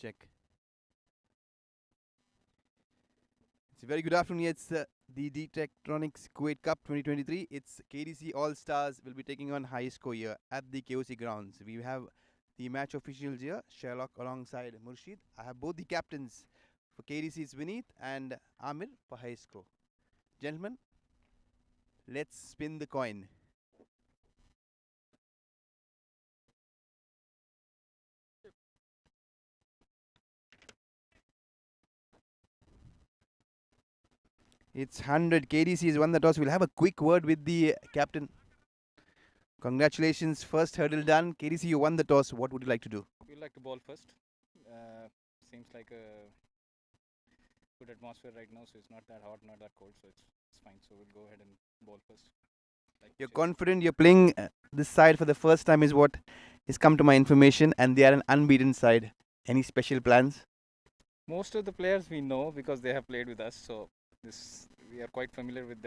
Check. It's a very good afternoon. It's the LIVE-DET-TRONICS Kuwait Cup 2023. It's KDC All Stars will be taking on HEISCO here at the KOC grounds. We have the match officials here, Sherlock alongside Murshid. I have both the captains. For KDC it's Vineet and Amir for HEISCO. Gentlemen, let's spin the coin. It's 100. KDC has won the toss. We'll have a quick word with the captain. Congratulations. First hurdle done. KDC, you won the toss. What would you like to do? We'd like to ball first. Seems like a good atmosphere right now, so it's not that hot, not that cold, so it's fine. So we'll go ahead and ball first. You're confident you're playing this side for the first time is what has come to my information, and they are an unbeaten side. Any special plans? Most of the players we know because they have played with us, so we are quite familiar with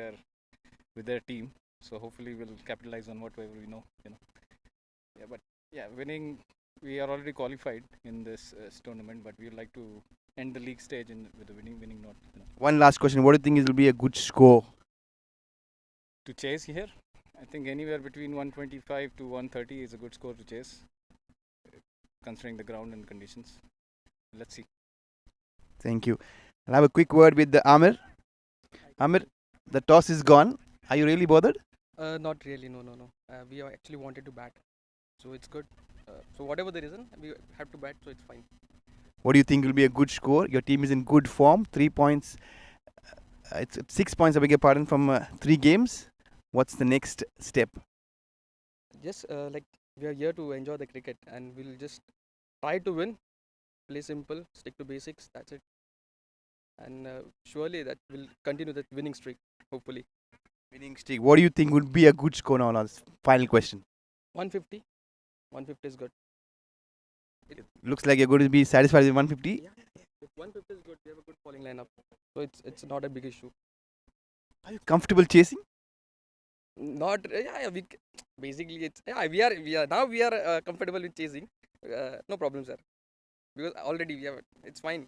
their team. So hopefully we'll capitalize on whatever we know. Yeah, but yeah, winning. We are already qualified in this tournament, but we would like to end the league stage with a winning note. One last question. What do you think will be a good score? To chase here, I think anywhere between 125 to 130 is a good score to chase, considering the ground and conditions. Let's see. Thank you. I'll have a quick word with the Amir. Amir, the toss is gone. Are you really bothered? Not really, no. We actually wanted to bat, so it's good. So whatever the reason, we have to bat, so it's fine. What do you think will be a good score? Your team is in good form. 3 points. It's 6 points, I beg your pardon, from 3 games. What's the next step? Just like we are here to enjoy the cricket, and we'll just try to win. Play simple, stick to basics. That's it. And surely that will continue that winning streak. Hopefully. Winning streak. What do you think would be a good score now? Last final question. 150. 150 is good. It looks like you're going to be satisfied with 150. Yeah. If 150 is good, we have a good bowling lineup, so it's not a big issue. Are you comfortable chasing? Not we basically it's we are comfortable with chasing. No problem, sir. Because already we have it's fine.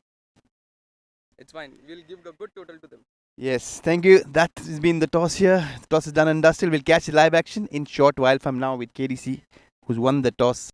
It's fine. We'll give a good total to them. Yes, thank you. That has been the toss here. The toss is done and dusted. We'll catch the live action in short while from now with KDC, who's won the toss.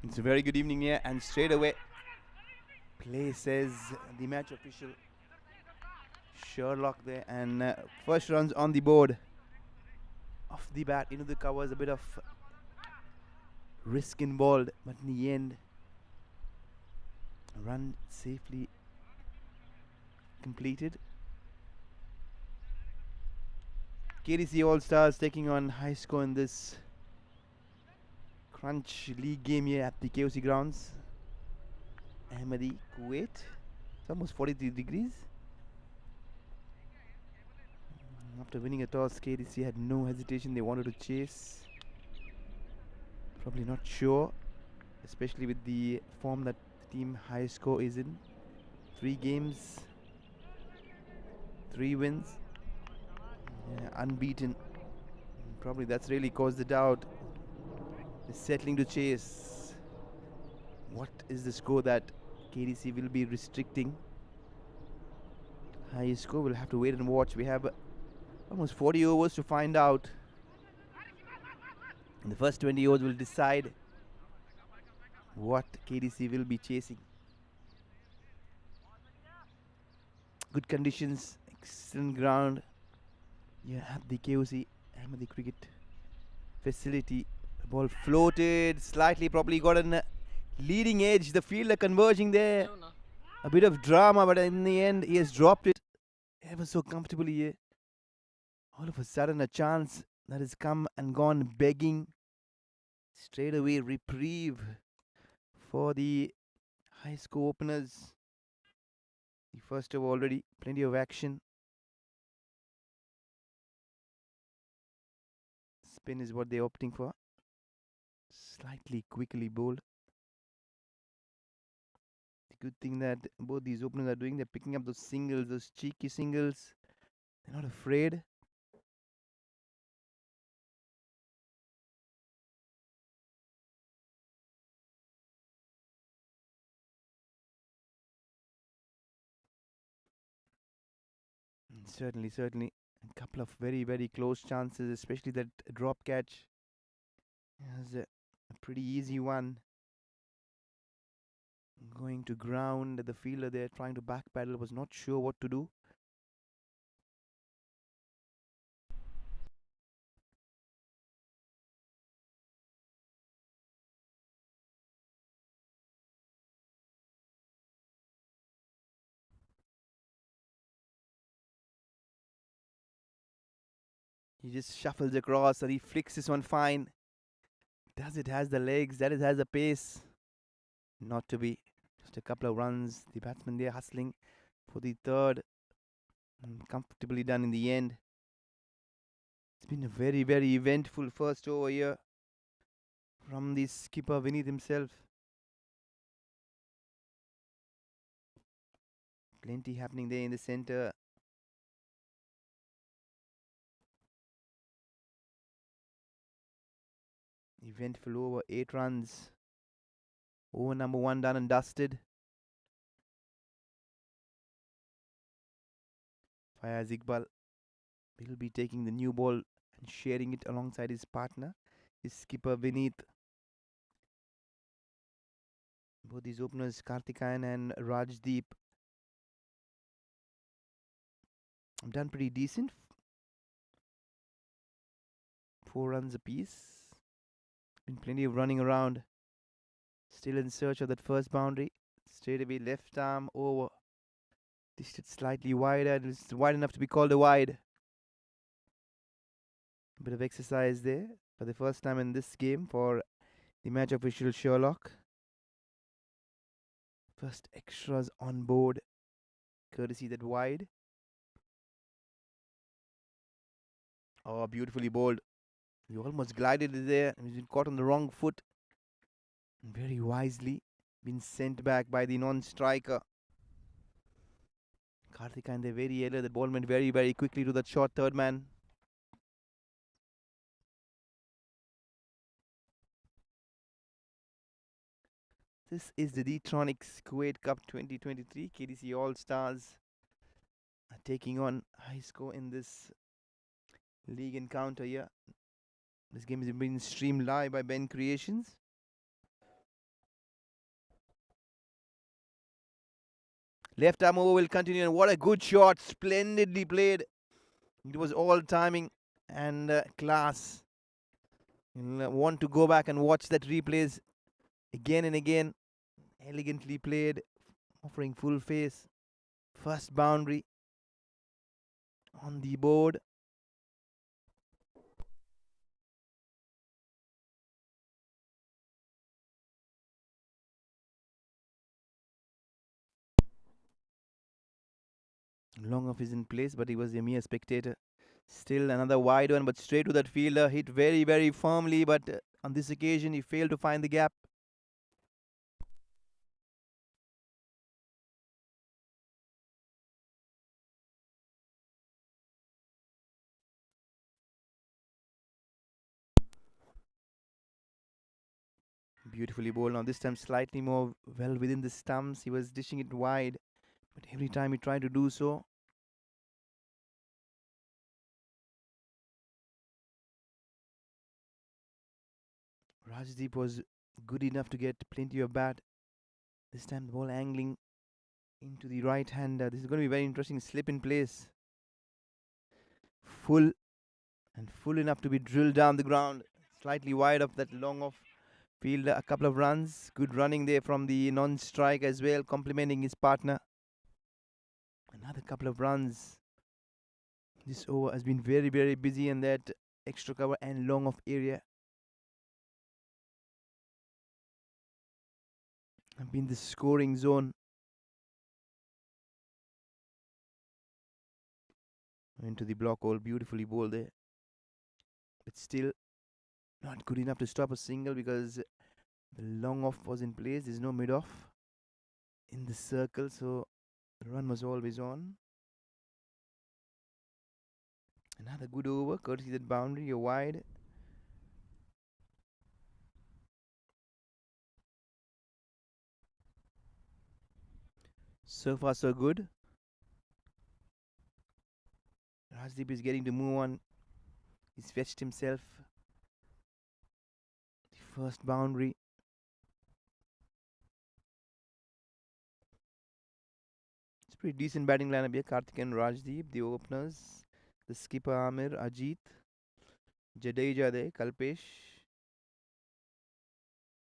It's a very good evening here, and straight away, play says the match official Sherlock there, and first runs on the board. Off the bat, into the covers, a bit of risk involved, but in the end, run safely completed. KDC All Stars taking on HEISCO in this Crunch League game here at the KOC grounds. Ahmadi, Kuwait. It's almost 43 degrees. After winning a toss, KDC had no hesitation. They wanted to chase. Probably not sure, especially with the form that team HEISCO is in. 3 games, 3 wins, unbeaten. Probably that's really caused the doubt. They're settling to chase. What is the score that KDC will be restricting? HEISCO will have to wait and watch. We have almost 40 overs to find out. And the first 20 overs will decide what KDC will be chasing. Good conditions, excellent ground. Yeah, at the KOC Ahmadi cricket facility. The ball floated slightly, probably got a leading edge. The fielder converging there. A bit of drama, but in the end, he has dropped it ever so comfortably here. All of a sudden, a chance that has come and gone begging. Straight away, reprieve for the HEISCO openers. The first over already, plenty of action. Spin is what they're opting for. Slightly quickly bowled. The good thing that both these openers are doing, they're picking up those singles, those cheeky singles. They're not afraid. Certainly. A couple of very close chances, especially that drop catch. It was a pretty easy one. Going to ground, the fielder there trying to back paddle, was not sure what to do. He just shuffles across and he flicks this one fine. Does it has the legs? That it has the pace? Not to be. Just a couple of runs. The batsman there hustling for the third. And comfortably done in the end. It's been a very eventful first over here from the skipper Vinod himself. Plenty happening there in the center. Eventful over, 8 runs. Over number 1 done and dusted. Fayaz Iqbal will be taking the new ball and sharing it alongside his partner, his skipper Vinod. Both these openers, Karthikayan and Rajdeep, have done pretty decent. 4 runs apiece. Been plenty of running around. Still in search of that first boundary. Straight away left arm over. Dished it slightly wider. It's wide enough to be called a wide. A bit of exercise there for the first time in this game for the match official Sherlock. First extras on board, courtesy that wide. Oh, beautifully bowled. He almost glided there. He's been caught on the wrong foot. Very wisely been sent back by the non-striker. Karthikayan there very early. The ball went very quickly to that short third man. This is the LIVE-DET-TRONICS Kuwait Cup 2023. KDC All Stars are taking on HEISCO in this league encounter here. This game is being streamed live by BENCREATIONS. Left arm over will continue, and what a good shot! Splendidly played. It was all timing and class. You'll want to go back and watch that replays again and again. Elegantly played, offering full face. First boundary on the board. Long off is in place, but he was a mere spectator. Still another wide one, but straight to that fielder. Hit very, very firmly, but on this occasion he failed to find the gap. Beautifully bowled. Now this time slightly more well within the stumps. He was dishing it wide, but every time he tried to do so, Rajdeep was good enough to get plenty of bat. This time the ball angling into the right hander. This is going to be very interesting. Slip in place. Full and full enough to be drilled down the ground. Slightly wide of that long off fielder. A couple of runs. Good running there from the non-strike as well, complimenting his partner. Another couple of runs. This over has been very, very busy in that extra cover and long off area. I've been the scoring zone. Into the block hole, beautifully bowled there. But still not good enough to stop a single because the long off was in place. There's no mid off in the circle, so the run was always on. Another good over, courtesy that boundary, you're wide. So far, so good. Rajdeep is getting to move on. He's fetched himself the first boundary. It's pretty decent batting lineup here. Karthik and Rajdeep, the openers. The skipper Amir, Ajit, Jadeja there, Kalpesh,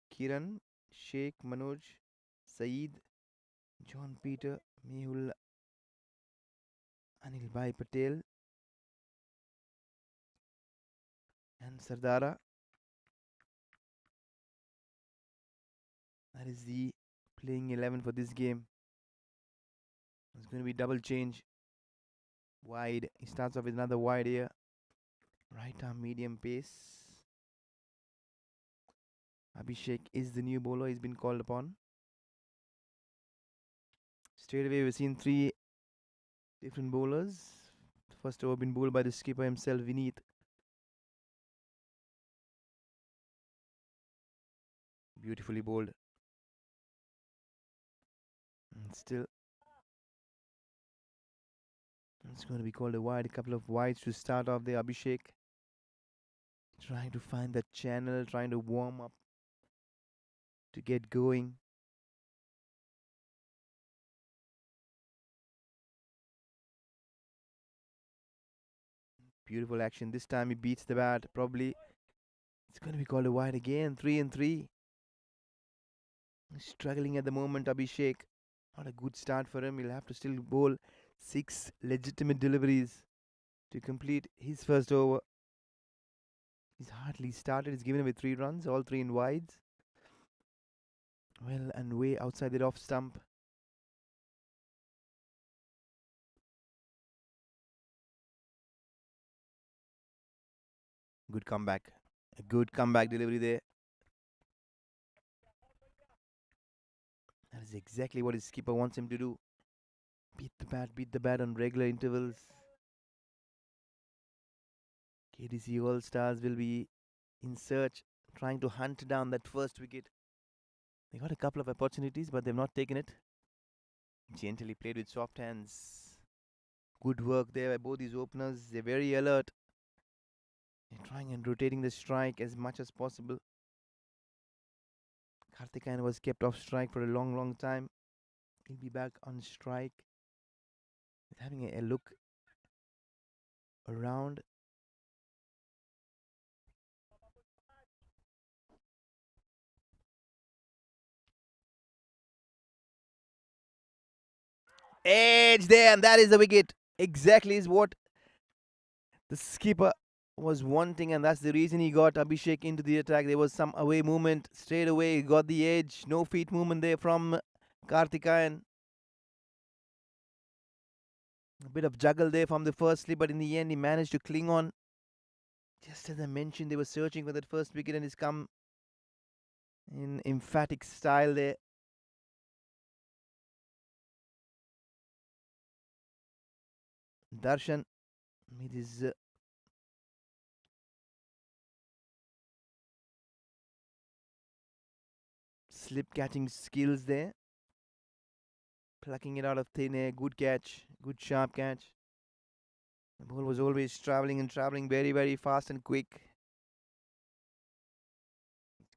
Kiran, Sheikh, Manoj, Saeed, John Peter, Mehul, Anil Bhai Patel, and Sardara. That is the playing 11 for this game. It's going to be double change. Wide. He starts off with another wide here. Right arm medium pace. Abhishek is the new bowler. He's been called upon. Straight away we've seen three different bowlers. The first over been bowled by the skipper himself, Vinod. Beautifully bowled. And still, it's going to be called a wide. A couple of wides to start off there. Abhishek trying to find that channel, trying to warm up to get going. Beautiful action. This time he beats the bat. Probably it's going to be called a wide again. 3 and 3. Struggling at the moment, Abhishek. Not a good start for him. He'll have to still bowl 6 legitimate deliveries to complete his first over. He's hardly started. He's given away 3 runs, all 3 in wides. Well and way outside the off stump. Good comeback. A good comeback delivery there. That is exactly what his skipper wants him to do. Beat the bat on regular intervals. KDC All Stars will be in search, trying to hunt down that first wicket. They got a couple of opportunities, but they've not taken it. Gently played with soft hands. Good work there by both these openers. They're very alert. They're trying and rotating the strike as much as possible. Karthikeyan was kept off strike for a long, long time. He'll be back on strike. He's having a look around. Edge there, and that is the wicket. Exactly is what the skipper was wanting, and that's the reason he got Abhishek into the attack. There was some away movement straight away. He got the edge. No feet movement there from Karthikayan. A bit of juggle there from the first slip, but in the end, he managed to cling on. Just as I mentioned, they were searching for that first wicket, and it's come in emphatic style there. Darshan with his slip catching skills there, plucking it out of thin air. Good catch, good sharp catch. The ball was always traveling and traveling very, very fast and quick.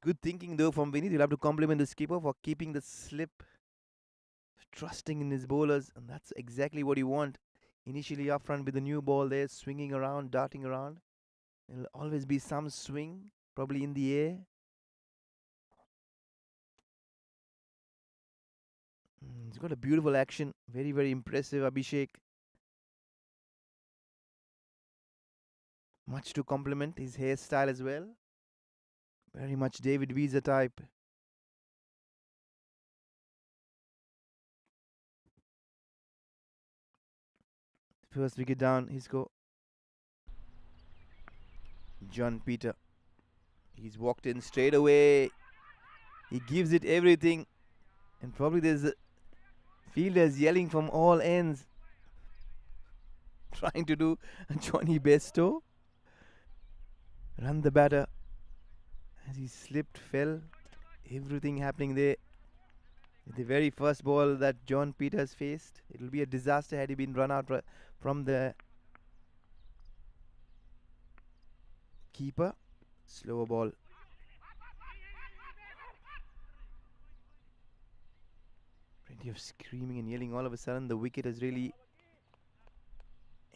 Good thinking though from Vinod. You'll have to compliment the skipper for keeping the slip, trusting in his bowlers, and that's exactly what you want. Initially up front with the new ball there, swinging around, darting around. There'll always be some swing, probably in the air. He's got a beautiful action. Very, very impressive, Abhishek. Much to compliment his hairstyle as well. Very much David Visa type. First wicket down, HEISCO. John Peter. He's walked in straight away. He gives it everything. And probably there's fielders yelling from all ends. Trying to do Johnny Besto. Run the batter. As he slipped, fell. Everything happening there. The very first ball that John Peters faced. It will be a disaster had he been run out from the keeper. Slower ball. Plenty of screaming and yelling. All of a sudden, the wicket has really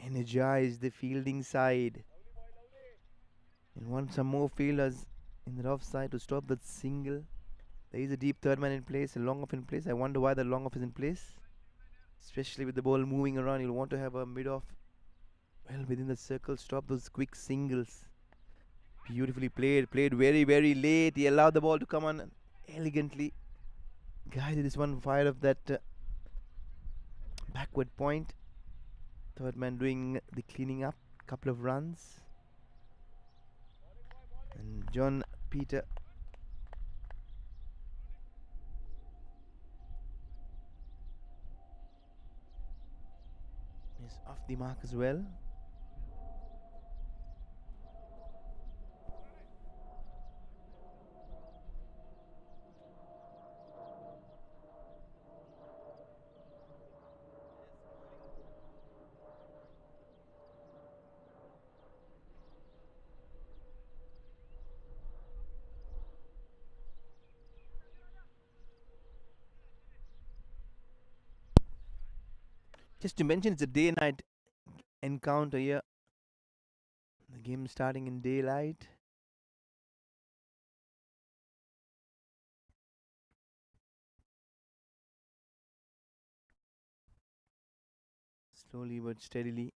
energized the fielding side. And want some more fielders in the off side to stop that single. There is a deep third man in place, a long off in place. I wonder why the long off is in place. Especially with the ball moving around, you'll want to have a mid off well within the circle. Stop those quick singles. Beautifully played. Played very, very late. He allowed the ball to come on elegantly. Guided this one wide of that backward point. Third man doing the cleaning up. Couple of runs. And John Peter is off the mark as well. Just to mention, it's a day-night encounter here. The game starting in daylight. Slowly but steadily.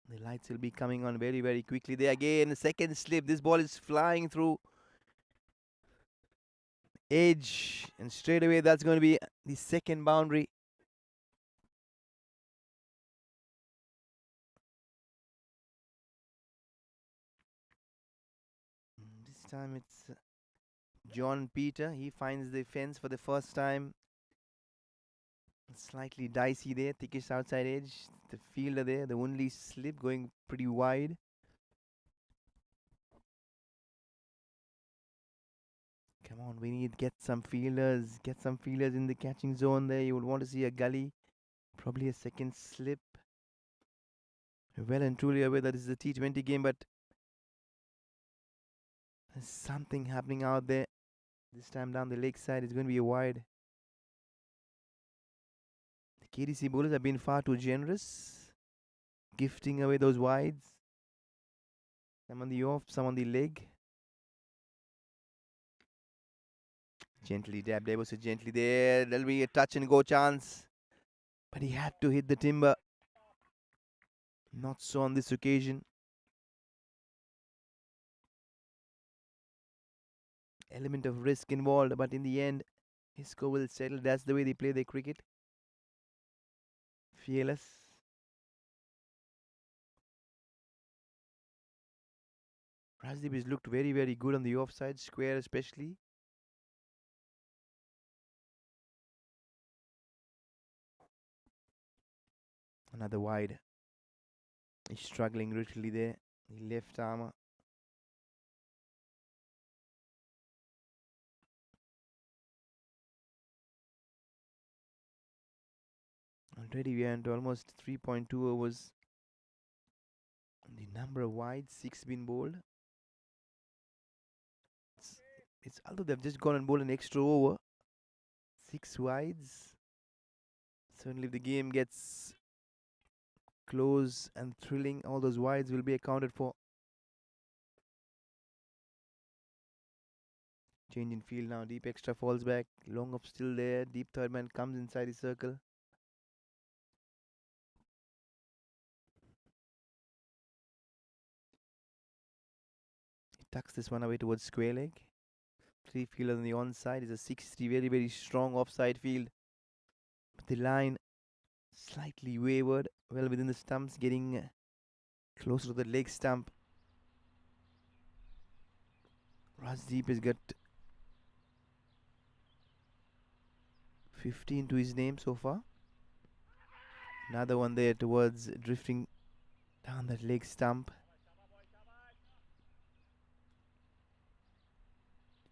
The lights will be coming on very, very quickly. There again, the second slip. This ball is flying through edge. And straight away, that's going to be the second boundary. This time it's John Peter. He finds the fence for the first time. Slightly dicey there, thickish outside edge. The fielder there, the only slip going pretty wide. Come on, we need get some fielders. Get some fielders in the catching zone there. You would want to see a gully. Probably a second slip. Well and truly aware that this is a T20 game, but there's something happening out there. This time down the leg side is going to be a wide. KDC bowlers have been far too generous, gifting away those wides. Some on the off, some on the leg. Gently dabbed ever so gently there. There'll be a touch and go chance. But he had to hit the timber. Not so on this occasion. Element of risk involved, but in the end, HEISCO will settle. That's the way they play their cricket. Fearless. Rajdeep has looked very, very good on the offside square, especially. Another wide. He's struggling literally there. The left armour. Already we are into almost 3.2 overs. The number of wides, 6 been bowled. It's although they've just gone and bowled an extra over. 6 wides. Certainly if the game gets close and thrilling, all those wides will be accounted for. Change in field now. Deep extra falls back. Long off still there. Deep third man comes inside the circle. He tucks this one away towards square leg. 3 fielder on the onside is a 6-3. Very, very strong offside field. But the line slightly wavered. Well within the stumps. Getting closer to the leg stump. Rajdeep has got 15 to his name so far. Another one there towards drifting down that leg stump.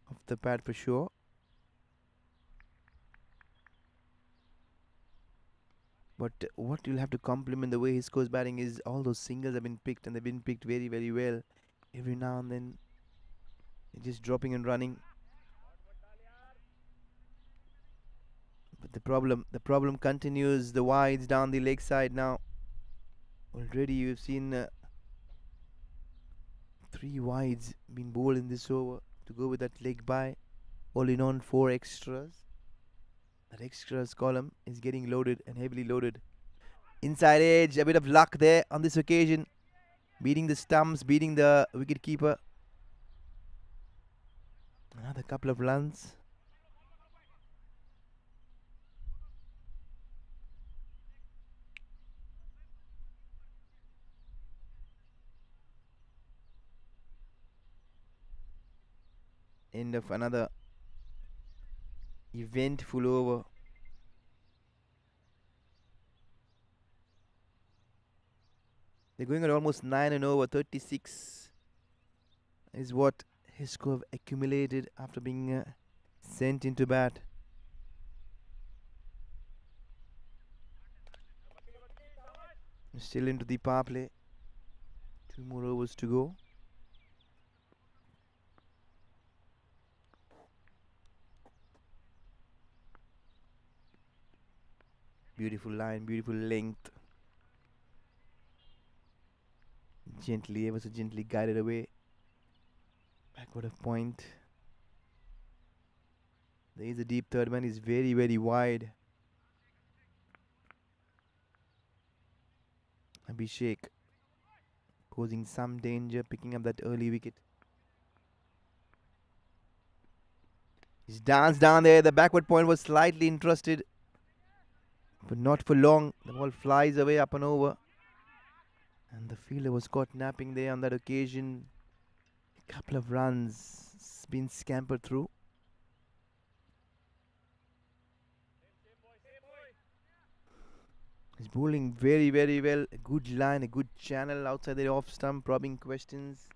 Off the pad for sure. But what you'll have to compliment the way HEISCO's batting is all those singles have been picked, and they've been picked very, very well. Every now and then they're just dropping and running. But the problem continues. The wides down the leg side now. Already you've seen 3 wides being bowled in this over to go with that leg by. All in on 4 extras. That extras column is getting loaded and heavily loaded. Inside edge, a bit of luck there on this occasion. Beating the stumps, beating the wicket keeper. Another couple of runs. End of another eventful over. They're going at almost 9 and over. 36 is what HEISCO have accumulated after being sent into bat. Still into the power play. 2 more overs to go. Beautiful line, beautiful length. Gently, ever so gently guided away. Backward of point. There is a deep third man. Is very, very wide. Abhishek posing some danger, picking up that early wicket. He's danced down there. The backward point was slightly interested, but not for long. The ball flies away up and over. And the fielder was caught napping there on that occasion. A couple of runs been scampered through. He's bowling very, very well. A good line, a good channel outside the off stump, probing questions.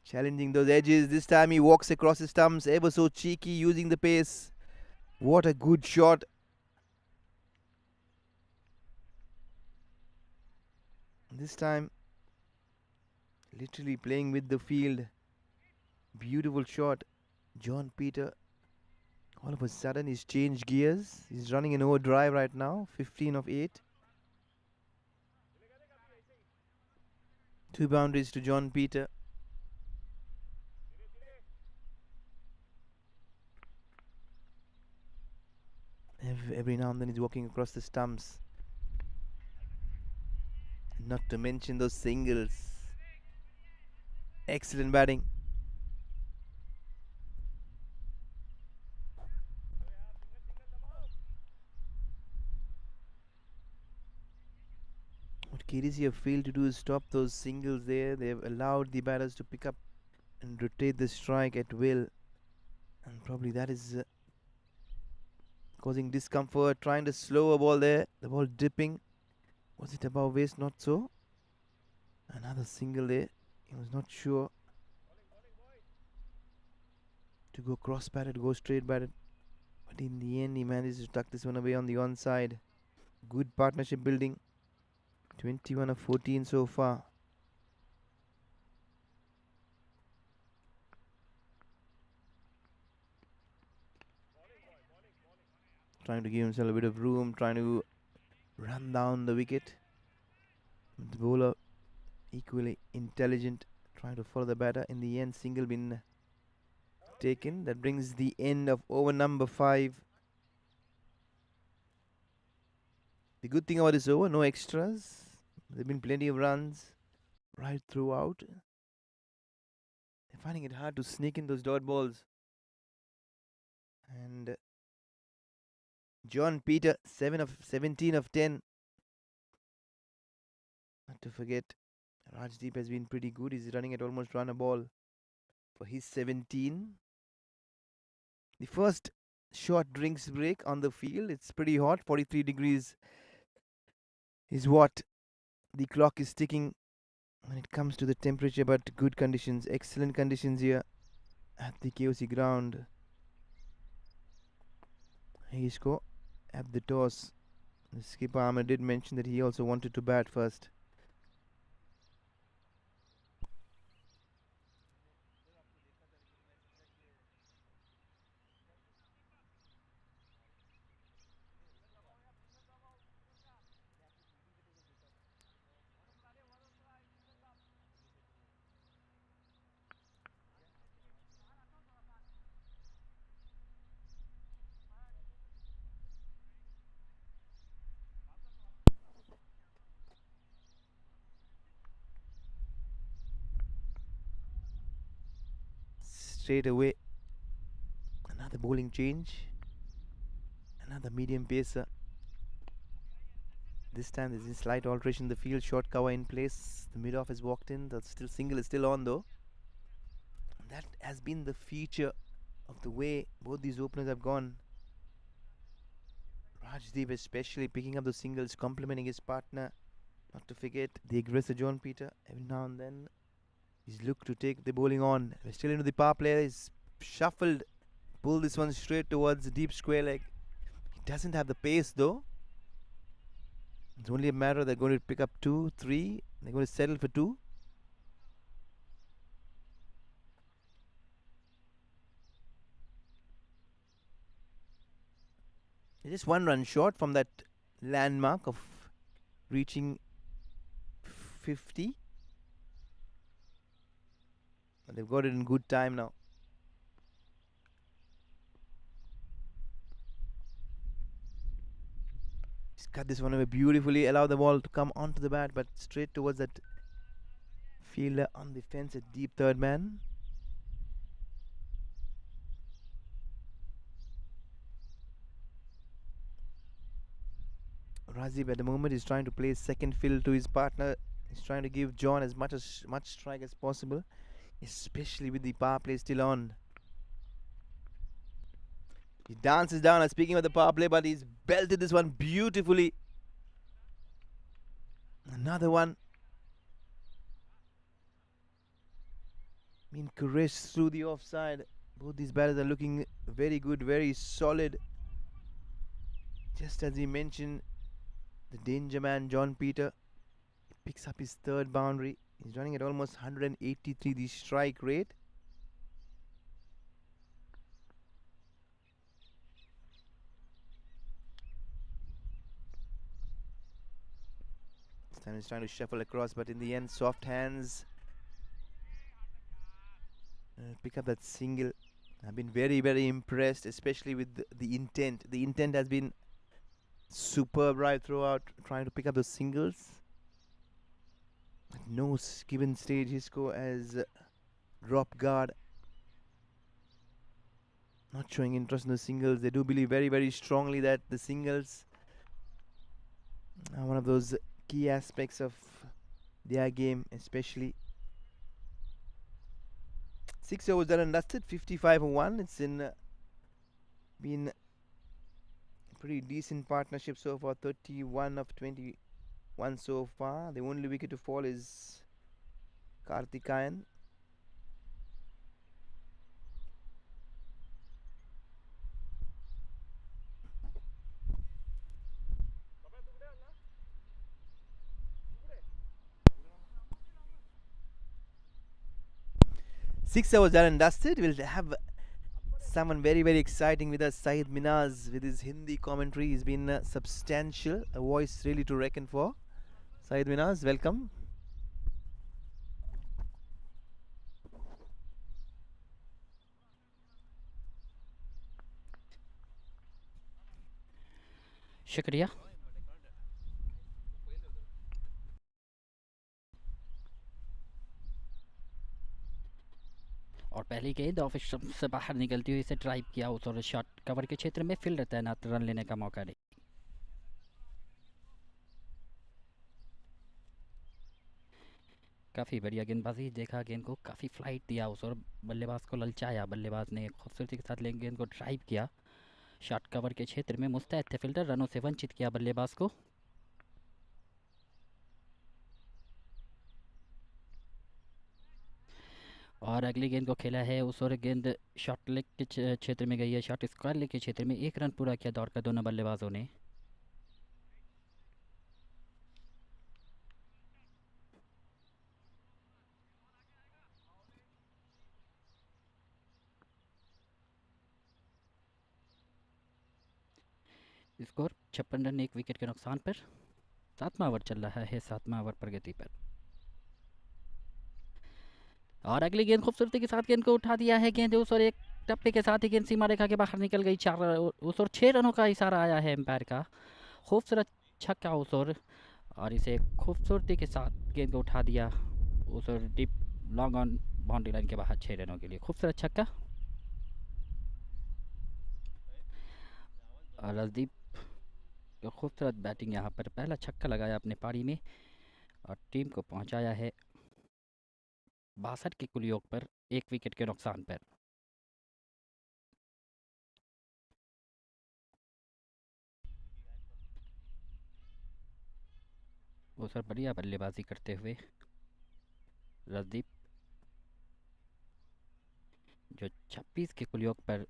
Challenging those edges. This time he walks across the stumps, ever so cheeky, using the pace. What a good shot. This time, literally playing with the field. Beautiful shot. John Peter All of a sudden, he's changed gears. He's running an overdrive right now. 15 of 8. 2 boundaries to John Peter. Every now and then he's walking across the stumps. Not to mention those singles. Excellent batting. What KDC have failed to do is stop those singles there. They have allowed the batters to pick up and rotate the strike at will. And probably that is causing discomfort. Trying to slow a ball there. The ball dipping. Was it above waist? Not so. Another single there. He was not sure to go cross batted, go straight batted. But in the end, he managed to tuck this one away on the onside. Good partnership building. 21 of 14 so far. Trying to give himself a bit of room, trying to run down the wicket. The bowler equally intelligent, trying to follow the batter. In the end, single been taken. That brings the end of over number 5. The good thing about this over, no extras. There have been plenty of runs right throughout. They're finding it hard to sneak in those dot balls. And John Peter, 17 of 10. Not to forget, Rajdeep has been pretty good. He's running at almost run a ball for his 17. The first short drinks break on the field. It's pretty hot. 43 degrees is what the clock is ticking when it comes to the temperature, but good conditions, excellent conditions here at the KOC ground. HEISCO at the toss. The skipper Ahmed did mention that he also wanted to bat first. Straight away, another bowling change, another medium pacer. This time there's a slight alteration in the field, short cover in place. The mid-off has walked in. The single is still on though. And that has been the feature of the way both these openers have gone. Rajdeep especially picking up the singles, complimenting his partner. Not to forget the aggressor John Peter. Every now and then he's looked to take the bowling on. We're still into the power play. He's shuffled, pulled this one straight towards the deep square leg. He doesn't have the pace though. It's only a matter they're going to pick up 2, 3. They're going to settle for 2. They're just 1 run short from that landmark of reaching 50. But they've got it in good time now. He's cut this one away beautifully, allow the ball to come onto the bat, but straight towards that fielder on the fence at deep third man. Rajdeep at the moment is trying to play second fiddle to his partner. He's trying to give John as much strike as possible, especially with the power play still on. He dances down, speaking of the power play, but he's belted this one beautifully. Another one. Being caressed through the offside. Both these batters are looking very good, very solid. Just as we mentioned, the danger man John Peter picks up his 3rd boundary. He's running at almost 183 the strike rate. is trying to shuffle across, but in the end, soft hands pick up that single. I've been very, very impressed, especially with the intent. The intent has been superb right throughout, trying to pick up those singles. At no given stage, HEISCO as drop guard, not showing interest in the singles. They do believe very, very strongly that the singles are one of those key aspects of their game, especially. 6 overs done and dusted, 55-1. It's been a pretty decent partnership so far, 31 of 21 so far. The only wicket to fall is Karthikayan. Six hours done and dusted. We'll have someone very, very exciting with us, Syed Minaz, with his Hindi commentary. He's been substantial, a voice really to reckon for. Syed Minaz, welcome. शुक्रिया। और पहली गेंद off stump से बाहर निकलती हुई इसे drive किया उस और शॉट कवर के क्षेत्र में फील्डर तैनात, रन लेने का मौका नहीं। काफ़ी बढ़िया गेंदबाजी, देखा गेंद को काफ़ी फ्लाइट दिया उस और बल्लेबाज को ललचाया। बल्लेबाज ने खूबसूरती के साथ लेकिन गेंद को ड्राइव किया, शॉट कवर के क्षेत्र में मुस्तैद थे फील्डर, रनों से वंचित किया बल्लेबाज को। और अगली गेंद को खेला है उस और गेंद शॉर्ट लेग के क्षेत्र में गई है, शॉर्ट स्क्वायर लेग के क्षेत्र में। एक रन पूरा किया दौड़ का दोनों बल्लेबाजों ने। स्कोर 56 रन, एक विकेट के नुकसान पर। 7वां ओवर चल रहा है, 7वां ओवर प्रगति पर। और अगली गेंद खूबसूरती के साथ गेंद को उठा दिया है, गेंद उस और एक टप्पे के साथ ही गेंद सीमा रेखा के बाहर निकल गई। 4 उस और 6 रनों का इशारा आया है एम्पायर का। खूबसूरत छक्का उस और इसे खूबसूरती के साथ गेंद को उठा दिया उस और deep long on boundary line के बाहर 6 रनों के लिए खूबसूरत छक्का। और राजदीप खूबसूरत बैटिंग, यहाँ पर पहला छक्का लगाया अपने पारी में और टीम को पहुंचाया है 62 के कुल योग पर, एक विकेट के नुकसान पर। वो सर बढ़िया बल्लेबाजी करते हुए राजदीप, जो 26 के कुल योग पर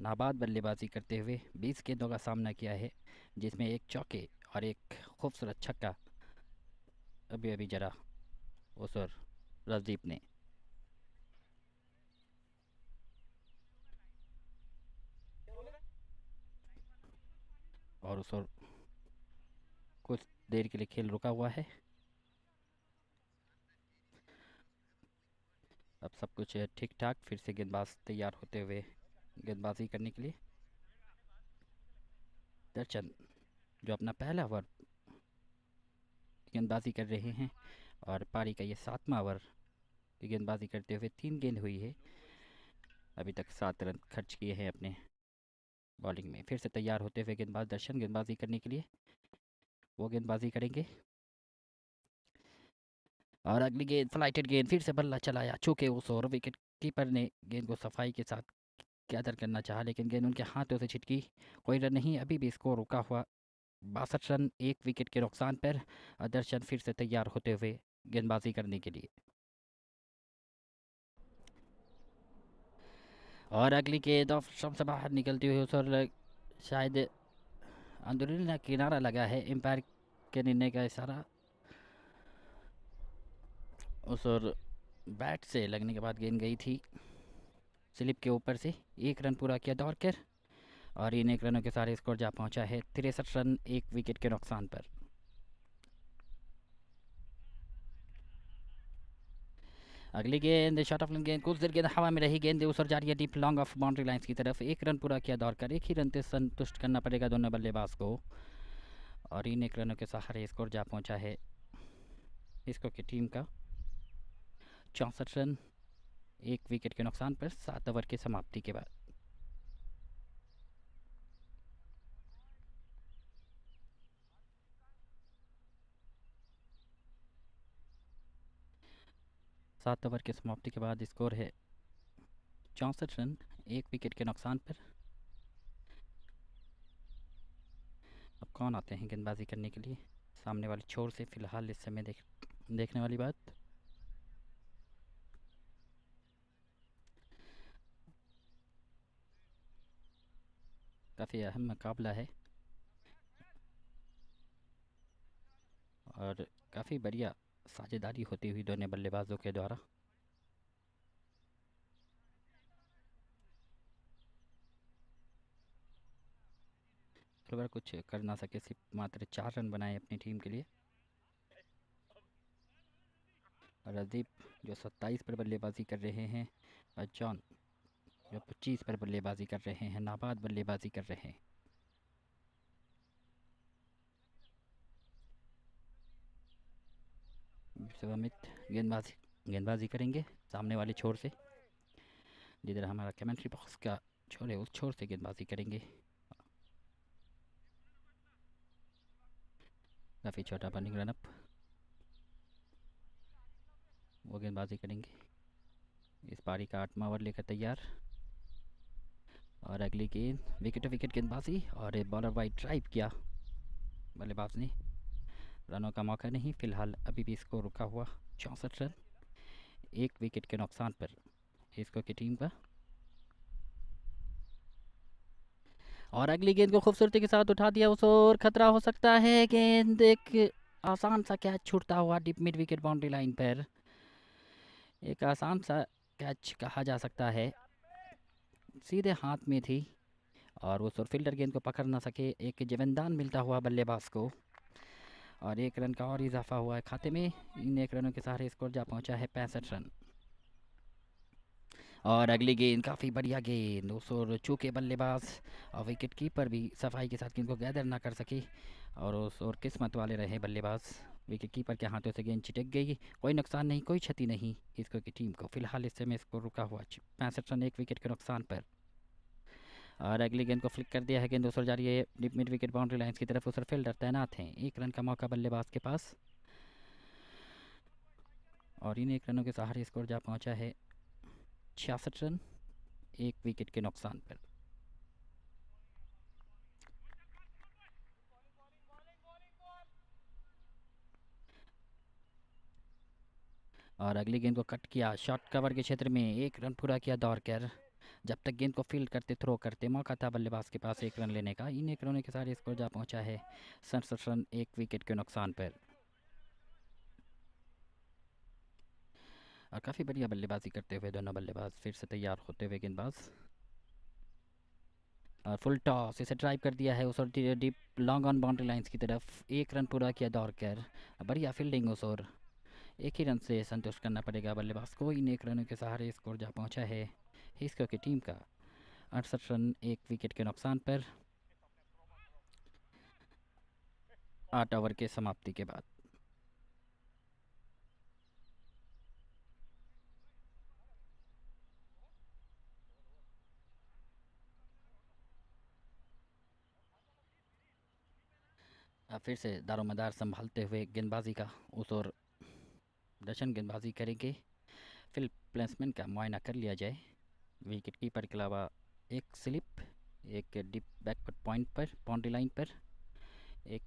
नाबाद बल्लेबाजी करते हुए 20 गेंदों का सामना किया है, जिसमें एक चौके और एक खूबसूरत छक्का अभी अभी जरा उस और राजदीप ने। और उस और कुछ देर के लिए खेल रुका हुआ है। अब सब कुछ ठीक ठाक, फिर से गेंदबाज तैयार होते हुए गेंदबाजी करने के लिए। दर्शन जो अपना पहला ओवर गेंदबाजी कर रहे हैं और पारी का ये 7वां ओवर गेंदबाजी करते हुए 3 गेंद हुई है, अभी तक 7 रन खर्च किए हैं अपने बॉलिंग में। फिर से तैयार होते हुए गेंदबाज दर्शन गेंदबाजी करने के लिए, वो गेंदबाजी करेंगे। और अगली गेंद फ्लाइटेड गेंद, फिर से बल्ला चलाया, चूके उस और विकेट कीपर ने गेंद को सफाई के साथ गैदर करना चाहा, लेकिन गेंद उनके हाथों से छिटकी। कोई रन नहीं, अभी भी स्कोर रुका हुआ 62 रन, एक विकेट के नुकसान पर। दर्शन फिर से तैयार होते हुए गेंदबाजी करने के लिए। और अगली गेंद ऑफ स्टंप से बाहर निकलती हुई उस और शायद अंदरूनी किनारा लगा है, एम्पायर के निर्णय का इशारा उस और बैट से लगने के बाद गेंद गई थी स्लिप के ऊपर से। एक रन पूरा किया दौड़ कर और इन 1 रनों के सारे स्कोर जा पहुंचा है 63 रन, एक विकेट के नुकसान पर। अगली गेंद शॉट ऑफ गेंद, कुछ देर गेंद हवा में रही, गेंद उस जा रही है deep long off boundary lines की तरफ। एक रन पूरा किया दौड़ कर, एक ही रन से संतुष्ट करना पड़ेगा दोनों बल्लेबाज को, और इन एक रनों के सहारे स्कोर जा पहुंचा है हिस्को की टीम का 64 रन, एक विकेट के नुकसान पर 7 ओवर की समाप्ति के बाद। सात ओवर की समाप्ति के बाद स्कोर है 64 रन, एक विकेट के नुकसान पर। अब कौन आते हैं गेंदबाजी करने के लिए सामने वाले छोर से, फिलहाल इस समय देखने वाली बात। काफ़ी अहम मुकाबला है और काफ़ी बढ़िया साझेदारी होती हुई दोनों बल्लेबाजों के द्वारा। खिलवाड़ कुछ कर ना सके, सिर्फ मात्र 4 रन बनाए अपनी टीम के लिए। रदीप जो 27 पर बल्लेबाजी कर रहे हैं, और जॉन जो 25 पर बल्लेबाजी कर रहे हैं, नाबाद बल्लेबाजी कर रहे हैं। अमित गेंदबाजी करेंगे सामने वाले छोर से, जिधर हमारा कमेंट्री बॉक्स का छोर है उस छोर से गेंदबाजी करेंगे। काफ़ी छोटा बर्निंग रनअप, वो गेंदबाजी करेंगे। इस पारी का 8वां ओवर लेकर तैयार, और अगली गेंद विकेट टू विकेट गेंदबाजी, और बॉलर वाइड ड्राइव किया बल्लेबाज ने, रनों का मौका नहीं। फिलहाल अभी भी स्कोर रुका हुआ 64 रन, एक विकेट के नुकसान पर हिस्को की टीम का। और अगली गेंद को खूबसूरती के साथ उठा दिया उस ओर, खतरा हो सकता है। गेंद एक आसान सा कैच छूटता हुआ deep mid wicket boundary line पर, एक आसान सा कैच कहा जा सकता है, सीधे हाथ में थी और उस ओर फील्डर गेंद को पकड़ ना सके। एक जीवनदान मिलता हुआ बल्लेबाज को, और एक रन का और इजाफा हुआ है खाते में। इन एक रनों के सहारे स्कोर जा पहुंचा है 65 रन। और अगली गेंद काफ़ी बढ़िया गेंद, उस ओर चूके बल्लेबाज और विकेट कीपर भी सफाई के साथ गेंद को गैदर ना कर सके, और उस ओर किस्मत वाले रहे बल्लेबाज, विकेट कीपर के हाथों से गेंद छिटक गई। कोई नुकसान नहीं, कोई क्षति नहीं हिस्को की टीम को। फिलहाल इस समय स्कोर रुका हुआ 65 रन, एक विकेट के नुकसान पर। और अगली गेंद को फ्लिक कर दिया है, गेंद उस ओर जा रही है deep mid wicket boundary lines की तरफ। उस ओर फील्डर तैनात हैं, एक रन का मौका बल्लेबाज के पास, और इन एक रनों के सहारे स्कोर जा पहुंचा है 66 रन, एक विकेट के नुकसान पर। और अगली गेंद को कट किया शॉर्ट कवर के क्षेत्र में, एक रन पूरा किया दौड़ कर। जब तक गेंद को फील्ड करते, थ्रो करते, मौका था बल्लेबाज के पास एक रन लेने का। इन एक रनों के सारे स्कोर जा पहुंचा है 67 रन, एक विकेट के नुकसान पर। और काफ़ी बढ़िया बल्लेबाजी करते हुए दोनों बल्लेबाज फिर से तैयार होते हुए गेंदबाज, और फुल टॉस, इसे ड्राइव कर दिया है उस ओर deep long on boundary lines की तरफ। एक रन पूरा किया दौड़ कर, बढ़िया फील्डिंग उस ओर, एक ही रन से संतुष्ट करना पड़ेगा बल्लेबाज को। इन एक रनों के सहारे स्कोर जा पहुंचा है हिस्को की टीम का 68 रन, एक विकेट के नुकसान पर, 8 ओवर के समाप्ति के बाद। अब फिर से दारोमदार संभालते हुए गेंदबाजी का उस ओर दर्शन गेंदबाजी करेंगे। फील्ड प्लेसमेंट का मुआयना कर लिया जाए। विकेट कीपर के अलावा एक स्लिप, एक डीप बैकवर्ड पॉइंट पर बाउंड्री लाइन पर, एक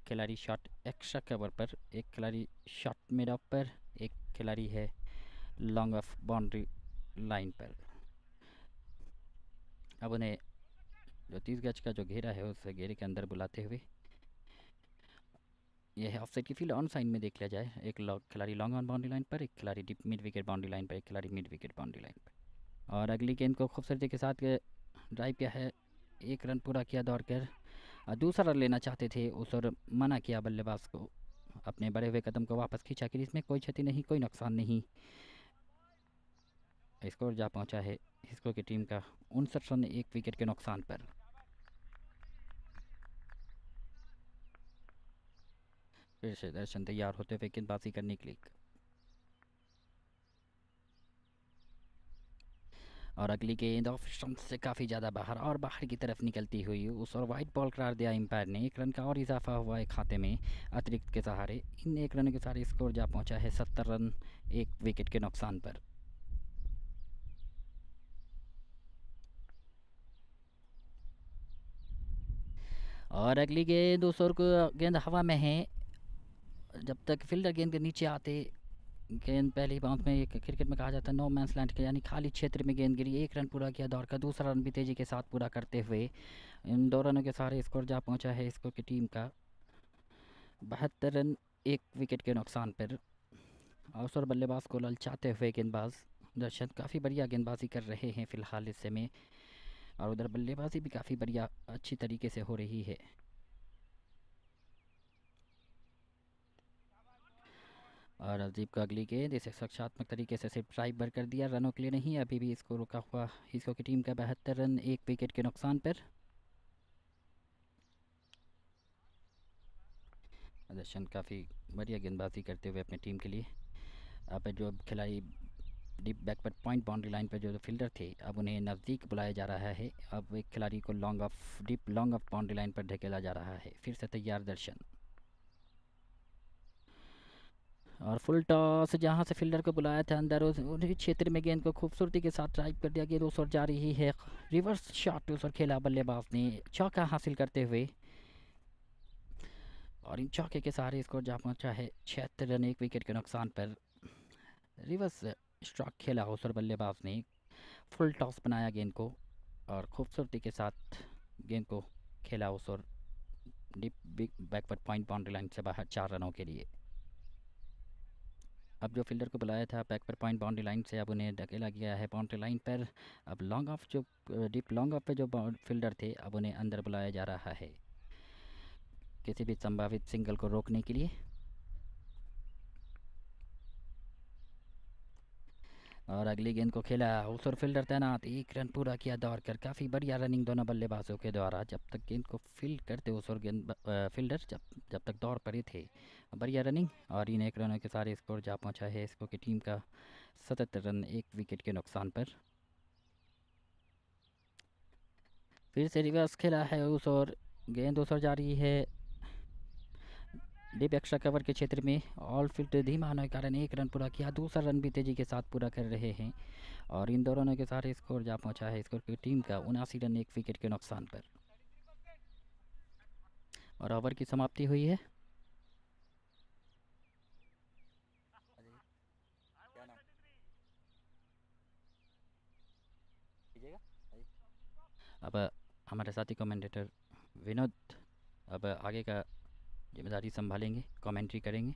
खिलाड़ी शॉट एक्स्ट्रा कवर पर, एक खिलाड़ी शॉट मिड ऑफ पर, एक खिलाड़ी है लॉन्ग ऑफ बाउंड्री लाइन पर। अब उन्हें जो 30 गज का जो घेरा है उस घेरे के अंदर बुलाते हुए, यह है ऑफसाइड की फील्ड, ऑन साइड में देख लिया जाए। एक खिलाड़ी लॉन्ग ऑन बाउंड्री लाइन पर, एक खिलाड़ी deep mid wicket boundary line पर, एक खिलाड़ी मिड विकेट बाउंड्री लाइन पर। और अगली गेंद को खूबसूरती के साथ ड्राइव किया है, एक रन पूरा किया दौड़ कर। दूसरा रन लेना चाहते थे, उस और मना किया बल्लेबाज को, अपने बड़े हुए कदम को वापस खींचा कि इसमें कोई क्षति नहीं, कोई नुकसान नहीं। स्कोर जा पहुंचा है हिस्को की टीम का 59 रन 1 विकेट के नुकसान पर। फिर से दर्शन तैयार होते हुए गेंदबाजी करने के लिए, और अगली गेंद ऑफ स्टंप से काफ़ी ज़्यादा बाहर और बाहर की तरफ निकलती हुई उस और वाइट बॉल करार दिया एम्पायर ने। 1 रन का और इजाफा हुआ है खाते में अतिरिक्त के सहारे। इन 1 रन के सहारे स्कोर जा पहुंचा है 70 रन 1 विकेट के नुकसान पर। और अगली गेंद उस और गेंद हवा में है। जब तक फील्डर गेंद के नीचे आते, गेंद पहली बाउंस में क्रिकेट में कहा जाता है नो मैंस लैंड के, यानी खाली क्षेत्र में गेंद गिरी। 1 रन पूरा किया दौर का, दूसरा रन भी तेज़ी के साथ पूरा करते हुए इन 2 रनों के सहारे स्कोर जा पहुंचा है इसको की टीम का 72 रन 1 विकेट के नुकसान पर। अवसर बल्लेबाज को ललचाते हुए गेंदबाज दर्शन काफ़ी बढ़िया गेंदबाजी कर रहे हैं फ़िलहाल इस समय, और उधर बल्लेबाजी भी काफ़ी बढ़िया अच्छी तरीके से हो रही है। और अजीब का अगली गेंद इसे सकारात्मक तरीके से सिर्फ ड्राइव बर कर दिया, रनों के लिए नहीं, अभी भी इसको रुका हुआ इसको की टीम का 72 रन 1 विकेट के नुकसान पर। दर्शन काफ़ी बढ़िया गेंदबाजी करते हुए अपनी टीम के लिए। अब जो खिलाड़ी deep backward point boundary line पर जो फील्डर थे, अब उन्हें नज़दीक बुलाया जा रहा है। अब एक खिलाड़ी को deep long off boundary line पर ढकेला जा रहा है। फिर से तैयार दर्शन, और फुल टॉस जहां से फील्डर को बुलाया था अंदर उन्हीं क्षेत्र में गेंद को खूबसूरती के साथ ड्राइव कर दिया। गेंद उस ओर जा रही है, रिवर्स शॉट उस ओर खेला बल्लेबाज ने चौका हासिल करते हुए, और इन चौके के सहारे स्कोर जा पहुंचा है 76 रन 1 विकेट के नुकसान पर। रिवर्स स्ट्रोक खेला उस ओर बल्लेबाज ने, फुल टॉस बनाया गेंद को और खूबसूरती के साथ गेंद को खेला उस ओर deep backward point boundary line से बाहर 4 रनों के लिए। अब जो फील्डर को बुलाया था बैक पर पॉइंट बाउंड्री लाइन से, अब उन्हें धकेला गया है बाउंड्री लाइन पर। अब लॉन्ग ऑफ जो डीप लॉन्ग ऑफ पे जो फील्डर थे, अब उन्हें अंदर बुलाया जा रहा है किसी भी संभावित सिंगल को रोकने के लिए। और अगली गेंद को खेला उस और फील्डर तैनात, 1 रन पूरा किया दौड़ कर। काफ़ी बढ़िया रनिंग दोनों बल्लेबाजों के द्वारा, जब तक गेंद को फील्ड करते उस और गेंद फील्डर जब तक दौड़ पड़े थे, बढ़िया रनिंग। और इन 1 रनों के सारे स्कोर जा पहुंचा है इसको की टीम का 77 रन 1 विकेट के नुकसान पर। फिर से रिवर्स खेला है उस और गेंद उस और जा रही है डीप एक्स्ट्रा कवर के क्षेत्र में। ऑल फील्ड धीमा होने के कारण 1 रन पूरा किया, दूसरा रन भी तेज़ी के साथ पूरा कर रहे हैं, और इन 2 रनों के सारे स्कोर जा पहुंचा है स्कोर की टीम का 79 रन 1 विकेट के नुकसान पर। और ओवर की समाप्ति हुई है। अब हमारे साथी कमेंटेटर विनोद अब आगे का जिम्मेदारी संभालेंगे, कमेंट्री करेंगे।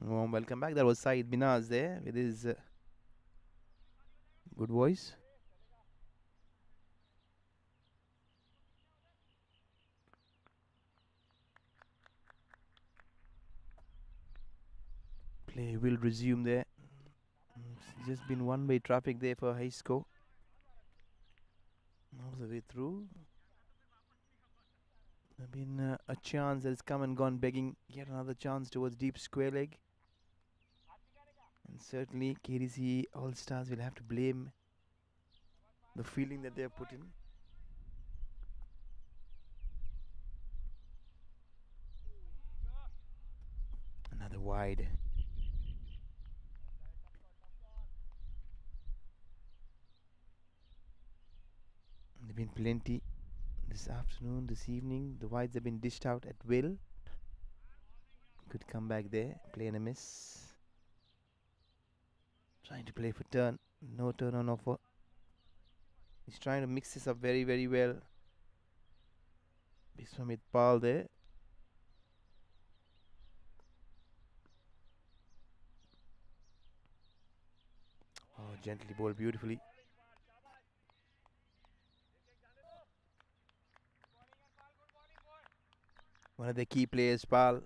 Warm welcome back. That was Saeed Binaz there with his good voice. Play will resume there. It's just been one-way traffic there for HEISCO. All the way through. There's been a chance that has come and gone, begging yet another chance towards deep square leg. And certainly KDC All-Stars will have to blame the feeling that they have put in. Another wide. There have been plenty this afternoon, this evening. The wides have been dished out at will. Could come back there, play and a miss. Trying to play for turn, no turn on offer. He's trying to mix this up very, very well. Biswamit Pal there. Gently bowled beautifully. One of the key players, Pal.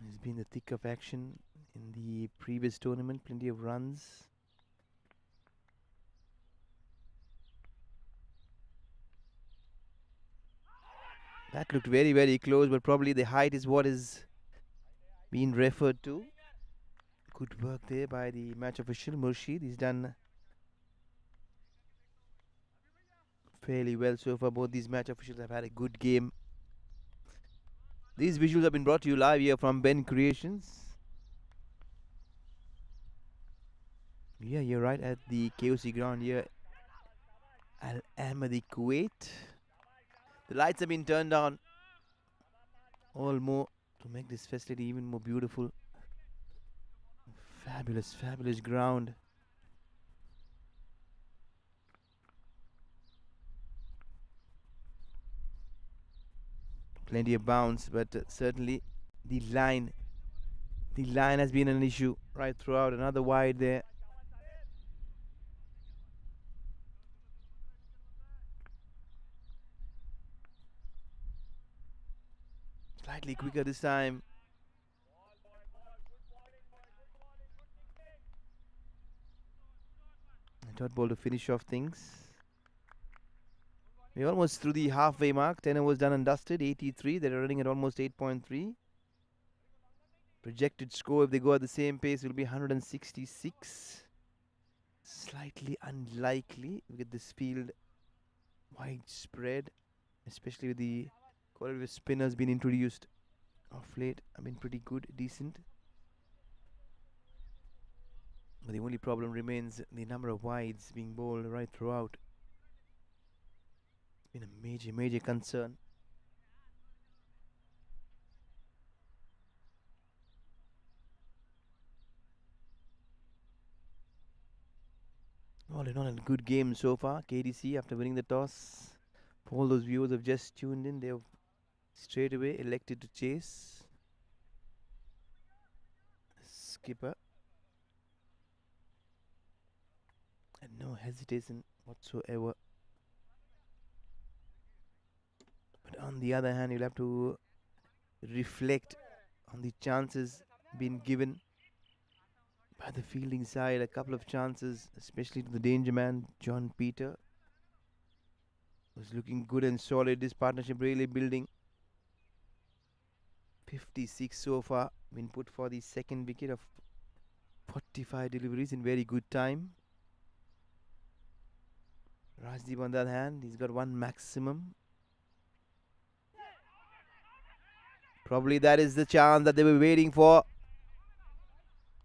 He's been in the thick of action in the previous tournament. Plenty of runs. That looked very, very close, but probably the height is what is being referred to. Good work there by the match official, Murshid. He's done fairly well so far. Both these match officials have had a good game. These visuals have been brought to you live here from Ben Creations. Yeah, you're right, at the KOC ground here, Al Ahmadi, Kuwait. The lights have been turned on all more to make this facility even more beautiful. Fabulous, fabulous ground. Plenty of bounce, but certainly the line has been an issue right throughout. Another wide there. Slightly quicker this time. Dot ball to finish off things. We're almost through the halfway mark. 10 overs done and dusted. 83. They're running at almost 8.3. Projected score, if they go at the same pace, will be 166. Slightly unlikely. We get this field widespread, especially with the quality of spinners being introduced of late. Have been pretty good, decent. But the only problem remains the number of wides being bowled right throughout. It's been a major, major concern. All in all, a good game so far. KDC, after winning the toss, for all those viewers who have just tuned in, they have straight away elected to chase. Skipper. And no hesitation whatsoever. But on the other hand, you'll have to reflect on the chances being given by the fielding side. A couple of chances, especially to the danger man, John Peter. Was looking good and solid. This partnership really building. 56 so far. Been put for the second wicket of 45 deliveries in very good time. Rajdeep on the other hand, he's got one maximum. Probably that is the chance that they were waiting for.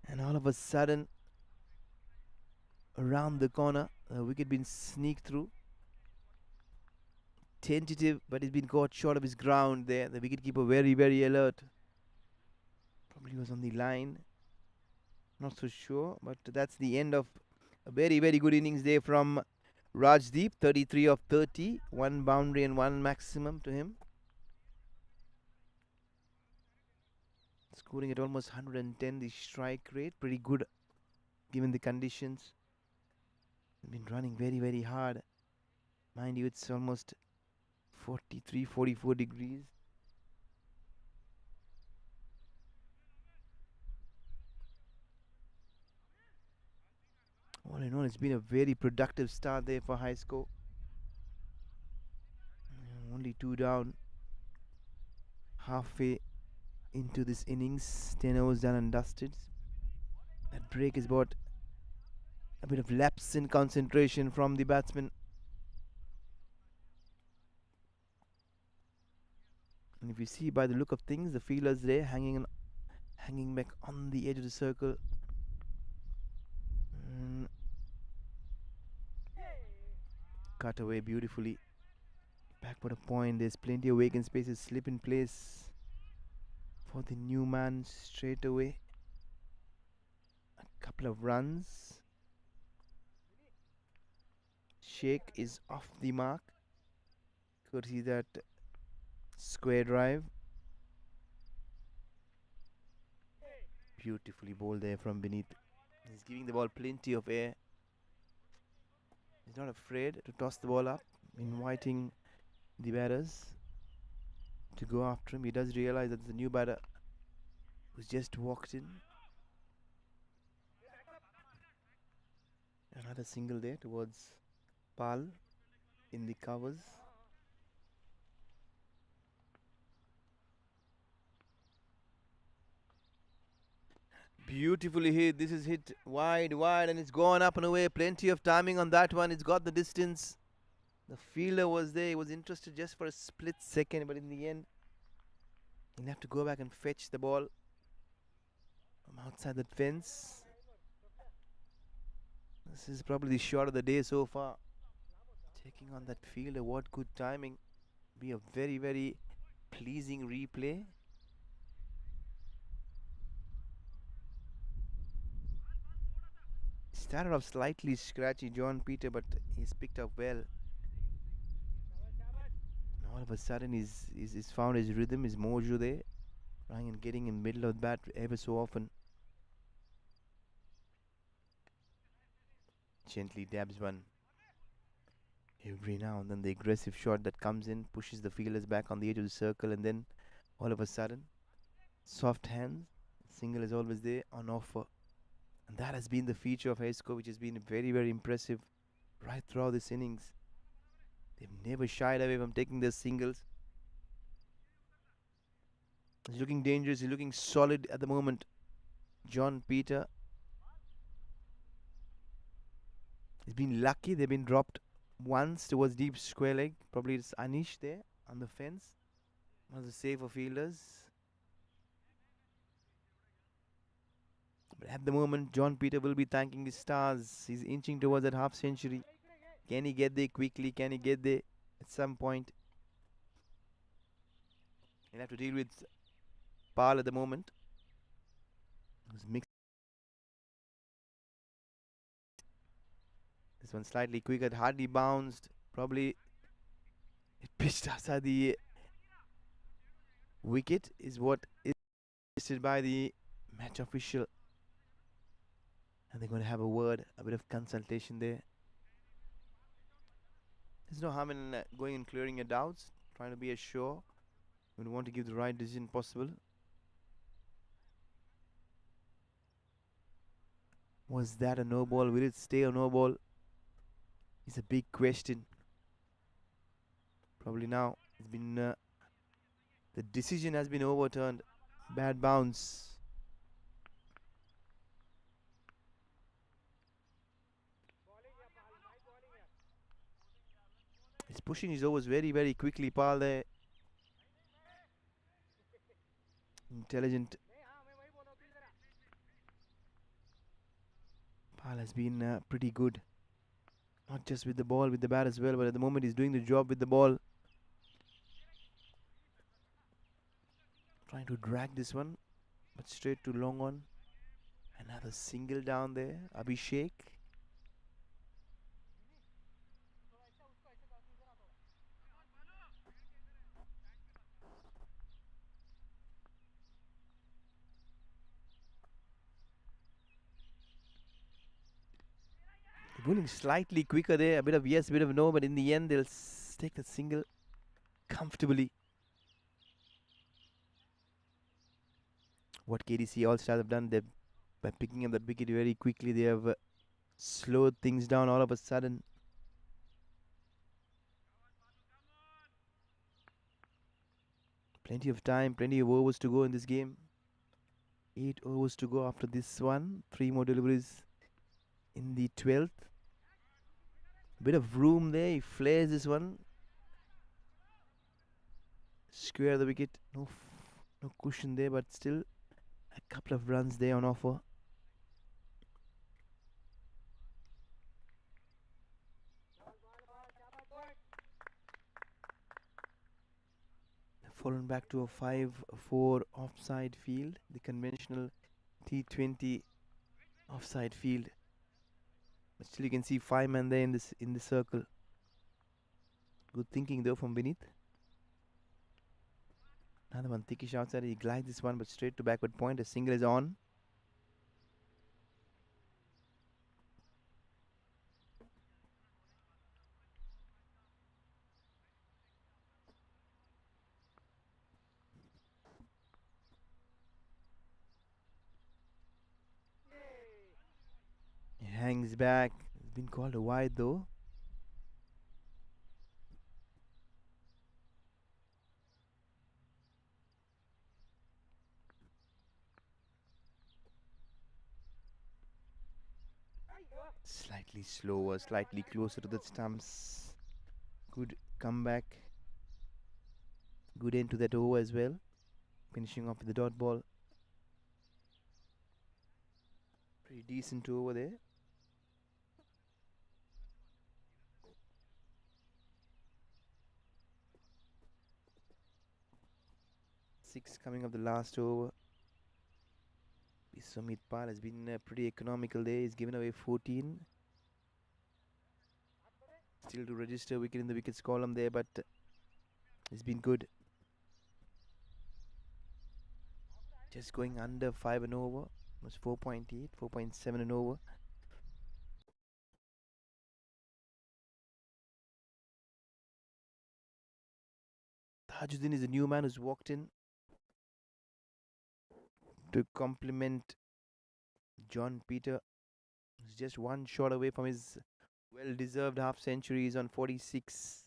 And all of a sudden, around the corner, the wicket been sneaked through. Tentative, but he's been caught short of his ground there. The wicketkeeper very, very alert. Probably was on the line. Not so sure, but that's the end of a very, very good innings there from Rajdeep. 33 of 30. One boundary and one maximum to him. Scoring at almost 110, the strike rate. Pretty good given the conditions. Been running very, very hard. Mind you, it's almost 43, 44 degrees. All in all, it's been a very productive start there for HEISCO. Only 2 down. Halfway into this innings. 10 overs done and dusted. That break has brought a bit of lapse in concentration from the batsman. And if you see by the look of things, the fielders there hanging back on the edge of the circle. Cut away beautifully. Backward a point. There's plenty of vacant spaces. Slip in place for the new man straight away. A couple of runs. Sheikh is off the mark. Could see that square drive. Beautifully bowled there from beneath. He's giving the ball plenty of air. He's not afraid to toss the ball up, inviting the batters to go after him. He does realize that there's a new batter who's just walked in. Another single there towards Pal in the covers. Beautifully hit. This is hit wide, and it's gone up and away. Plenty of timing on that one. It's got the distance. The fielder was there. He was interested just for a split second, but in the end, he'll have to go back and fetch the ball from outside that fence. This is probably the shot of the day so far. Taking on that fielder. What good timing. Be a very, very pleasing replay. Started off slightly scratchy, John Peter, but he's picked up well. And all of a sudden, he's found his rhythm, his mojo there, trying and getting in the middle of the bat ever so often. Gently dabs one every now and then. The aggressive shot that comes in pushes the fielders back on the edge of the circle, and then all of a sudden, soft hands. Single is always there on offer. And that has been the feature of HEISCO, which has been very, very impressive right throughout this innings. They've never shied away from taking their singles. He's looking dangerous. He's looking solid at the moment. John Peter. He's been lucky. They've been dropped once towards deep square leg. Probably it's Anish there on the fence. One of the safer fielders. But at the moment, John Peter will be thanking his stars. He's inching towards that half century. Can he get there quickly? Can he get there at some point? He'll have to deal with Pal at the moment. It mixed. This one slightly quicker. Hardly bounced. Probably it pitched outside the wicket is what is listed by the match official. And they're going to have a word, a bit of consultation there. There's no harm in going and clearing your doubts, trying to be as sure. We want to give the right decision possible. Was that a no ball? Will it stay a no ball? It's a big question. Probably now it's been the decision has been overturned. Bad bounce. He's pushing his overs very, very quickly. Pal there. Intelligent. Pal has been pretty good. Not just with the ball, with the bat as well, but at the moment he's doing the job with the ball. Trying to drag this one, but straight to long on. Another single down there. Abhishek. Bowling slightly quicker there, a bit of yes, a bit of no, but in the end they'll take the single comfortably. What KDC All-Stars have done, by picking up that wicket very quickly, they have slowed things down all of a sudden. Plenty of time, plenty of overs to go in this game. 8 overs to go after this one. 3 more deliveries in the 12th. Bit of room there. He flares this one. Square the wicket. No cushion there, but still a couple of runs there on offer. Fallen back to a 5-4 offside field, the conventional T20 offside field. But still you can see 5 men there in the circle. Good thinking though from beneath. Another one thickish outside. He glides this one, but straight to backward point. A single is on. is back. It's been called a wide though. Slightly slower, slightly closer to the stumps. Good comeback. Good end to that over as well. Finishing off with the dot ball. Pretty decent over there. Six coming up the last over. Sumit Pal has been pretty economical there. He's given away 14. Still to register wicket in the wickets column there, but it's been good. Just going under 5 and over. It was 4.8, 4.7 and over. Tajuddin is a new man who's walked in to complement John Peter. He's just one shot away from his well-deserved half century. He's on 46.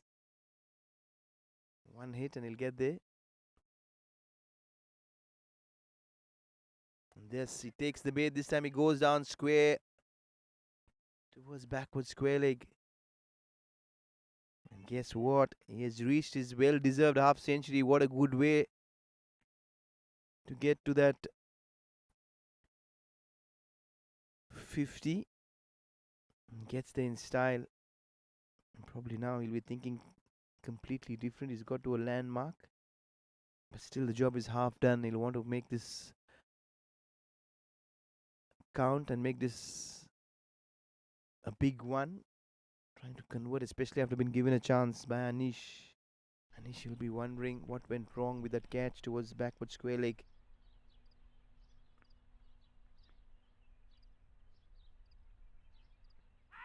One hit and he'll get there. And yes, he takes the bait. This time he goes down square towards backward square leg. And guess what? He has reached his well-deserved half century. What a good way to get to that 50. Gets there in style. And probably now he'll be thinking completely different. He's got to a landmark. But still the job is half done. He'll want to make this count and make this a big one. Trying to convert, especially after being given a chance by Anish. Anish will be wondering what went wrong with that catch towards backward square leg.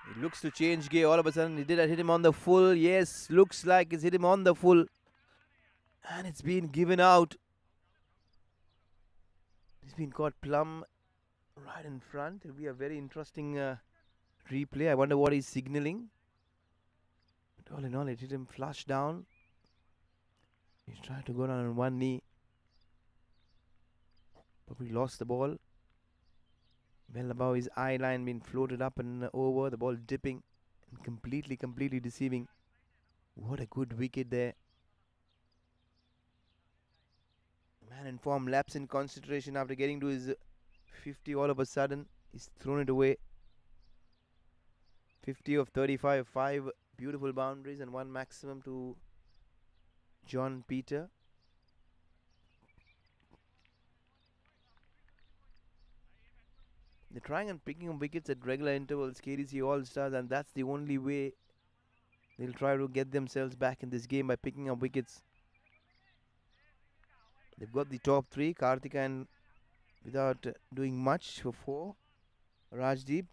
It looks to change gear all of a sudden. He did hit him on the full. Yes, looks like it's hit him on the full. And it's been given out. It's been caught plumb right in front. It'll be a very interesting replay. I wonder what he's signaling. But all in all, it hit him flush down. He's trying to go down on one knee. But we lost the ball. Well above his eye line, being floated up and over. The ball dipping and completely deceiving. What a good wicket there. Man in form, lapse in concentration after getting to his 50 all of a sudden. He's thrown it away. 50 of 35, 5 beautiful boundaries and 1 maximum to John Peter. They're trying and picking up wickets at regular intervals, KDC All-Stars, and that's the only way they'll try to get themselves back in this game, by picking up wickets. They've got the top 3, Karthika and without doing much for 4, Rajdeep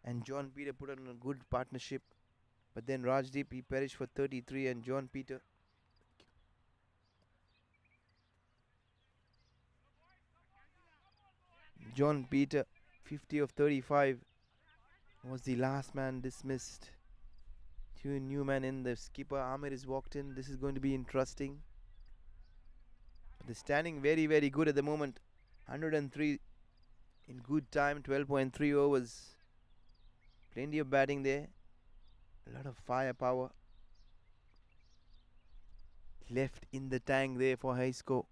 and John Peter put on a good partnership. But then Rajdeep, he perished for 33 and John Peter. John Peter, 50 of 35, was the last man dismissed. 2 new men in. The skipper Amir is walked in. This is going to be interesting. They're standing very good at the moment. 103 in good time, 12.3 overs. Plenty of batting there. A lot of firepower left in the tank there for HEISCO.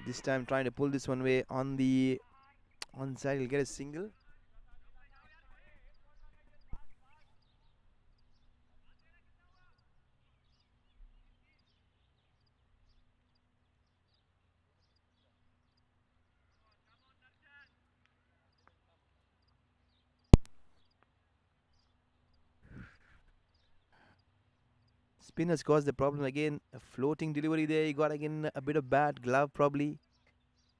This time trying to pull this one away on the onside. He'll get a single. Spinners caused the problem again. A floating delivery there. He got again a bit of bad glove probably.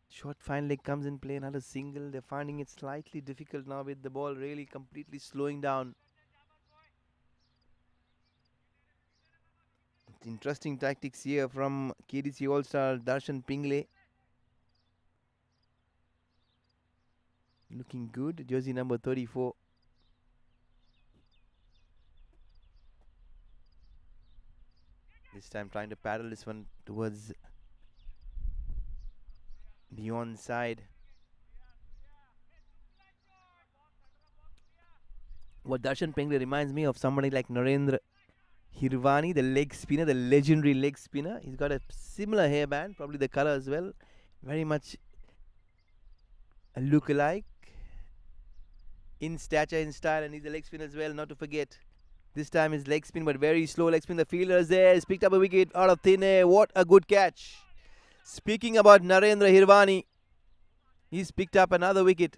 Short fine leg comes in play. Another single. They're finding it slightly difficult now with the ball really completely slowing down. Interesting tactics here from KDC All-Star Darshan Pingle. looking good. Jersey number 34. This time trying to paddle this one towards the onside. What Darshan Pengle reminds me of somebody like Narendra Hirvani, the leg spinner, the legendary leg spinner. He's got a similar hairband, probably the color as well. Very much a look-alike in stature, in style, and he's a leg spinner as well, not to forget. This time his leg spin, but very slow leg spin. The fielder is there. He's picked up a wicket out of thin air. What a good catch. Speaking about Narendra Hirvani, he's picked up another wicket.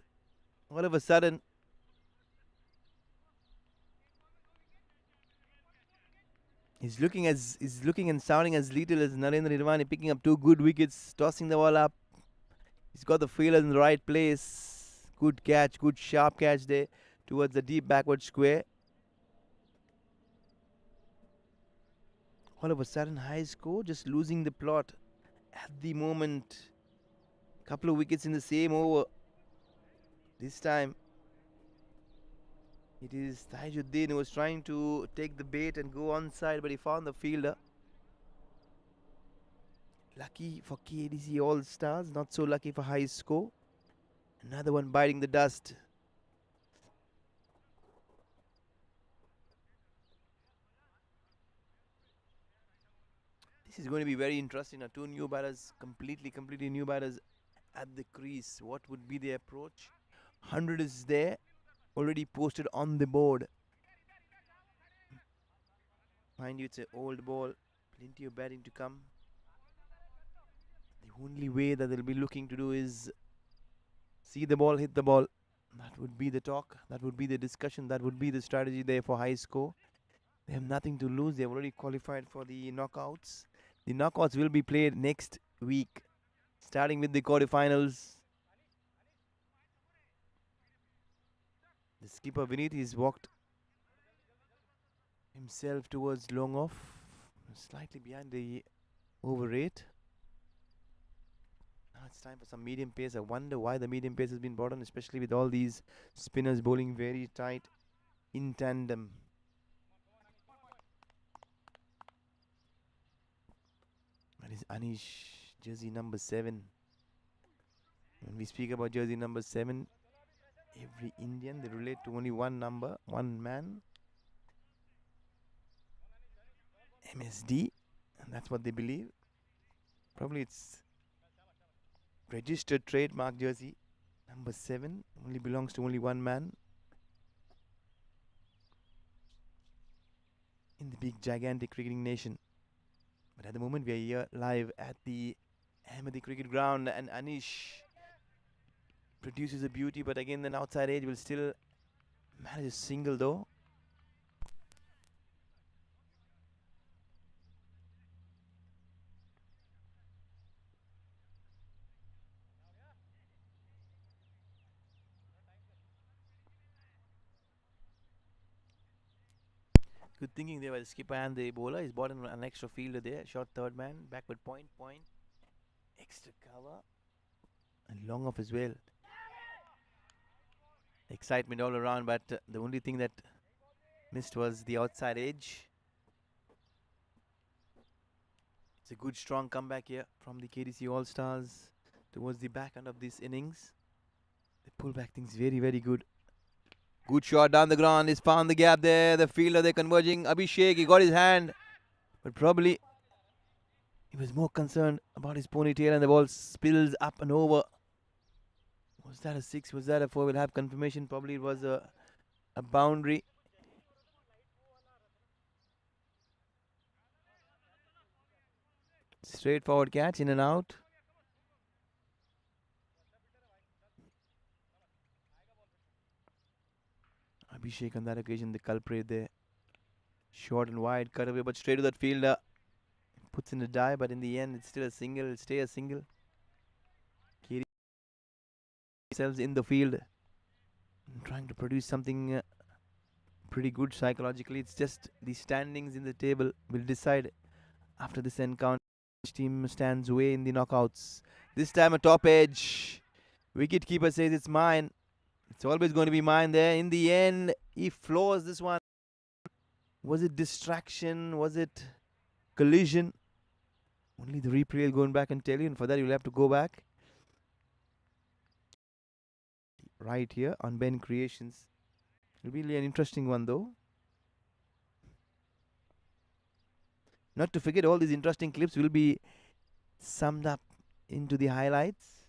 All of a sudden, he's looking and sounding as little as Narendra Hirvani, picking up 2 good wickets, tossing the ball up. He's got the fielder in the right place. Good catch, good sharp catch there towards the deep backward square. All of a sudden, HEISCO just losing the plot at the moment. Couple of wickets in the same over. This time, it is Tajuddin who was trying to take the bait and go onside, but he found the fielder. Lucky for KDC All Stars, not so lucky for HEISCO. Another one biting the dust. This is going to be very interesting. Now, 2 new batters, completely new batters at the crease. What would be the approach? 100 is there, already posted on the board. Mind you, it's an old ball, plenty of batting to come. The only way that they'll be looking to do is see the ball, hit the ball. That would be the talk, that would be the discussion, that would be the strategy there for HEISCO. They have nothing to lose. They've already qualified for the knockouts. The knockouts will be played next week, starting with the quarterfinals. The skipper Vinod, he's walked himself towards long off, slightly behind the over rate. Now it's time for some medium pace. I wonder why the medium pace has been brought on, especially with all these spinners bowling very tight in tandem. That is Anish, jersey number 7. When we speak about jersey number 7, every Indian, they relate to only one number, one man. MSD, and that's what they believe. Probably it's registered trademark jersey number 7, only belongs to only one man in the big gigantic cricketing nation. But at the moment we are here live at the Ahmadi cricket ground, and Anish produces a beauty, but again an outside edge will still manage a single though. Good thinking there by the skipper and the bowler. He's brought in an extra fielder there. Short third man. Backward point. Extra cover. And long off as well. Excitement all around, but the only thing that missed was the outside edge. It's a good strong comeback here from the KDC All Stars towards the back end of this innings. They pull back things very, very good. Good shot down the ground. He's found the gap there. The fielder, they're converging. Abhishek, he got his hand. But probably he was more concerned about his ponytail, and the ball spills up and over. Was that a 6? Was that a 4? We'll have confirmation. Probably it was a boundary. Straightforward catch, in and out. Abhishek on that occasion, the culprit there. Short and wide, cut away, but straight to that fielder. Puts in a dive, but in the end, it's still a single. It'll stay a single. KDC themselves in the field, trying to produce something pretty good psychologically. It's just the standings in the table will decide after this encounter which team stands away in the knockouts. This time a top edge. Wicket keeper says it's mine. It's always going to be mine there. In the end, he floors this one. Was it distraction? Was it collision? Only the replay will go back and tell you, and for that you'll have to go back. Right here on Ben Creations. It'll be an interesting one though. Not to forget, all these interesting clips will be summed up into the highlights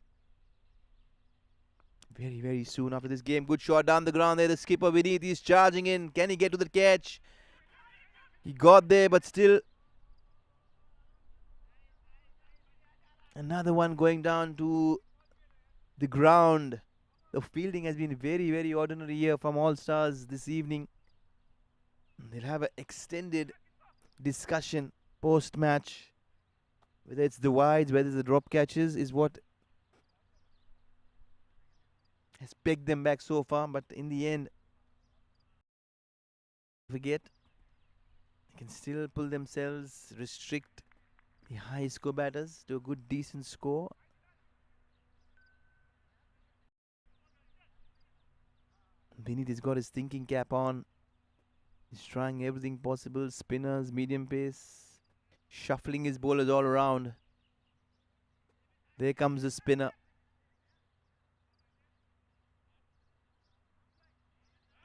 very, very soon after this game. Good shot down the ground there. The skipper Vinod is charging in. Can he get to the catch? He got there, but still. Another one going down to the ground. The fielding has been very, very ordinary here from All Stars this evening. They'll have an extended discussion post-match. Whether it's the wides, whether it's the drop catches, is what has pegged them back so far. But in the end, forget, they can still pull themselves, restrict the high score batters to a good, decent score. Vinod has got his thinking cap on. He's trying everything possible. Spinners, medium pace, shuffling his bowlers all around. There comes the spinner.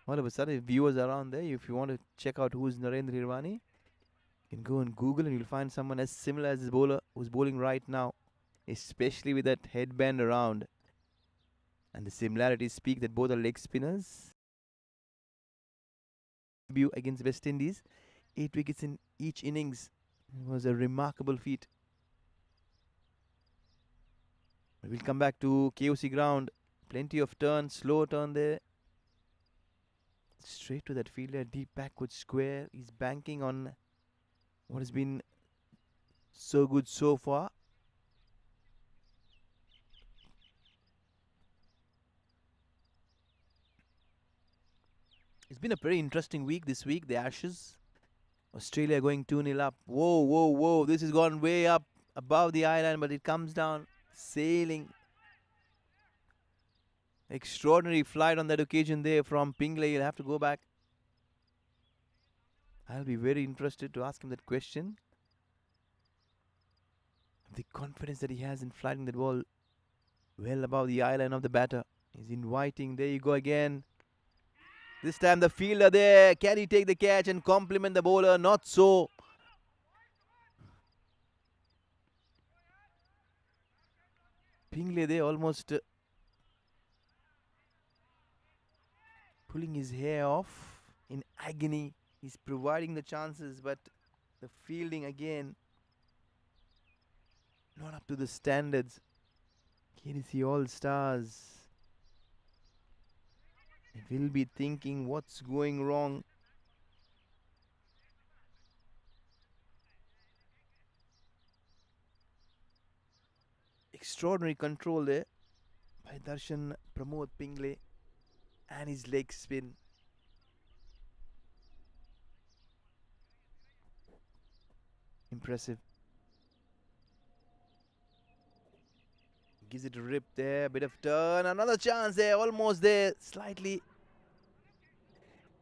All of a sudden, viewers around there, if you want to check out who is Narendra Hirwani, you can go and Google and you'll find someone as similar as this bowler who's bowling right now, especially with that headband around. And the similarities speak that both are leg spinners. Debut against West Indies, 8 wickets in each innings. It was a remarkable feat. We'll come back to KOC ground. Plenty of turn, slow turn there. Straight to that fielder, deep backward square. He's banking on what has been so good so far. It's been a very interesting week this week, the Ashes. Australia going 2-0 up. Whoa, whoa, whoa. This has gone way up above the island, but it comes down, sailing. Extraordinary flight on that occasion there from Pingley. You'll have to go back. I'll be very interested to ask him that question. The confidence that he has in flying that ball well above the island of the batter. He's inviting. There you go again. This time the fielder there. Can he take the catch and compliment the bowler? Not so. Pingley there almost pulling his hair off in agony. He's providing the chances, but the fielding again not up to the standards. KDC All Stars. They will be thinking what's going wrong. Extraordinary control there by Darshan Pramod Pingley and his leg spin. Impressive. Gives it a rip there, bit of turn, another chance there, almost there, slightly.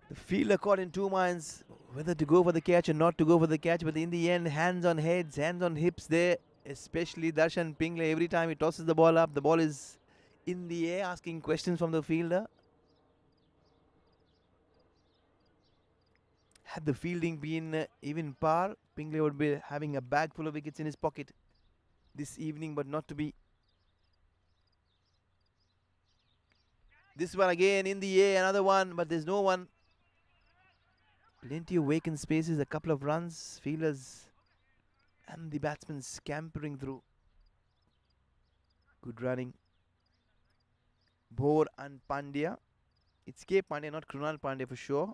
The fielder caught in two minds whether to go for the catch or not to go for the catch, but in the end, hands on heads, hands on hips there, especially Darshan Pingley. Every time he tosses the ball up, the ball is in the air, asking questions from the fielder. Had the fielding been even par, Pingley would be having a bag full of wickets in his pocket this evening, but not to be. This one again in the air, another one, but there's no one. Plenty of vacant spaces, a couple of runs, fielders and the batsmen scampering through. Good running. Bhor and Pandya. It's K Pandya, not Krunal Pandya for sure.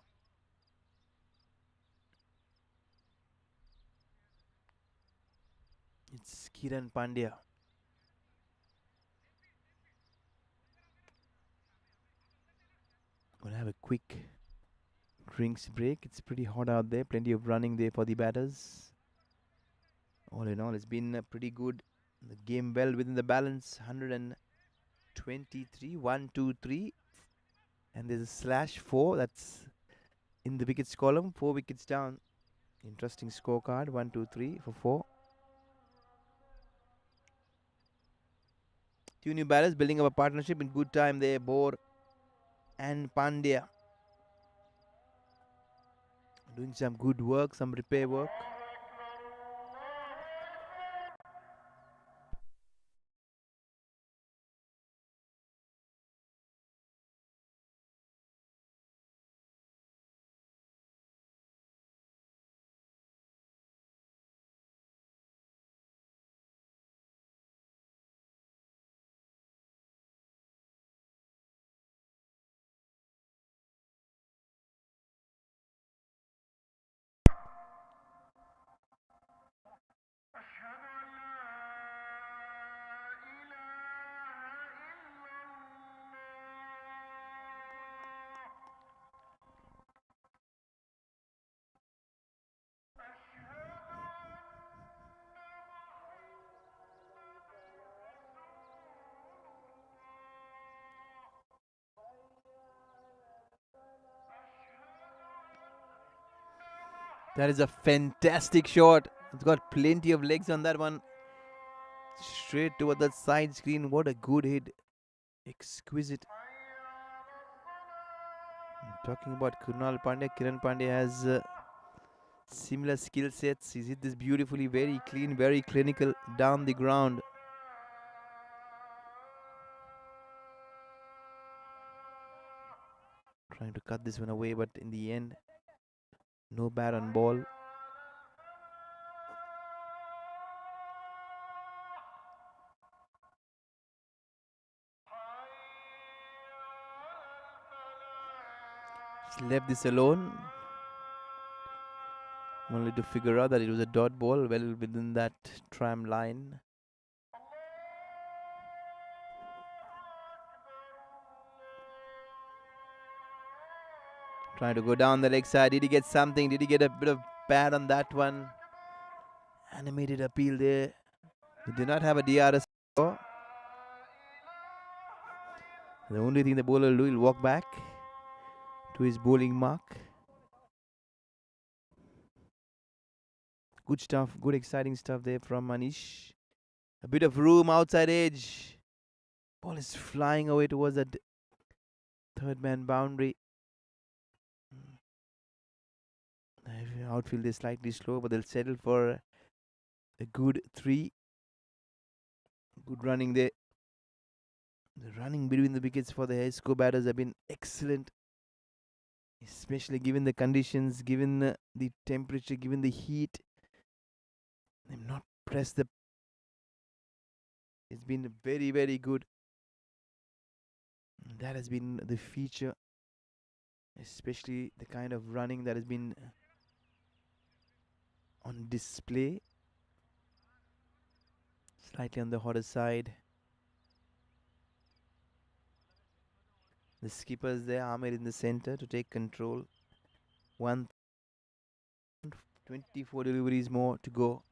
It's Kiran Pandya. Gonna have a quick drinks break. It's pretty hot out there. Plenty of running there for the batters. All in all, it's been pretty good. The game well within the balance. 123, 1, 2, 3. And there's a /4 that's in the wickets column. 4 wickets down. Interesting scorecard. 1, 2, 3 for 4. Two new batters building up a partnership in good time there. Bore and Pandya doing some good work, some repair work. That is a fantastic shot. It's got plenty of legs on that one. Straight toward that side screen. What a good hit. Exquisite. Talking about Kiran Pandya has similar skill sets. He's hit this beautifully, very clean, very clinical down the ground. Trying to cut this one away, but in the end, no bat on ball. Just left this alone. Only to figure out that it was a dot ball well within that tram line. Trying to go down the leg side. Did he get something? Did he get a bit of bat on that one? Animated appeal there. He did not have a DRS score. The only thing the bowler will do, he'll walk back to his bowling mark. Good stuff, good exciting stuff there from Manish. A bit of room outside edge. Ball is flying away towards that third man boundary. The outfield is slightly slow, but they'll settle for a good 3. Good running there. The running between the wickets for the HEISCO batters have been excellent. Especially given the conditions, given the temperature, given the heat. They've not pressed the... It's been very, very good. That has been the feature. Especially the kind of running that has been on display. Slightly on the hotter side. The skipper is there, Ahmed in the center to take control. 124 deliveries more to go.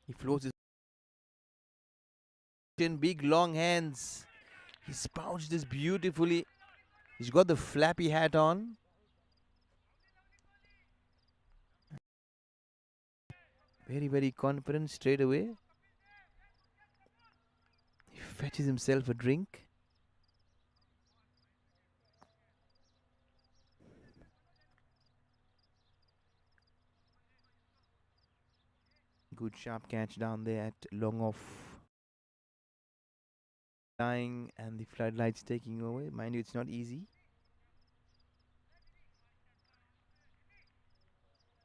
He floats his big long hands. He spouts this beautifully. He's got the flappy hat on. Very, very confident straight away. He fetches himself a drink. Good sharp catch down there at long off. Dying and the floodlights taking over. Mind you, it's not easy.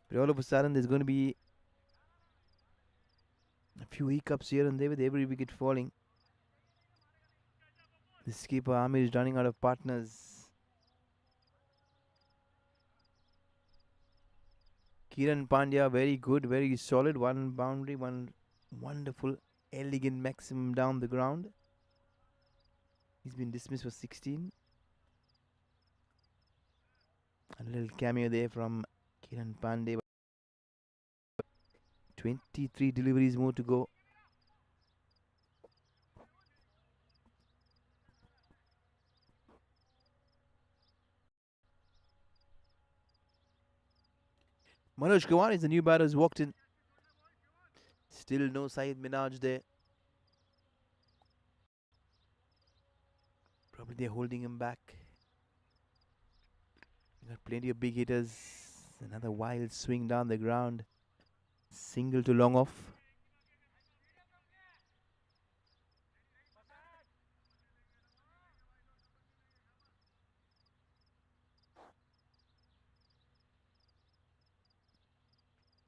But all of a sudden, there's going to be a few hiccups here and there with every wicket falling. The skipper Amir is running out of partners. Kiran Pandya, very good, very solid. One boundary, one wonderful, elegant maximum down the ground. He's been dismissed for 16. A little cameo there from Kiran Pandey. 23 deliveries more to go. Manoj Kumar is the new batter who's walked in. Still no Syed Minaj there. Probably they're holding him back. Got plenty of big hitters. Another wild swing down the ground. Single to long off.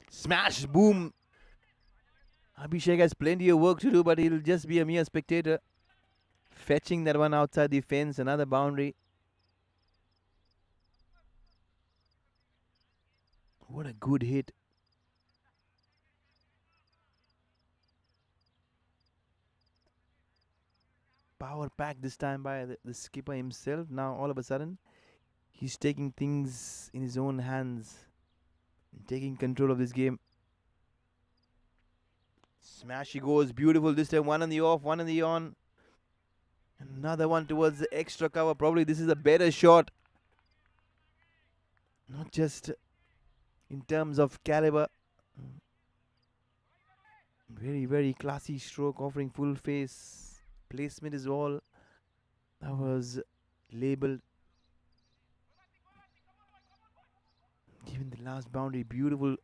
Smash, boom. Abhishek has plenty of work to do, but he'll just be a mere spectator. Fetching that one outside the fence, another boundary. What a good hit. Power pack this time by the skipper himself. Now all of a sudden, he's taking things in his own hands. Taking control of this game. Smash he goes, beautiful this time. One on the off, one on the on. Another one towards the extra cover. Probably this is a better shot. Not just in terms of caliber. Very, very classy stroke, offering full face. Placement is all that was labeled. Even the last boundary, beautiful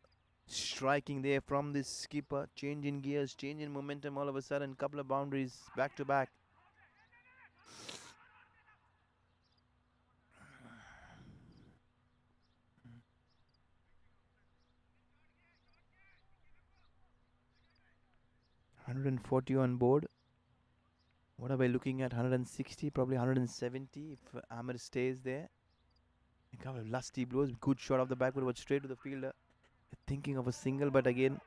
striking there from this skipper. Change in gears, change in momentum all of a sudden. Couple of boundaries back to back. $140 on board. What are we looking at? 160, probably 170 if Amir stays there. A couple of lusty blows. Good shot off the backward, but straight to the fielder. Thinking of a single, but again,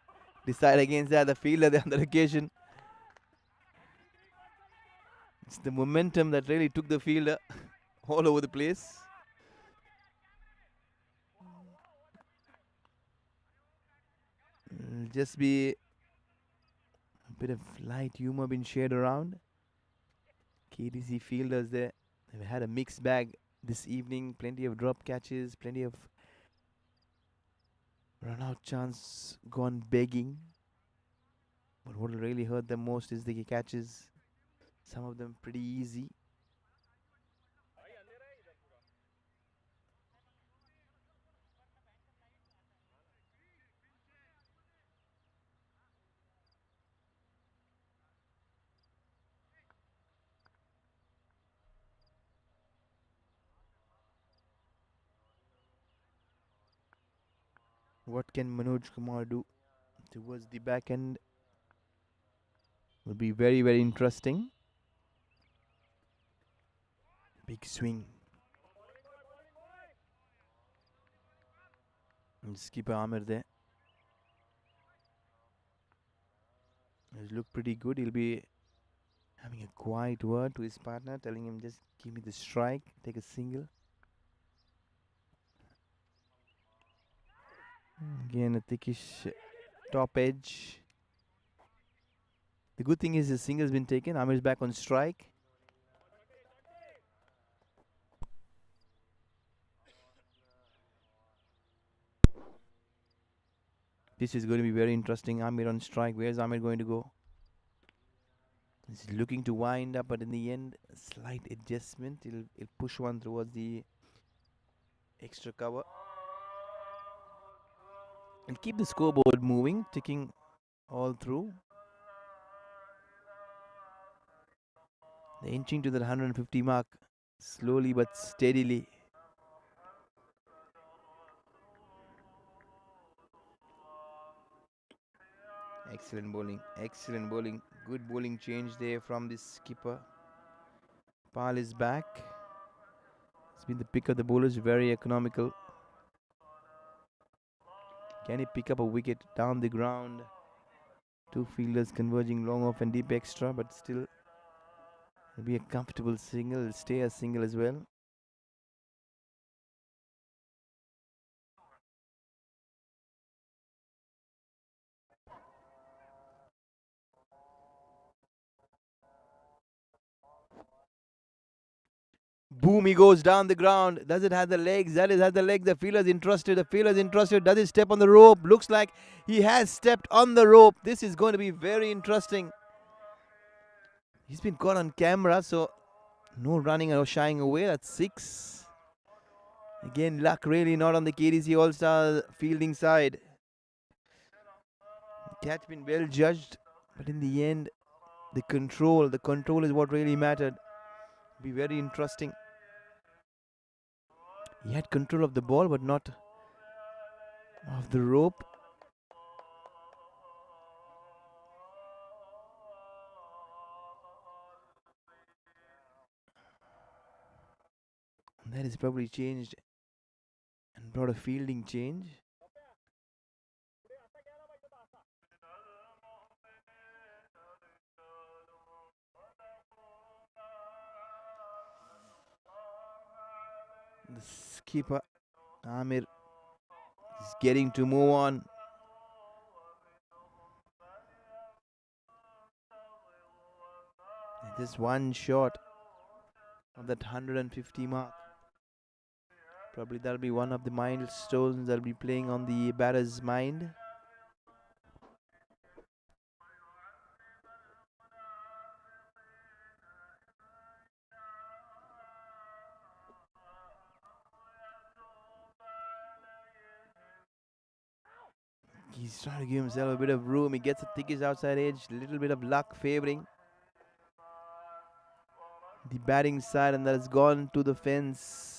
decide against that. The fielder there on the occasion. It's the momentum that really took the fielder all over the place. It'll just be a bit of light humor being shared around. KDC fielders there. They've had a mixed bag this evening. Plenty of drop catches, plenty of run out chance gone begging. But what will really hurt them most is the catches. Some of them pretty easy. What can Manoj Kumar do towards the back end? Will be very, very interesting. Big swing. And skipper Amir there. He's looked pretty good. He'll be having a quiet word to his partner, telling him just give me the strike, take a single. Again, a thickish top edge. The good thing is the single's been taken. Amir's back on strike. This is going to be very interesting. Amir on strike. Where's Amir going to go? He's looking to wind up, but in the end, a slight adjustment. He'll push one towards the extra cover. And keep the scoreboard moving, ticking all through. They're inching to that 150 mark, slowly but steadily. Excellent bowling, excellent bowling. Good bowling change there from the skipper. Pal is back. It's been the pick of the bowlers, very economical. Can he pick up a wicket down the ground? Two fielders converging long off and deep extra, but still It'll be a comfortable single. It'll stay a single as well. Boom, he goes down the ground. Does it have the legs? That is has the legs. The fielder's interested. The fielder's interested. Does he step on the rope? Looks like he has stepped on the rope. This is going to be very interesting. He's been caught on camera, so no running or shying away. That's 6. Again, luck really not on the KDC All-Star fielding side. Catch been well judged, but in the end, the control is what really mattered. Be very interesting. He had control of the ball, but not of the rope. And that is probably changed and brought a fielding change. The skipper Amir is getting to move on. And just one shot of that 150 mark. Probably that'll be one of the milestones that'll be playing on the batter's mind. He's trying to give himself a bit of room. He gets the thickest outside edge. Little bit of luck favoring the batting side, and that has gone to the fence.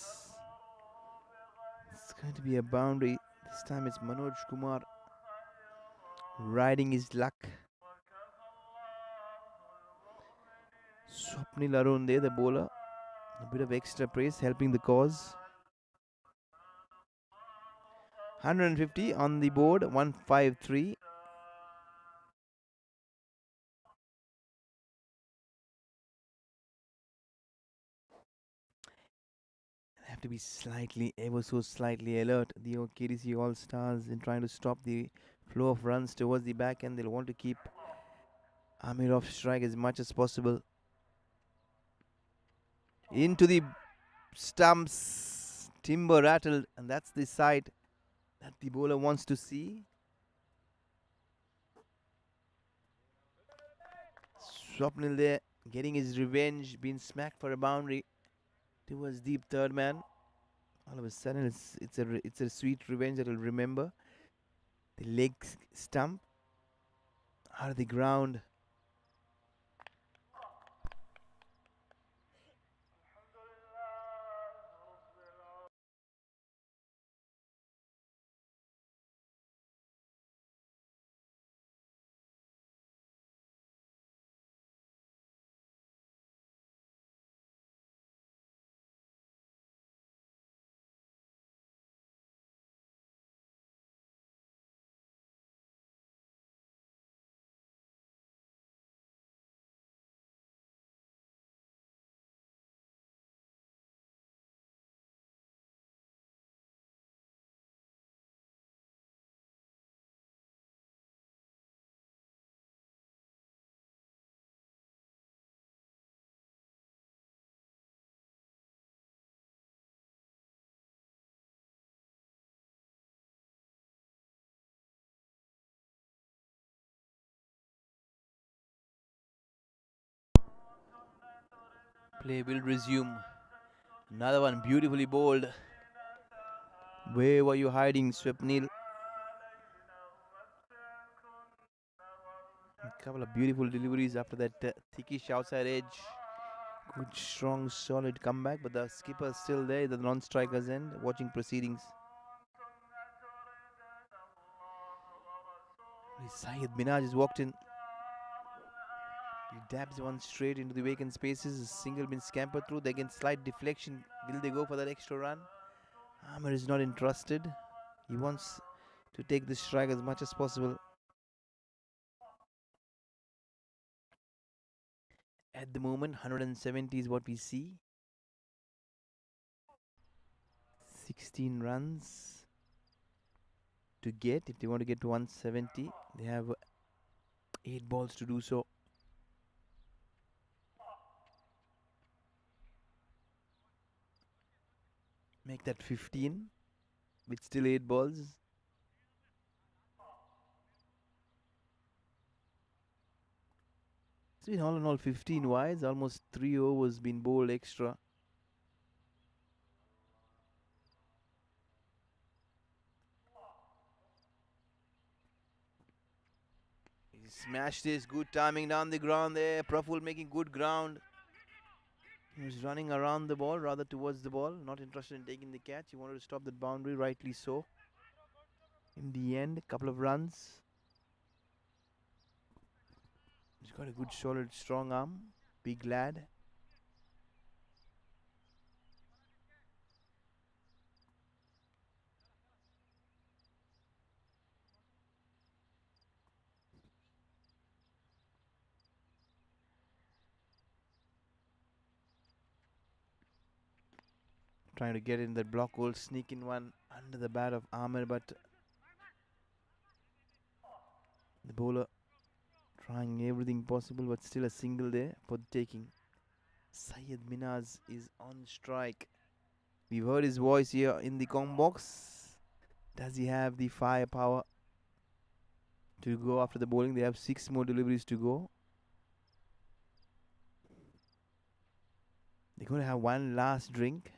It's going to be a boundary. This time it's Manoj Kumar riding his luck. Swapnil Arun there, the bowler. A bit of extra praise helping the cause. 150 on the board, 153. Have to be slightly, ever so slightly alert. The KDC All Stars in trying to stop the flow of runs towards the back end. They'll want to keep Amir off strike as much as possible. Into the stumps, timber rattled, and that's the side that the bowler wants to see. Swapnil there, getting his revenge, being smacked for a boundary towards deep third man. All of a sudden, it's a sweet revenge that he'll remember. The leg stump out of the ground. Play will resume. Another one beautifully bowled. Where were you hiding, Swapnil? A couple of beautiful deliveries after that thickish outside edge. Good, strong, solid comeback, but the skipper's still there, the non-striker's end, watching proceedings. Syed Minaj has walked in. He dabs one straight into the vacant spaces. A single been scampered through. They get slight deflection. Will they go for that extra run? Amir is not interested. He wants to take this strike as much as possible. at the moment. 170 is what we see. 16 runs to get. If they want to get to 170, they have 8 balls to do so. Make that 15 with still 8 balls. It's been all in all 15 wides, almost 3 overs been bowled extra. He smashed this, good timing down the ground there. Praful making good ground. He was running around the ball, rather towards the ball, not interested in taking the catch. He wanted to stop that boundary, rightly so. In the end, a couple of runs. He's got a good, solid, strong arm. Big lad. Trying to get in that block hole, sneak in one under the bat of Ahmed, but the bowler trying everything possible, but still a single there for the taking. Syed Minaz is on strike. We've heard his voice here in the com box. Does he have the firepower to go after the bowling? They have 6 more deliveries to go. They're going to have one last drink.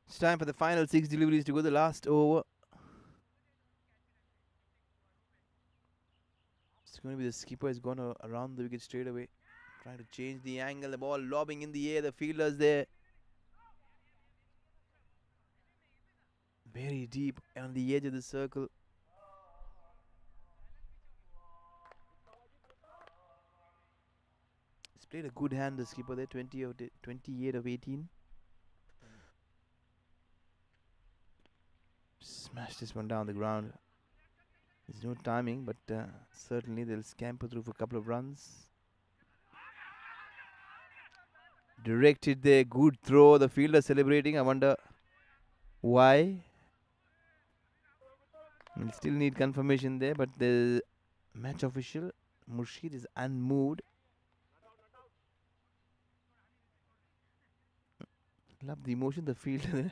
It's time for the final 6 deliveries to go. The last over. It's going to be the skipper has gone around the wicket straight away. Trying to change the angle. The ball lobbing in the air. The fielder's there. Very deep on the edge of the circle. He's played a good hand, the skipper there. 28 of 18. Smash this one down the ground. There's no timing, but certainly they'll scamper through for a couple of runs. Directed there, good throw. The fielder celebrating. I wonder why. We'll still need confirmation there, but the match official Murshid is unmoved. Love the emotion the fielder.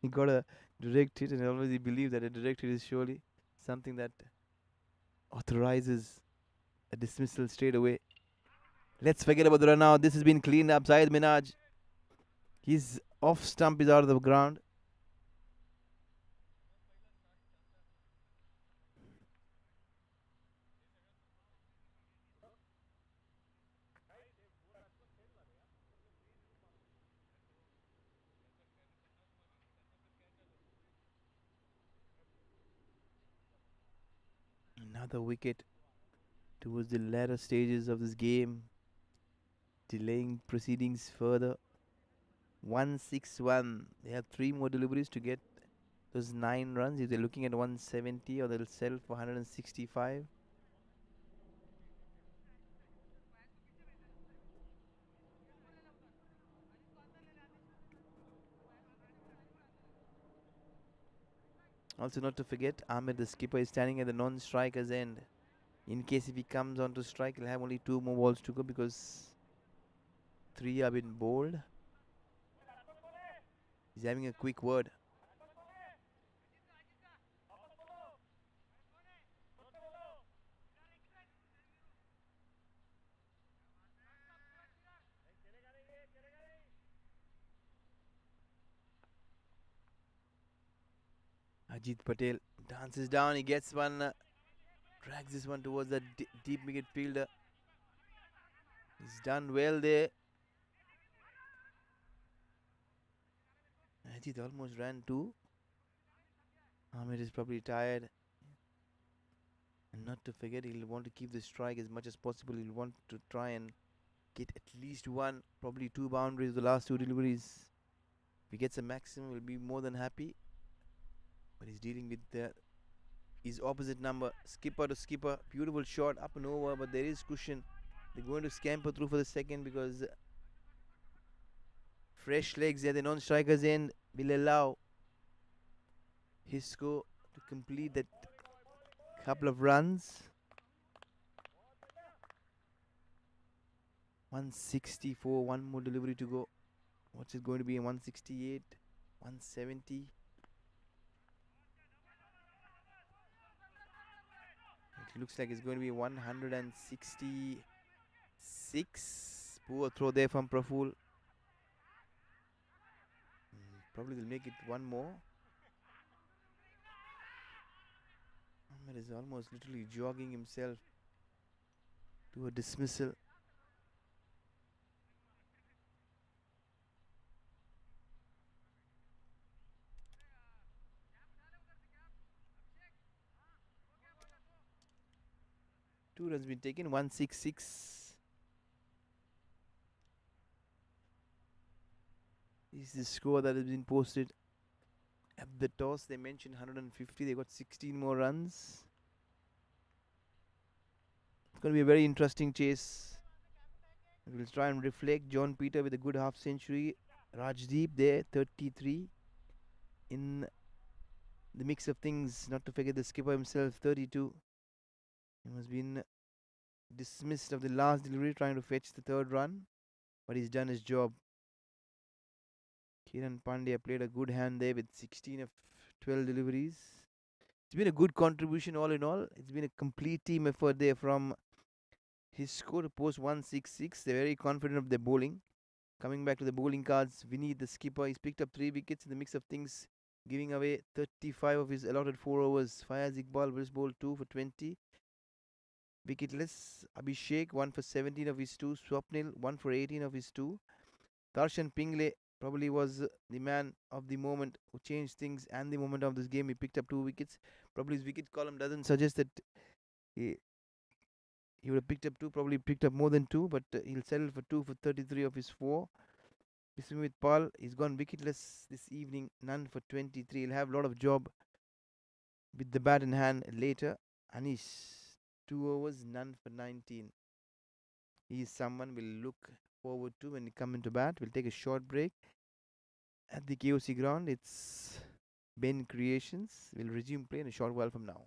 he got a direct hit, and I always believe that a direct hit is surely something that authorizes a dismissal straight away. Let's forget about the run out. This has been cleaned up. Syed Minaj. His off stump is out of the ground. Another wicket towards the latter stages of this game, delaying proceedings further. 161. They have 3 more deliveries to get those 9 runs. If they're looking at 170, or they'll sell for 165. Also, not to forget, Ahmed, the skipper, is standing at the non-striker's end. In case if he comes on to strike, he'll have only 2 more balls to go because 3 have been bowled. He's having a quick word. Ajit Patel dances down. He gets one. Drags this one towards the deep midfielder. He's done well there. Ajit almost ran too. Ahmed is probably tired. And not to forget, he'll want to keep the strike as much as possible. He'll want to try and get at least one, probably two boundaries the last two deliveries. If he gets a maximum, he'll be more than happy. But he's dealing with his opposite number. Skipper to skipper. Beautiful shot up and over, but there is cushion. They're going to scamper through for the second because fresh legs at the non-strikers end will allow HEISCO to complete that couple of runs. 164, one more delivery to go. What's it going to be? 168, 170. It looks like it's going to be 166. Poor throw there from Praful. Probably they'll make it one more. Ahmed is almost literally jogging himself to a dismissal. Two runs been taken, 166. This is the score that has been posted. At the toss, they mentioned 150. They got 16 more runs. It's going to be a very interesting chase. We'll try and reflect. John Peter with a good half century. Rajdeep there, 33. In the mix of things, not to forget the skipper himself, 32. He has been dismissed of the last delivery, trying to fetch the third run. But he's done his job. Kiran Pandya played a good hand there with 16 of 12 deliveries. It's been a good contribution all in all. It's been a complete team effort there from HEISCO to post 166. They're very confident of their bowling. Coming back to the bowling cards, Vinod, the skipper, he's picked up 3 wickets in the mix of things, giving away 35 of his allotted 4 overs. Fayaz Iqbal, Wills bowled 2 for 20. Wicketless, Abhishek, 1 for 17 of his 2. Swapnil, 1 for 18 of his 2. Darshan Pingle probably was the man of the moment who changed things and the moment of this game. He picked up 2 wickets. Probably his wicket column doesn't suggest that he would have picked up 2, probably picked up more than 2, but he'll settle for 2 for 33 of his 4. Bismith Pal, he's gone wicketless this evening, none for 23. He'll have a lot of job with the bat in hand later. Anish, 2 overs, none for 19. He is someone we'll look forward to when we come into bat. We'll take a short break. At the KOC ground, it's BENCREATIONS. We'll resume play in a short while from now.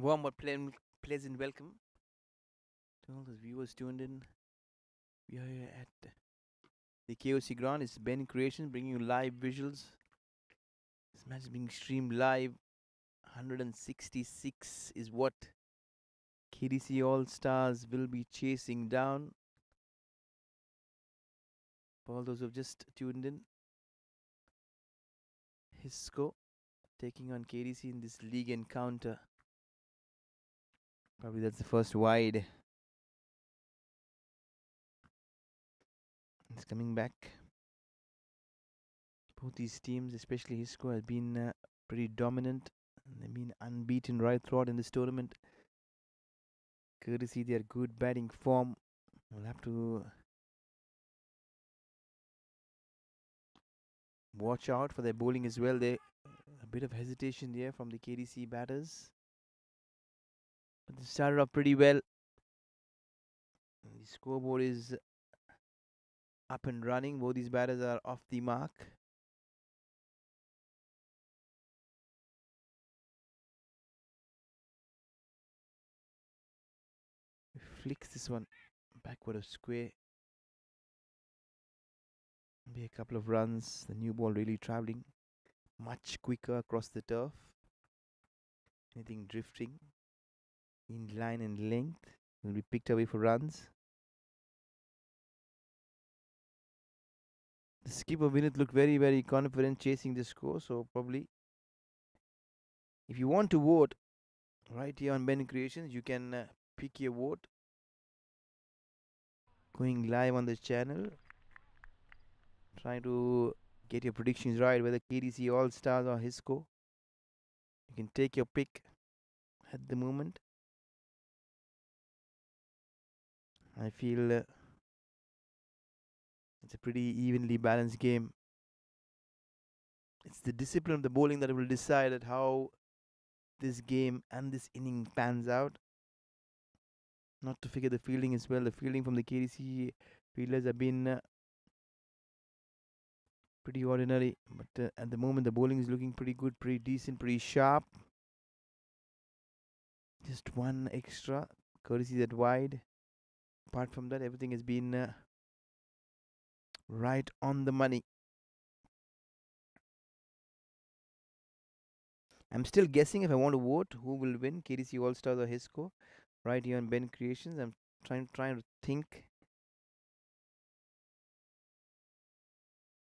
Warm but pleasant welcome to all those viewers tuned in. We are here at the KOC ground. It's Ben Creations bringing you live visuals. This match is being streamed live. 166 is what KDC All Stars will be chasing down. For all those who have just tuned in, HEISCO taking on KDC in this league encounter. Probably that's the first wide. It's coming back. Both these teams, especially HEISCO, have been pretty dominant. They've been unbeaten right throughout in this tournament. Courtesy their good batting form. We'll have to watch out for their bowling as well. There a bit of hesitation there from the KDC batters. But they started off pretty well. The scoreboard is up and running. Both these batters are off the mark. Flicks this one backward of square. Be a couple of runs. The new ball really travelling much quicker across the turf. Anything drifting in line and length will be picked away for runs. The skipper Vinod looked very, very confident chasing the score. So probably, if you want to vote right here on Ben Creations, you can pick your vote. Going live on this channel. Trying to get your predictions right, whether KDC All Stars or HEISCO. You can take your pick at the moment. I feel it's a pretty evenly balanced game. It's the discipline of the bowling that will decide at how this game and this inning pans out. Not to forget the fielding as well. The fielding from the KDC fielders have been pretty ordinary, but at the moment the bowling is looking pretty good, pretty decent, pretty sharp. Just one extra courtesy that wide. Apart from that, everything has been right on the money. I'm still guessing if I want to vote who will win, KDC All Stars or HEISCO. Right here on Ben Creations, I'm trying to think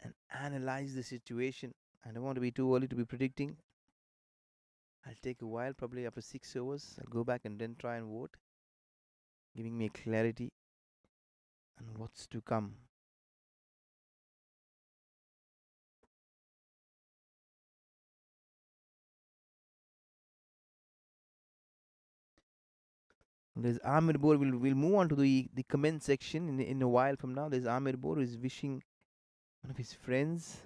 and analyze the situation. I don't want to be too early to be predicting. I'll take a while, probably after 6 overs. I'll go back and then try and vote, giving me clarity on what's to come. There's Amir Bor. We'll move on to the comment section in a while from now. There's Amir Bor who is wishing one of his friends.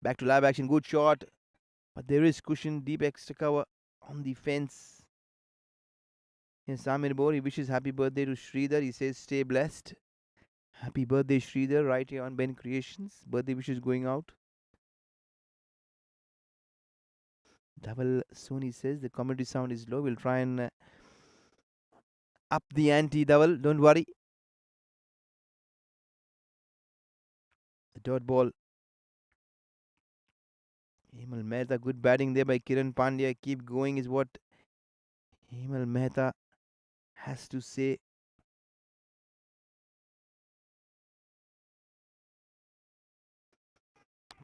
Back to live action. Good shot. But there is cushion, deep extra cover on the fence. Yes, Amir Bor. He wishes happy birthday to Sridhar. He says stay blessed. Happy birthday, Sridhar. Right here on Ben Creations. Birthday wishes going out. Double Sony says the commentary sound is low. We'll try and up the ante, Double. Don't worry. The dot ball. Himal Mehta, good batting there by Kiran Pandya. Keep going is what Himal Mehta has to say.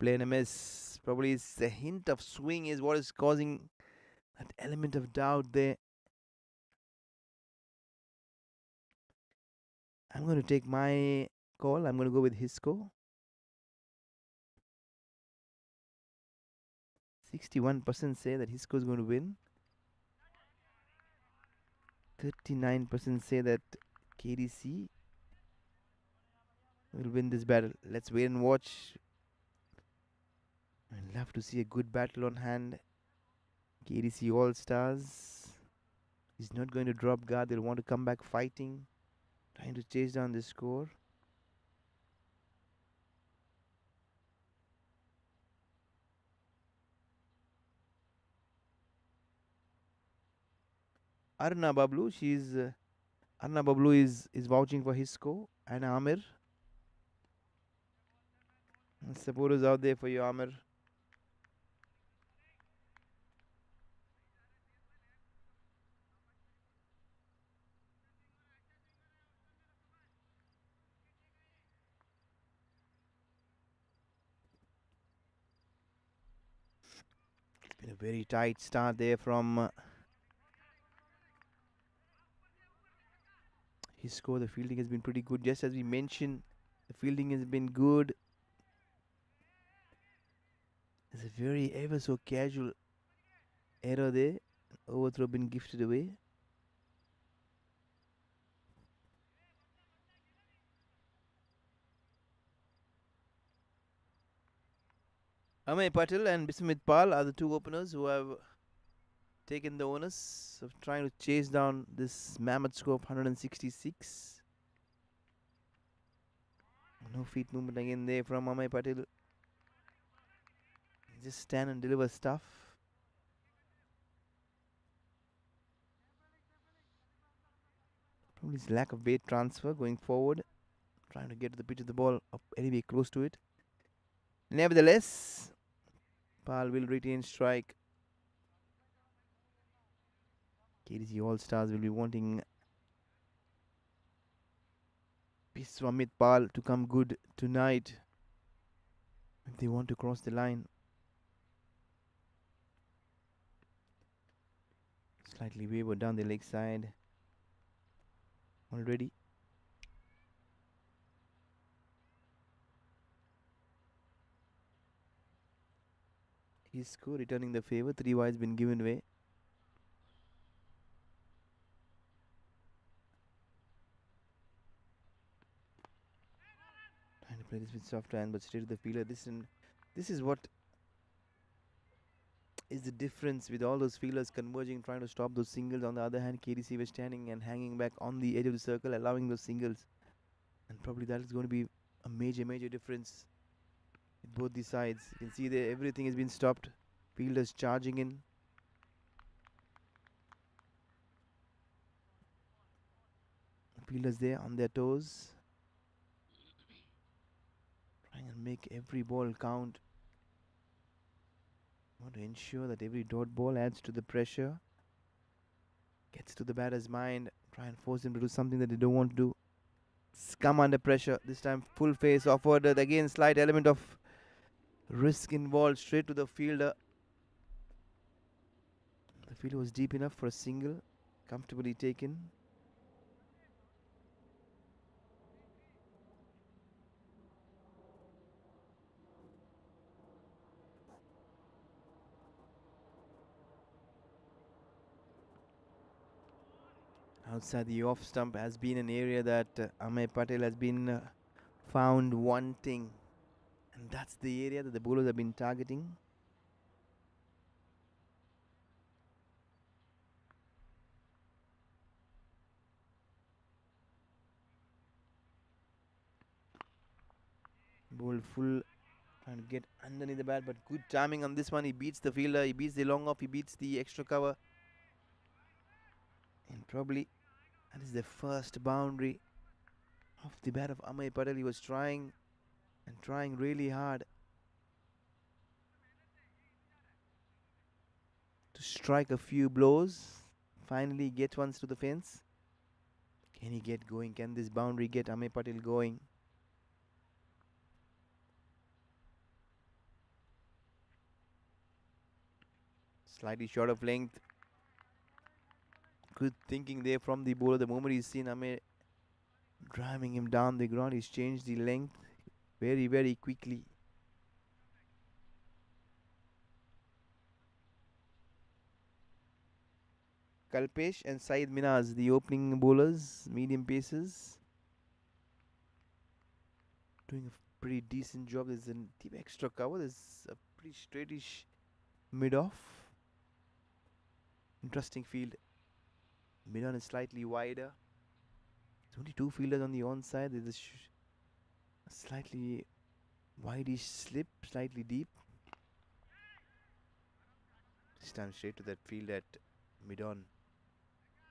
Plain a miss. Probably it's a hint of swing is what is causing that element of doubt there. I'm going to take my call. I'm going to go with HEISCO. 61% say that HEISCO is going to win. 39% say that KDC will win this battle. Let's wait and watch. I'd love to see a good battle on hand. KDC All Stars is not going to drop guard. They'll want to come back fighting, trying to chase down the score. Arna Bablu. Arna Bablu is vouching for HEISCO and Amir. Supporters out there for you, Amir. It's been a very tight start there from HEISCO. The fielding has been pretty good. Just as we mentioned, the fielding has been good. There's a very ever so casual error there. Overthrow been gifted away. Amay Patil and Bismit Pal are the two openers who have taken the onus of trying to chase down this mammoth score of 166. No feet movement again there from Amay Patil. Just stand and deliver stuff. Probably his lack of weight transfer going forward. Trying to get to the pitch of the ball up anyway close to it. Nevertheless, Pal will retain strike. KDC All-Stars will be wanting Biswamit Pal to come good tonight if they want to cross the line. Slightly wavered down the leg side already. HEISCO returning the favor. 3 wides been given away. Trying to play this with soft hand but straight to the fielder. This is what is the difference with all those fielders converging, trying to stop those singles. On the other hand, KDC was standing and hanging back on the edge of the circle, allowing those singles. And probably that is going to be a major difference with both the sides. You can see there everything has been stopped. Fielders charging in. Fielders there on their toes. Trying to make every ball count. Want to ensure that every dot ball adds to the pressure. Gets to the batter's mind. Try and force them to do something that they don't want to do. Come under pressure. This time full face offered. Again slight element of risk involved. Straight to the fielder. The fielder was deep enough for a single. Comfortably taken. Outside the off stump has been an area that Amay Patel has been found wanting. And that's the area that the bowlers have been targeting. Ball full, trying to get underneath the bat, but good timing on this one. He beats the fielder, he beats the long off, he beats the extra cover. And probably that is the first boundary of the bat of Amay Patel. He was trying and trying really hard to strike a few blows. Finally gets ones to the fence. Can he get going? Can this boundary get Amay Patel going? Slightly short of length. Good thinking there from the bowler. The moment he's seen Amay driving him down the ground, he's changed the length very quickly. Kalpesh and Saeed Minaz, the opening bowlers, medium paces, doing a pretty decent job. There's a deep extra cover. There's a pretty straightish mid-off. Interesting field. Mid-on is slightly wider. There's only two fielders on the onside. There's a slightly wideish slip, slightly deep. This time straight to that field at mid-on.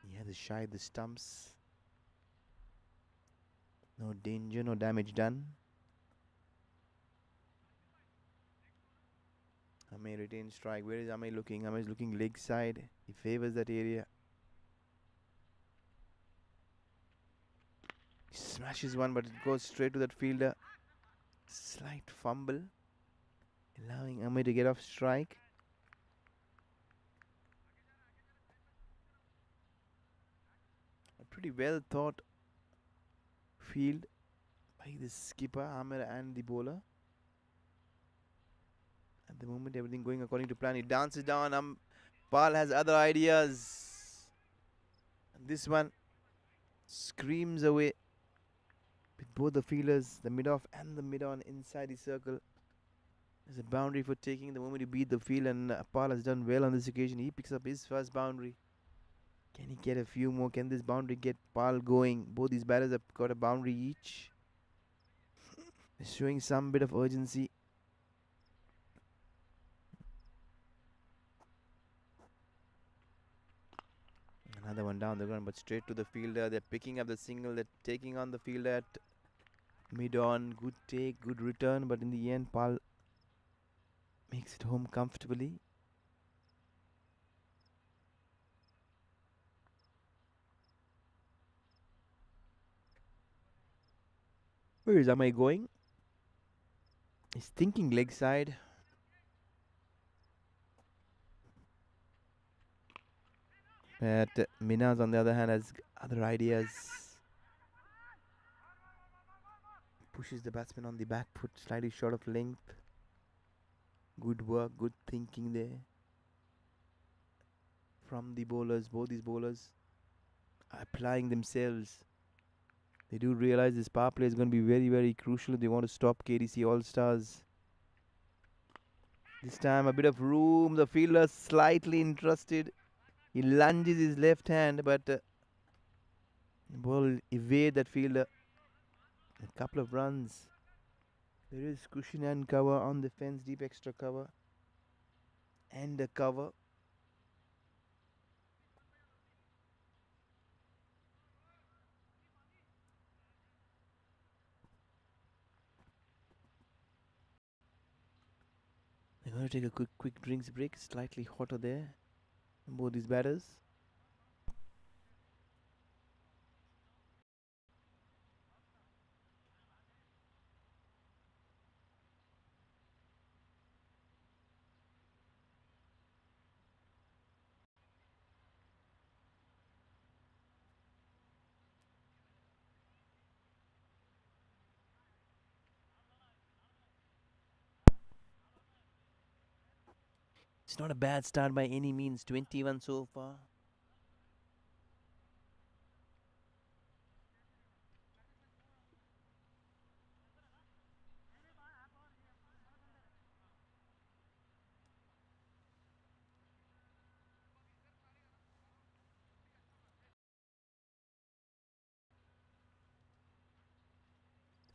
He has to shy the stumps. No danger, no damage done. Ame retains strike. Where is Ame looking? Ame is looking leg side. He favors that area. He smashes one, but it goes straight to that fielder. Slight fumble, allowing Ame to get off strike. A pretty well thought field by the skipper, Amir, and the bowler. At the moment, everything going according to plan. He dances down. Pal has other ideas. And this one screams away with both the fielders, the mid-off and the mid-on inside the circle. There's a boundary for taking the moment you beat the field, and Pal has done well on this occasion. He picks up his first boundary. Can he get a few more? Can this boundary get Pal going? Both these batters have got a boundary each. They're showing some bit of urgency. Another one down the ground, but straight to the fielder. They're picking up the single. They're taking on the fielder at mid-on. Good take, good return, but in the end, Pal makes it home comfortably. Where is Amai going? He's thinking leg side. But Minaz, on the other hand, has other ideas. Pushes the batsman on the back foot, slightly short of length. Good work, good thinking there from the bowlers. Both these bowlers are applying themselves. They do realize this power play is going to be very, very crucial if they want to stop KDC All-Stars. This time a bit of room. The fielder slightly interested. He lunges his left hand, but the ball evade that fielder. A couple of runs. There is cushion and cover on the fence, deep extra cover. And a cover. They're going to take a quick drinks break. Slightly hotter there. Both these batters. It's not a bad start by any means. 21 so far.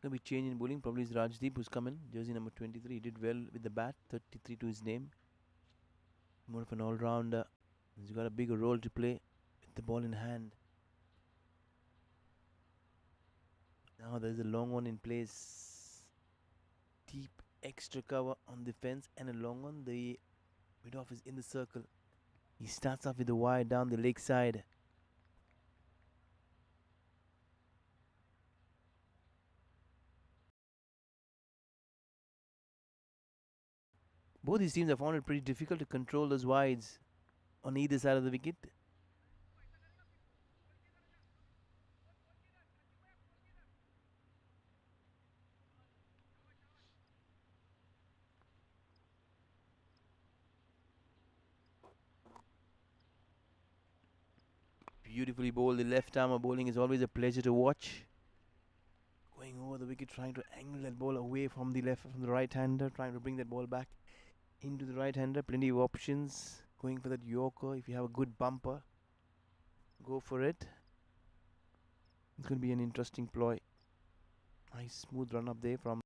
Going to be change in bowling. Probably is Rajdeep who's come in. Jersey number 23. He did well with the bat. 33 to his name. More of an all-rounder. He's got a bigger role to play with the ball in hand. Now there's a long one in place. Deep extra cover on the fence and a long one. The mid-off is in the circle. He starts off with the wide down the leg side. Both these teams have found it pretty difficult to control those wides on either side of the wicket. Beautifully bowled. The left arm bowling is always a pleasure to watch. Going over the wicket, trying to angle that ball away from the right-hander, trying to bring that ball back into the right-hander. Plenty of options. Going for that Yorker. If you have a good bumper, go for it. It's going to be an interesting ploy. Nice smooth run up there from.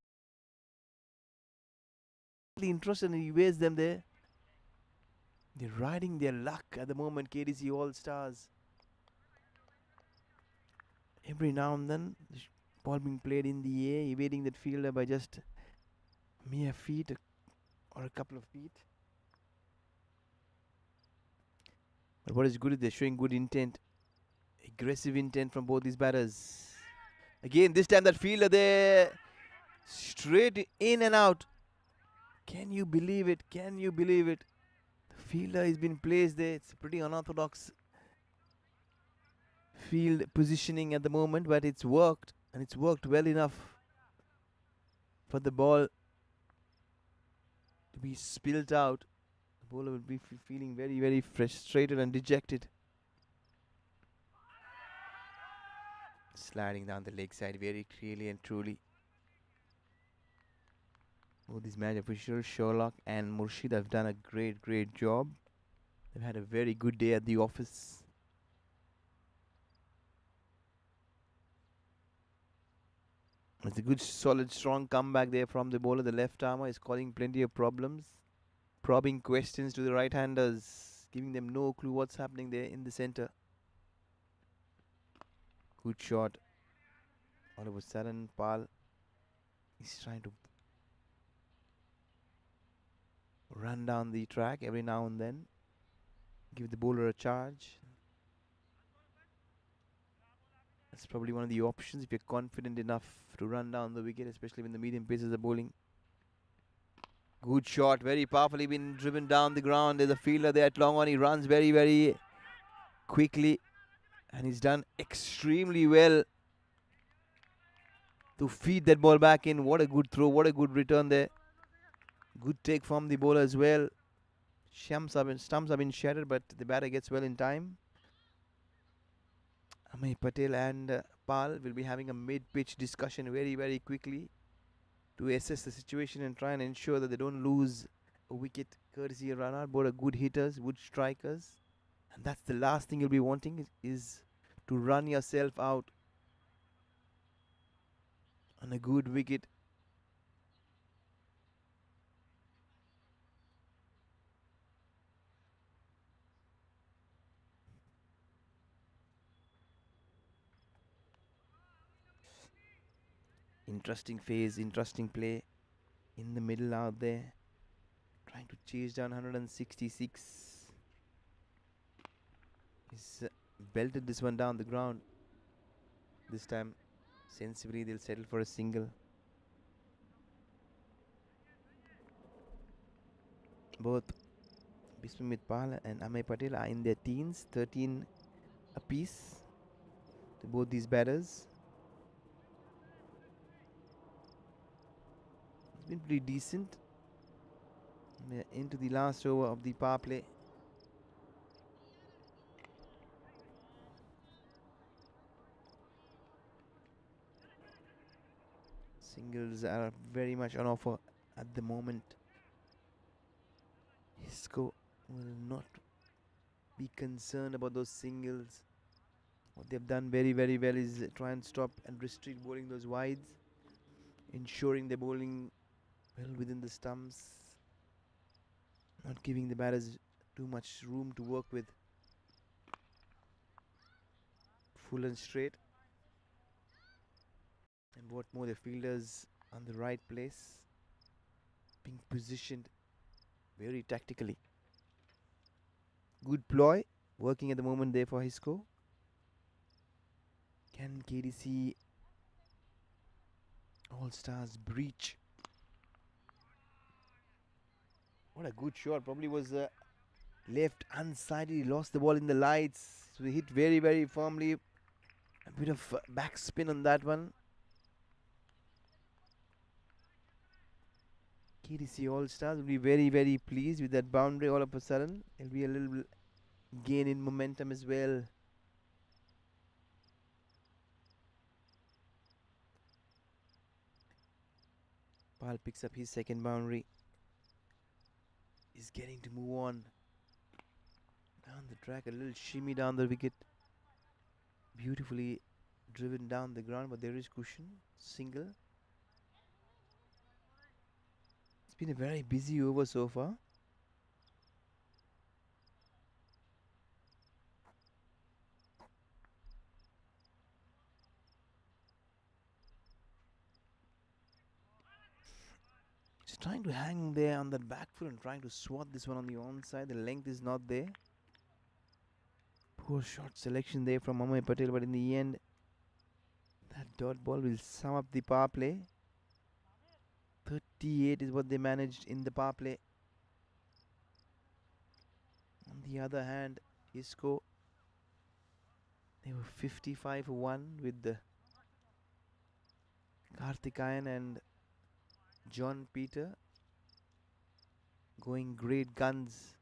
Interested, and he wears them there. They're riding their luck at the moment. KDC All Stars. Every now and then, the ball being played in the air, evading that fielder by just mere feet or a couple of feet. But what is good is they're showing good intent, aggressive intent from both these batters. Again, this time that fielder there, straight in and out. Can you believe it? Can you believe it? The fielder has been placed there. It's a pretty unorthodox field positioning at the moment, but it's worked, and it's worked well enough for the ball to be spilled out. The bowler will be feeling very, very frustrated and dejected. Sliding down the leg side very clearly and truly. Both these match officials, Sherlock and Murshid, have done a great, great job. They've had a very good day at the office. It's a good, solid, strong comeback there from the bowler. The left armer is causing plenty of problems, probing questions to the right-handers, giving them no clue what's happening there in the center. Good shot. All of a sudden, Pal is trying to run down the track every now and then, give the bowler a charge. That's probably one of the options if you're confident enough to run down the wicket, especially when the medium paces are bowling. Good shot, very powerfully been driven down the ground. There's a fielder there at long on. He runs very, very quickly, and he's done extremely well to feed that ball back in. What a good throw, what a good return there. Good take from the bowler as well. Stumps have been shattered, but the batter gets well in time. Ahmed Patel and Pal will be having a mid-pitch discussion very, very quickly to assess the situation and try and ensure that they don't lose a wicket courtesy of run out. Both are good hitters, good strikers, and that's the last thing you'll be wanting is to run yourself out on a good wicket. Interesting phase, interesting play in the middle out there, trying to chase down 166. He's belted this one down the ground. This time, sensibly, they'll settle for a single. Both Bismit Pal and Amay Patel are in their teens, 13 apiece to both these batters. It's been pretty decent. We're into the last over of the power play. Singles are very much on offer at the moment. HEISCO will not be concerned about those singles. What they've done very, very well is try and stop and restrict bowling those wides, ensuring they're bowling well within the stumps, not giving the batters too much room to work with. Full and straight. And what more, the fielders on the right place, being positioned very tactically. Good ploy working at the moment there for HEISCO. Can KDC All-Stars breach? What a good shot. Probably was left unsided. He lost the ball in the lights. So he hit very, very firmly. A bit of backspin on that one. KDC All-Stars will be very, very pleased with that boundary all of a sudden. It'll be a little gain in momentum as well. Pal picks up his second boundary. He's getting to move on. Down the track, a little shimmy down the wicket. Beautifully driven down the ground, but there is cushion. Single. It's been a very busy over so far. trying to hang there on that back foot and trying to swat this one on the onside. The length is not there. Poor shot selection there from Ahmadi Patel, but in the end, that dot ball will sum up the power play. 38 is what they managed in the power play. On the other hand, HEISCO, they were 55 for 1 with the Karthikayan and John Peter going great guns.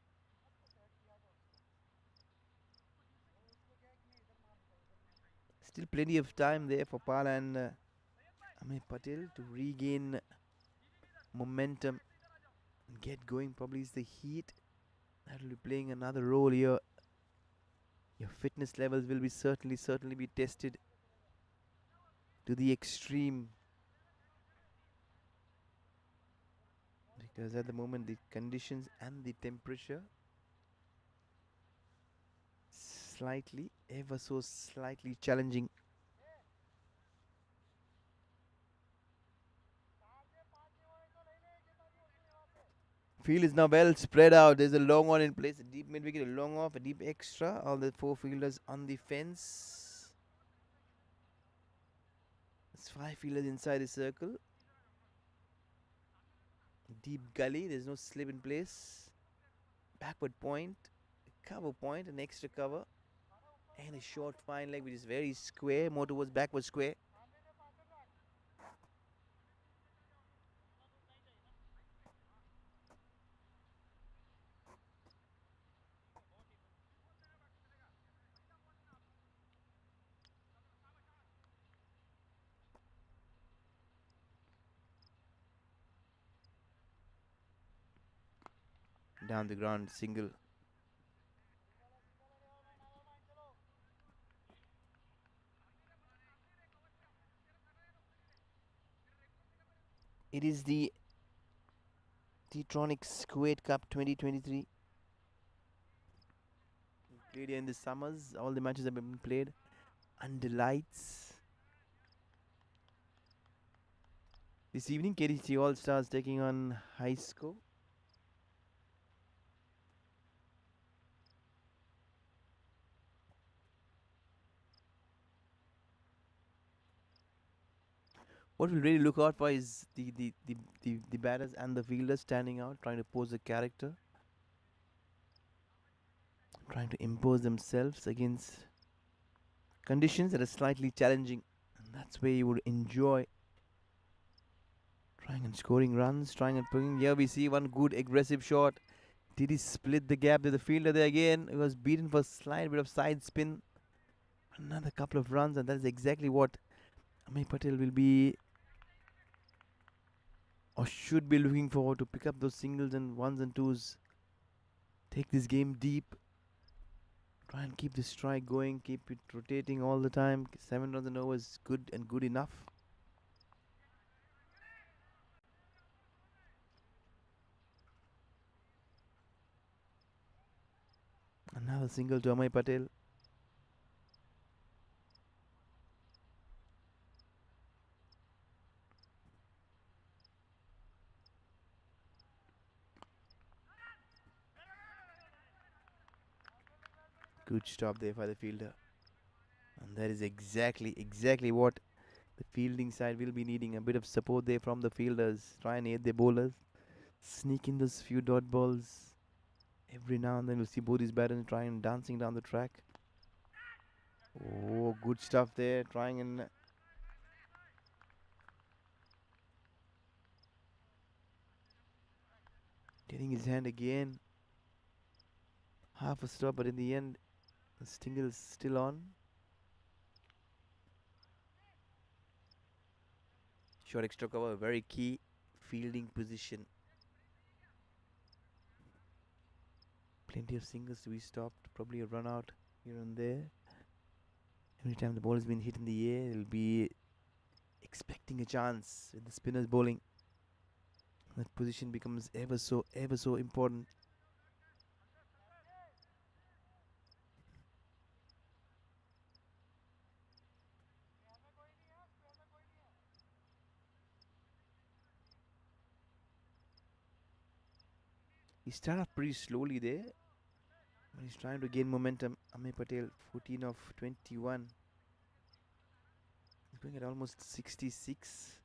Still plenty of time there for Pala and Ahmadi Patel to regain momentum and get going. Probably is the heat that will be playing another role here. Your fitness levels will be certainly be tested to the extreme, because at the moment the conditions and the temperature slightly, ever so slightly challenging. Field is now well spread out. There's a long on in place, a deep mid wicket, a long off, a deep extra. All the 4 fielders on the fence. There's 5 fielders inside the circle. Deep gully, there's no slip in place. Backward point, a cover point, an extra cover, and a short fine leg which is very square, more towards backward square. Down the ground, single. It is the LIVE-DET-TRONICS Kuwait Cup 2023. Played here in the summers. All the matches have been played under lights. This evening, KDC All Stars taking on HEISCO. What we'll really look out for is the batters and the fielders standing out, trying to pose a character, trying to impose themselves against conditions that are slightly challenging, and that's where you would enjoy trying and scoring runs, trying and putting. Here we see one good aggressive shot. Did he split the gap? There's the fielder there again. He was beaten for a slight bit of side spin. Another couple of runs, and that is exactly what Ahmadi Patel will be or should be looking forward to, pick up those singles and ones and twos. Take this game deep. Try and keep the strike going. Keep it rotating all the time. 7 runs an over is good and good enough. Another single to Ahmadi Patel. Good stop there by the fielder. And that is exactly what the fielding side will be needing. A bit of support there from the fielders. Try and aid their bowlers. Sneak in those few dot balls. Every now and then we'll see both these batters trying dancing down the track. Oh, good stuff there. Trying and getting his hand again. Half a stop, but in the end, the stingle is still on. Short extra cover, a very key fielding position. Plenty of singles to be stopped. Probably a run out here and there. Every time the ball has been hit in the air, they'll be expecting a chance with the spinners bowling. That position becomes ever so important. He started off pretty slowly there, but he's trying to gain momentum. Ahmed Patel, 14 of 21. He's going at almost 66.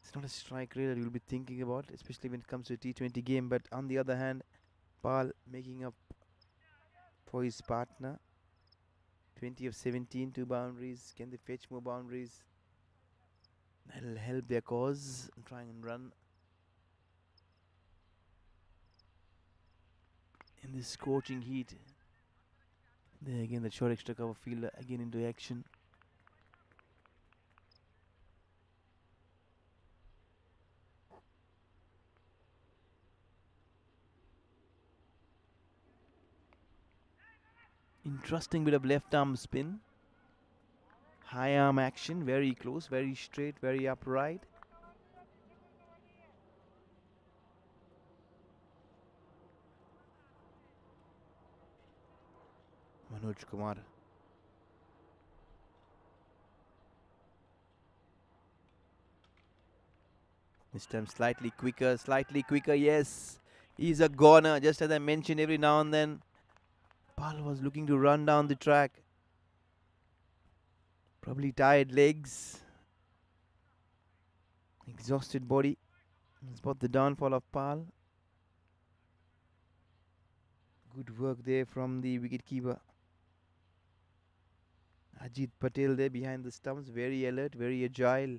It's not a strike rate that you'll be thinking about, especially when it comes to a T20 game. But on the other hand, Pal making up for his partner. 20 of 17, 2 boundaries. Can they fetch more boundaries? That'll help their cause and try and run in this scorching heat. There again, the short extra cover fielder again into action. Interesting bit of left arm spin. High arm action, very close, very straight, very upright. Manoj Kumar. This time slightly quicker, yes. He's a goner, just as I mentioned every now and then. Pal was looking to run down the track. Probably tired legs. Exhausted body. That's about the downfall of Pal. Good work there from the wicketkeeper. Ajit Patel there behind the stumps. Very alert, very agile.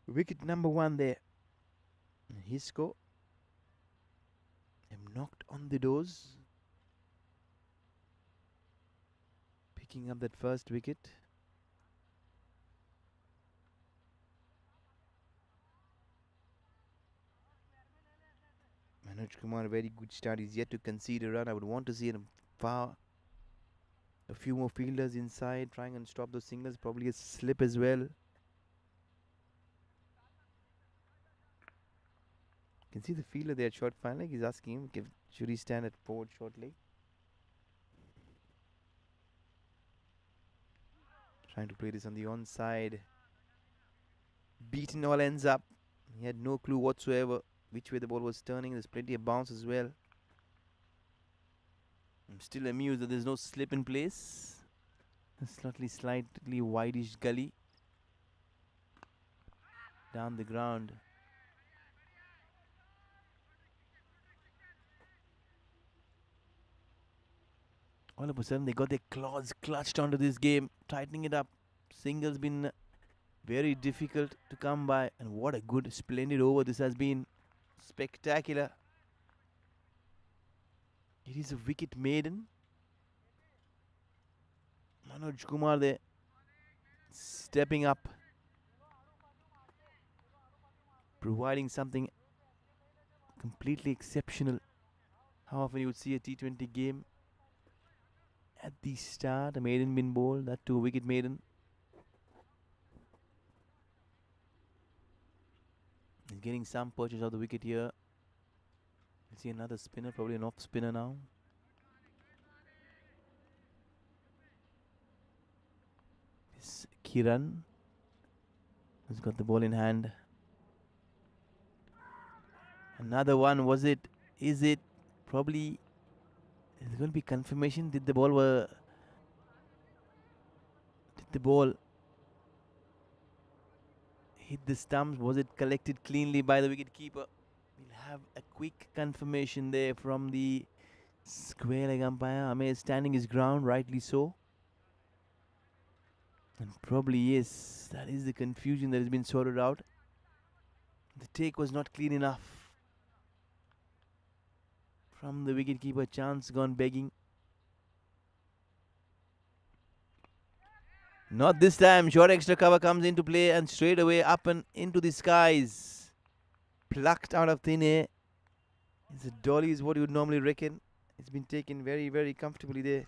Wicket number 1 there. HEISCO have knocked on the doors. Picking up that first wicket. Manoj Kumar, very good start. He's yet to concede a run. I would want to see a few more fielders inside trying and stop those singles. Probably a slip as well. You can see the fielder there at short fine leg. He's asking him, should he stand at forward short leg? Trying to play this on the onside. Beaten all ends up. He had no clue whatsoever which way the ball was turning. There's plenty of bounce as well. I'm still amused that there's no slip in place. A slightly wideish gully down the ground. All of a sudden they got their claws clutched onto this game, tightening it up. Singles been very difficult to come by, and what a good, splendid over this has been. Spectacular. It is a wicket maiden. Manoj Kumar there, stepping up, providing something completely exceptional. How often you would see a T20 game at the start, a maiden bin ball, that too a wicket maiden. He's getting some purchase of the wicket here. You see another spinner, probably an off spinner now. This Kiran has got the ball in hand. Another one, was it? Is it? Probably. Is there going to be confirmation? Did the ball hit the stumps? Was it collected cleanly by the wicket keeper? We'll have a quick confirmation there from the square leg umpire. Amir is standing his ground, rightly so. And probably yes, that is the confusion that has been sorted out. The take was not clean enough from the wicketkeeper. Chance gone begging. Not this time. Short extra cover comes into play and straight away up and into the skies. Plucked out of thin air. It's a dolly is what you would normally reckon. It's been taken very, very comfortably there.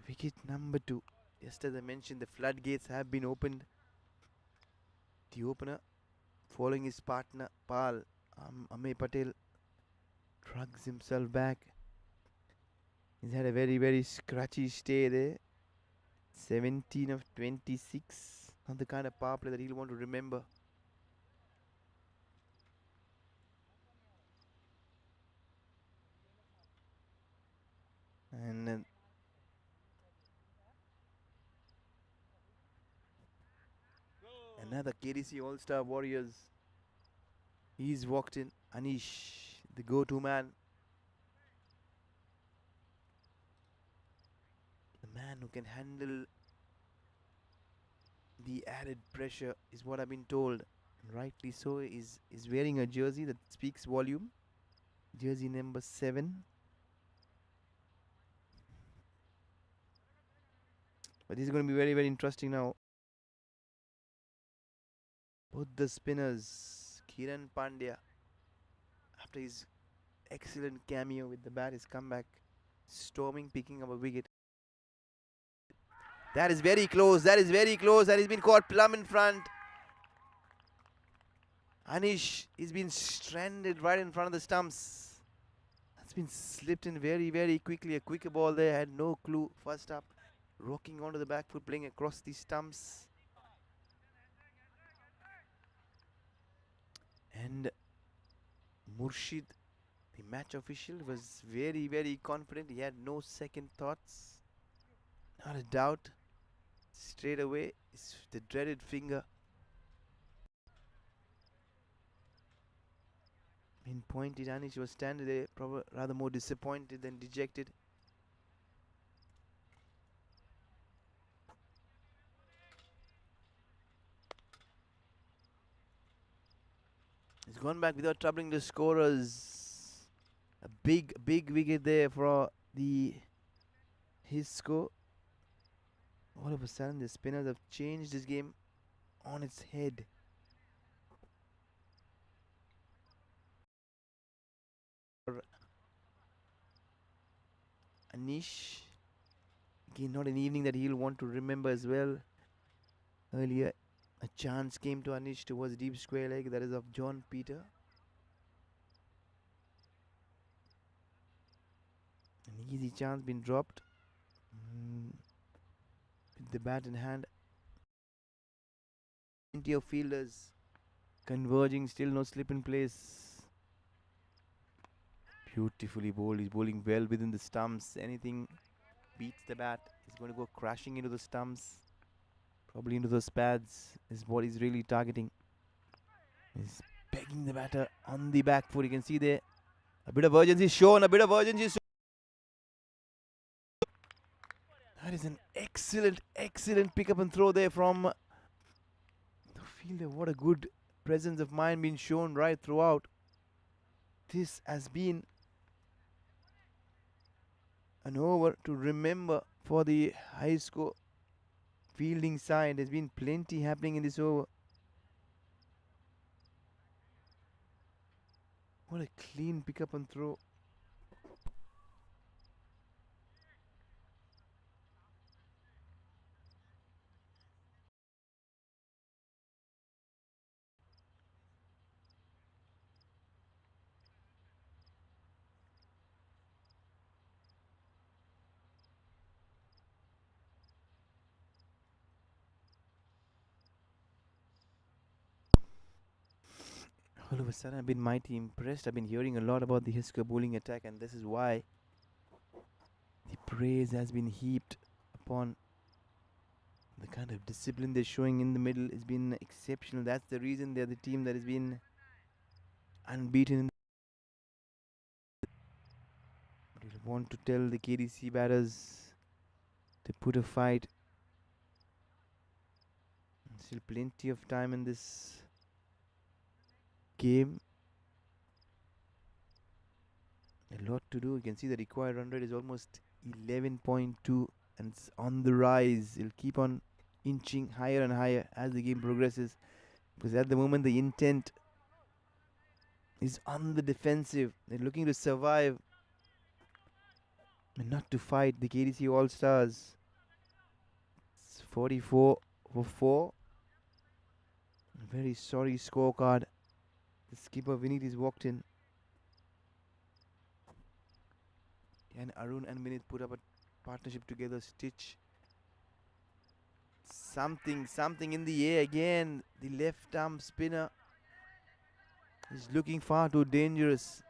Wicket number 2. Just as I mentioned, the floodgates have been opened. The opener, following his partner, Pal, Ahmed Patel, drugs himself back. He's had a very, very scratchy stay there. 17 of 26. Not the kind of power play that he'll want to remember. And another KDC All-Star Warriors. He's walked in. Anish, the go-to man. The man who can handle the added pressure is what I've been told. And rightly so. Is wearing a jersey that speaks volume. Jersey number 7. But this is going to be very, very interesting now. Both the spinners, Kiran Pandya, after his excellent cameo with the bat, has come back, storming, picking up a wicket. That is very close. That is very close. That has been caught plumb in front. Anish is been stranded right in front of the stumps. That's been slipped in very, very quickly. A quicker ball there. Had no clue. First up, rocking onto the back foot, playing across the stumps. And Murshid, the match official, was very, very confident. He had no second thoughts. Not a doubt. Straight away, the dreaded finger been pointed. Anish was standing there, probably rather more disappointed than dejected. He's gone back without troubling the scorers. A big, big wicket there for the HEISCO. All of a sudden, the spinners have changed this game on its head. Anish, again, not an evening that he'll want to remember as well. Earlier, a chance came to Anish towards deep square leg. That is of John Peter. An easy chance been dropped. With the bat in hand. Plenty of fielders converging. Still no slip in place. Beautifully bowled. He's bowling well within the stumps. Anything beats the bat. He's going to go crashing into the stumps. Probably into those pads. Is what he's really targeting. He's pegging the batter on the back foot. You can see there a bit of urgency shown. A bit of urgency shown. That is an excellent, excellent pick up and throw there from the fielder. What a good presence of mind being shown right throughout. This has been an over to remember for the HEISCO fielding side. There's been plenty happening in this over. What a clean pick up and throw. All of a sudden, I've been mighty impressed. I've been hearing a lot about the HEISCO bowling attack, and this is why the praise has been heaped upon the kind of discipline they're showing in the middle. Has been exceptional. That's the reason they're the team that has been unbeaten. But we want to tell the KDC batters to put a fight. Still plenty of time in this game. A lot to do. You can see the required run rate is almost 11.2 and it's on the rise. It'll keep on inching higher and higher as the game progresses, because at the moment the intent is on the defensive. They're looking to survive and not to fight. The KDC All-Stars. It's 44 for 4. A very sorry scorecard. The skipper Vinod is walked in. Can Arun and Vinod put up a partnership together? Stitch. Something in the air again. The left arm spinner is looking far too dangerous.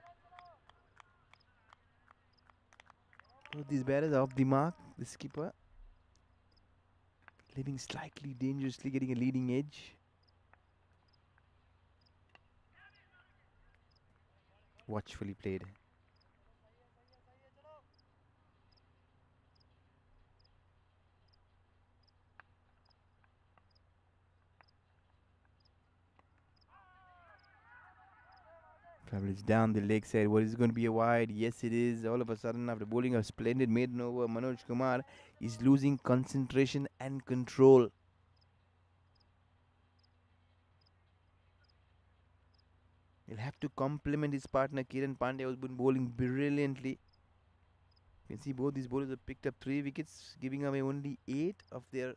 Both these batters are off the mark. The skipper living slightly dangerously, getting a leading edge. Watchfully played. Probably it's down the leg side. What is going to be a wide? Yes, it is. All of a sudden, after bowling a splendid maiden over, Manoj Kumar is losing concentration and control. He'll have to compliment his partner Kiran Pandya, who's been bowling brilliantly. You can see both these bowlers have picked up 3 wickets, giving away only 8 of their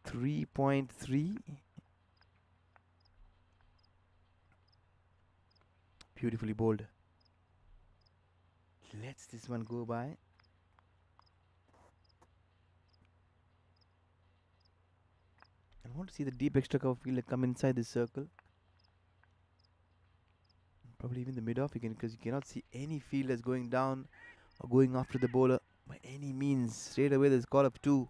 3.3. Beautifully bowled. Lets this one go by. I want to see the deep extra cover fielder come inside the circle. Probably even the mid-off again, because you cannot see any fielders going down or going after the bowler by any means. Straight away there's a call of 2.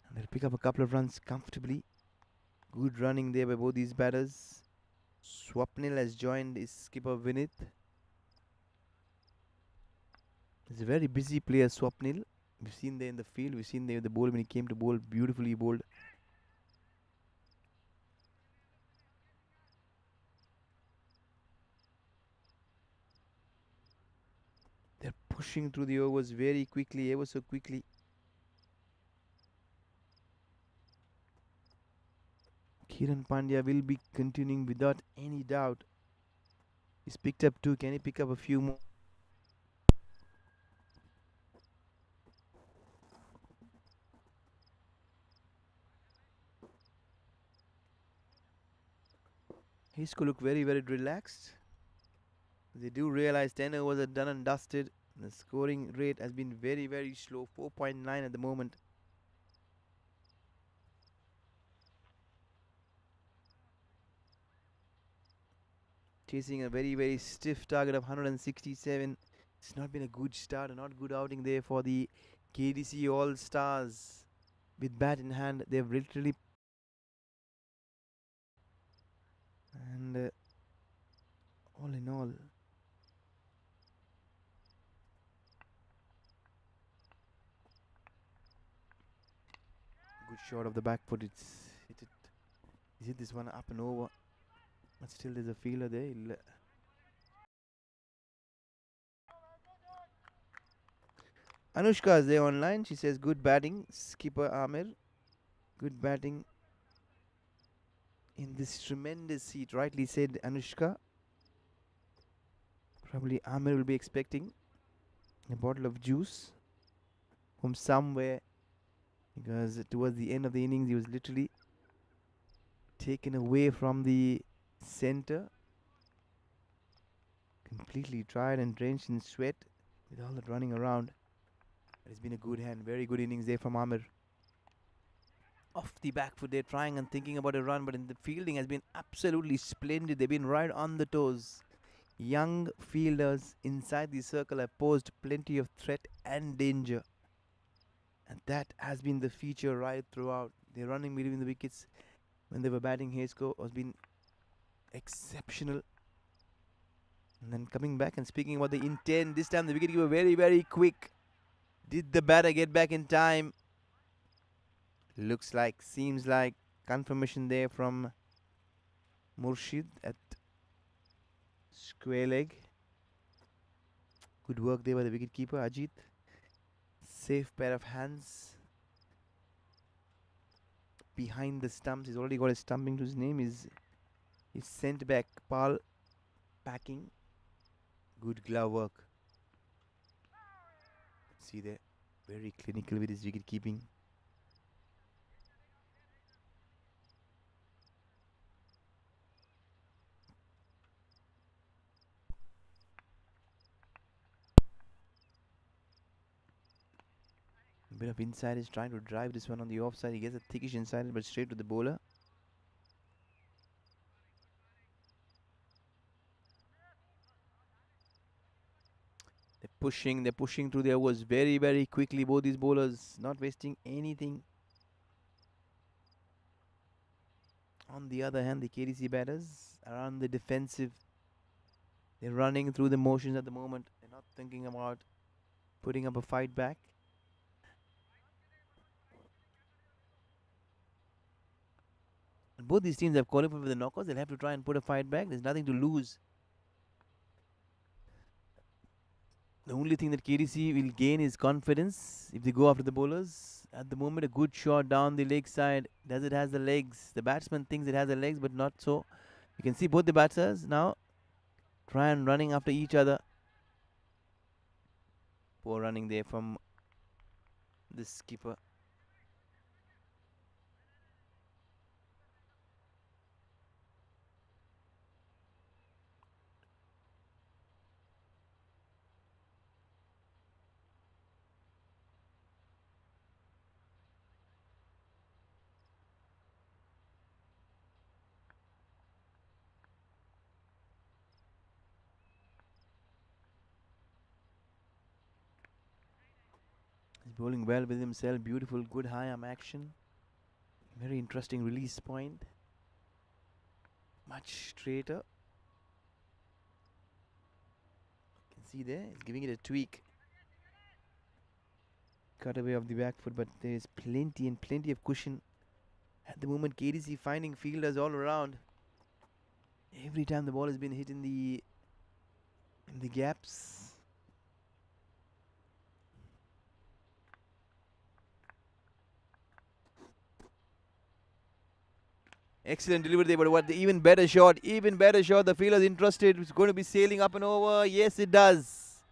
And they'll pick up a couple of runs comfortably. Good running there by both these batters. Swapnil has joined his skipper Vinith. He's a very busy player, Swapnil. We've seen there in the field. We've seen there the bowl when he came to bowl. Beautifully bowled. They're pushing through the overs very quickly, ever so quickly. Kiran Pandya will be continuing without any doubt. He's picked up 2. Can he pick up a few more? HEISCO look very, very relaxed. They do realize 10 overs are done and dusted. The scoring rate has been very, very slow. 4.9 at the moment. Chasing a very, very stiff target of 167. It's not been a good start, a not good outing there for the KDC All-Stars. With bat in hand, they've literally... And all in all... Good shot of the back foot. Is it this one up and over? But still there's a fielder there. Anushka is there online. She says good batting. Skipper Amir. Good batting in this tremendous heat. Rightly said Anushka. Probably Amir will be expecting a bottle of juice from somewhere, because towards the end of the innings he was literally taken away from the center, completely dried and drenched in sweat with all that running around. But it's been a good hand, very good innings there from Amir. Off the back foot, they're trying and thinking about a run, but in the fielding has been absolutely splendid. They've been right on the toes. Young fielders inside the circle have posed plenty of threat and danger, and that has been the feature right throughout. They're running between the wickets when they were batting. HEISCO has been exceptional. And then coming back and speaking about the intent, this time the wicketkeeper very, very quick. Did the batter get back in time? Looks like, seems like confirmation there from Murshid at square leg. Good work there by the wicketkeeper Ajit. Safe pair of hands behind the stumps. He's already got a stumping to his name. He's sent back Pal packing. Good glove work. See there, very clinical with his wicket keeping. bit of inside is trying to drive this one on the offside. He gets a thickish inside, but straight to the bowler. They're pushing through the overs very, very quickly. Both these bowlers not wasting anything. On the other hand, the KDC batters are on the defensive. They're running through the motions at the moment. They're not thinking about putting up a fight back. And both these teams have qualified for the knockouts. They'll have to try and put a fight back. There's nothing to lose. The only thing that KDC will gain is confidence if they go after the bowlers. At the moment, a good shot down the leg side. Does it has the legs? The batsman thinks it has the legs, but not so. You can see both the batters now try and running after each other. Poor running there from the skipper. He's bowling well with himself. Beautiful, good high arm action. Very interesting release point. Much straighter. You can see there, he's giving it a tweak. Cut away of the back foot, but there is plenty and plenty of cushion. At the moment, KDC finding fielders all around. Every time the ball has been hit in the gaps. Excellent delivery there, but what the even better shot. The fielder's interested. It's going to be sailing up and over. Yes, it does.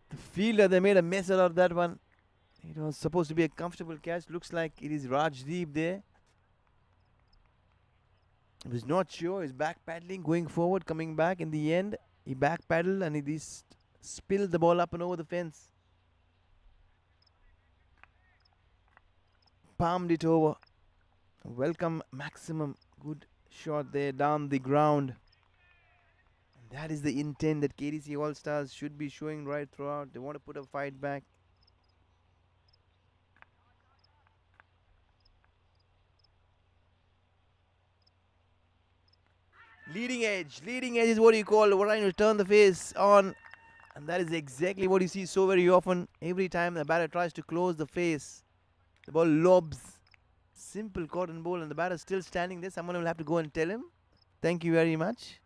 The fielder, they made a mess out of that one. It was supposed to be a comfortable catch. Looks like it is Rajdeep there. He was not sure. He's back paddling, going forward, coming back. In the end, he back paddled and he spilled the ball up and over the fence. Palmed it over. Welcome maximum. Good shot there down the ground. And that is the intent that KDC All Stars should be showing right throughout. They want to put a fight back. Leading edge is what you call trying to turn the face on, and that is exactly what you see so very often. Every time the batter tries to close the face, the ball lobs. Simple cotton ball, and the batter is still standing there. Someone will have to go and tell him, thank you very much.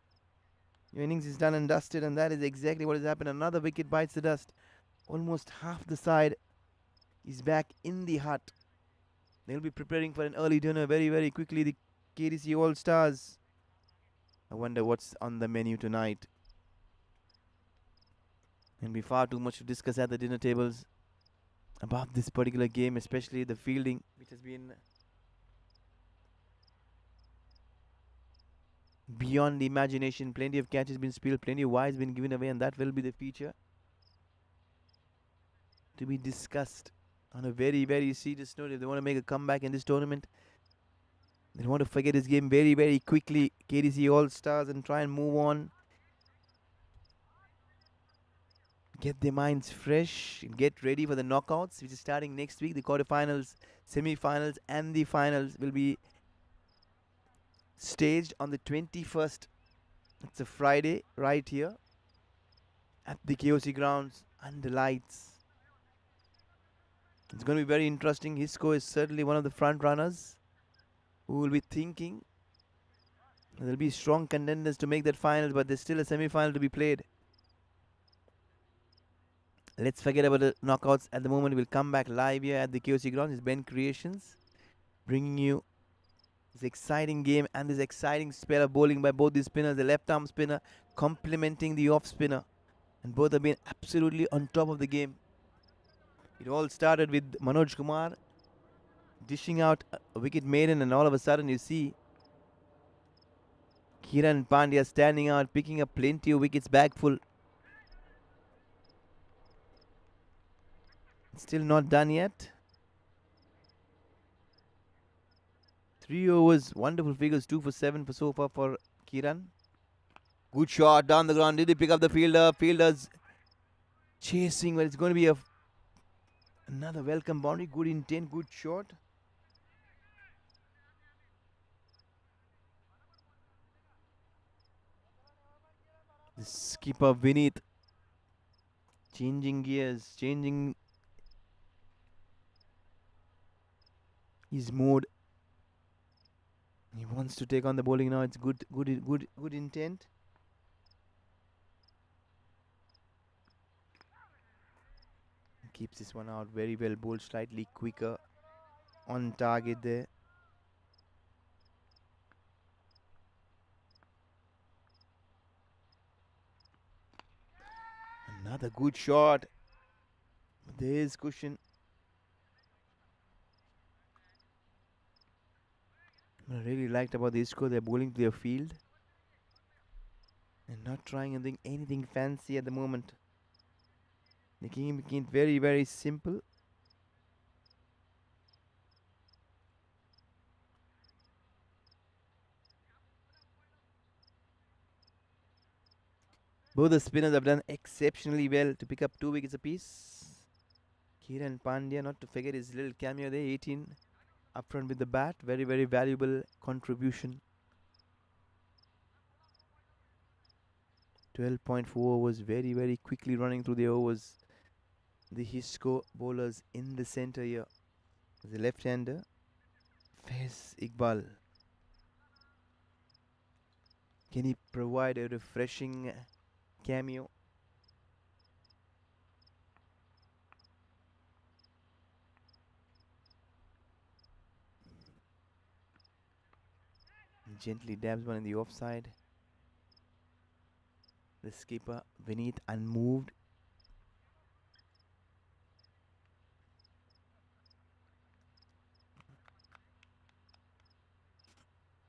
Your innings is done and dusted, and that is exactly what has happened. Another wicket bites the dust. Almost half the side is back in the hut. They'll be preparing for an early dinner very, very quickly. The KDC All Stars. I wonder what's on the menu tonight. There'll be far too much to discuss at the dinner tables about this particular game, especially the fielding, which has been beyond the imagination. Plenty of catches been spilled, plenty of wides been given away, and that will be the feature to be discussed on a very, very serious note. If they want to make a comeback in this tournament, they want to forget this game very, very quickly, KDC All Stars, and try and move on. Get their minds fresh, get ready for the knockouts, which is starting next week. The quarterfinals, semi-finals, and the finals will be staged on the 21st. It's a Friday, right here at the KOC grounds under lights. It's going to be very interesting. HEISCO is certainly one of the front runners who will be thinking. There will be strong contenders to make that final, but there's still a semi-final to be played. Let's forget about the knockouts at the moment. We'll come back live here at the KOC grounds. It's BENCREATIONS bringing you this exciting game and this exciting spell of bowling by both the spinners. The left arm spinner complementing the off spinner, and both have been absolutely on top of the game. It all started with Manoj Kumar dishing out a wicket maiden, and all of a sudden you see Kiran Pandya standing out, picking up plenty of wickets bag full. Still not done yet. 3 overs, wonderful figures, 2 for 7 for so far for Kiran. Good shot down the ground. Did he pick up the fielder? Fielder's chasing, but it's going to be another welcome boundary. Good intent, good shot. The skipper Vinod changing gears, changing his mode. He wants to take on the bowling now. It's good intent. Keeps this one out very well. Bowled slightly quicker, on target there. Another good shot. There's cushion. What I really liked about the HEISCO, they're bowling to their field and not trying anything fancy at the moment. Making it very, very simple. Both the spinners have done exceptionally well to pick up 2 wickets apiece. Kiran Pandya, not to forget his little cameo there, 18 up front with the bat. Very, very valuable contribution. 12.4 overs, very, very quickly running through the overs. The HEISCO bowlers in the center here. The left-hander, Faiz Iqbal. Can he provide a refreshing cameo? Gently dabs one in the offside. The skipper Vinod unmoved.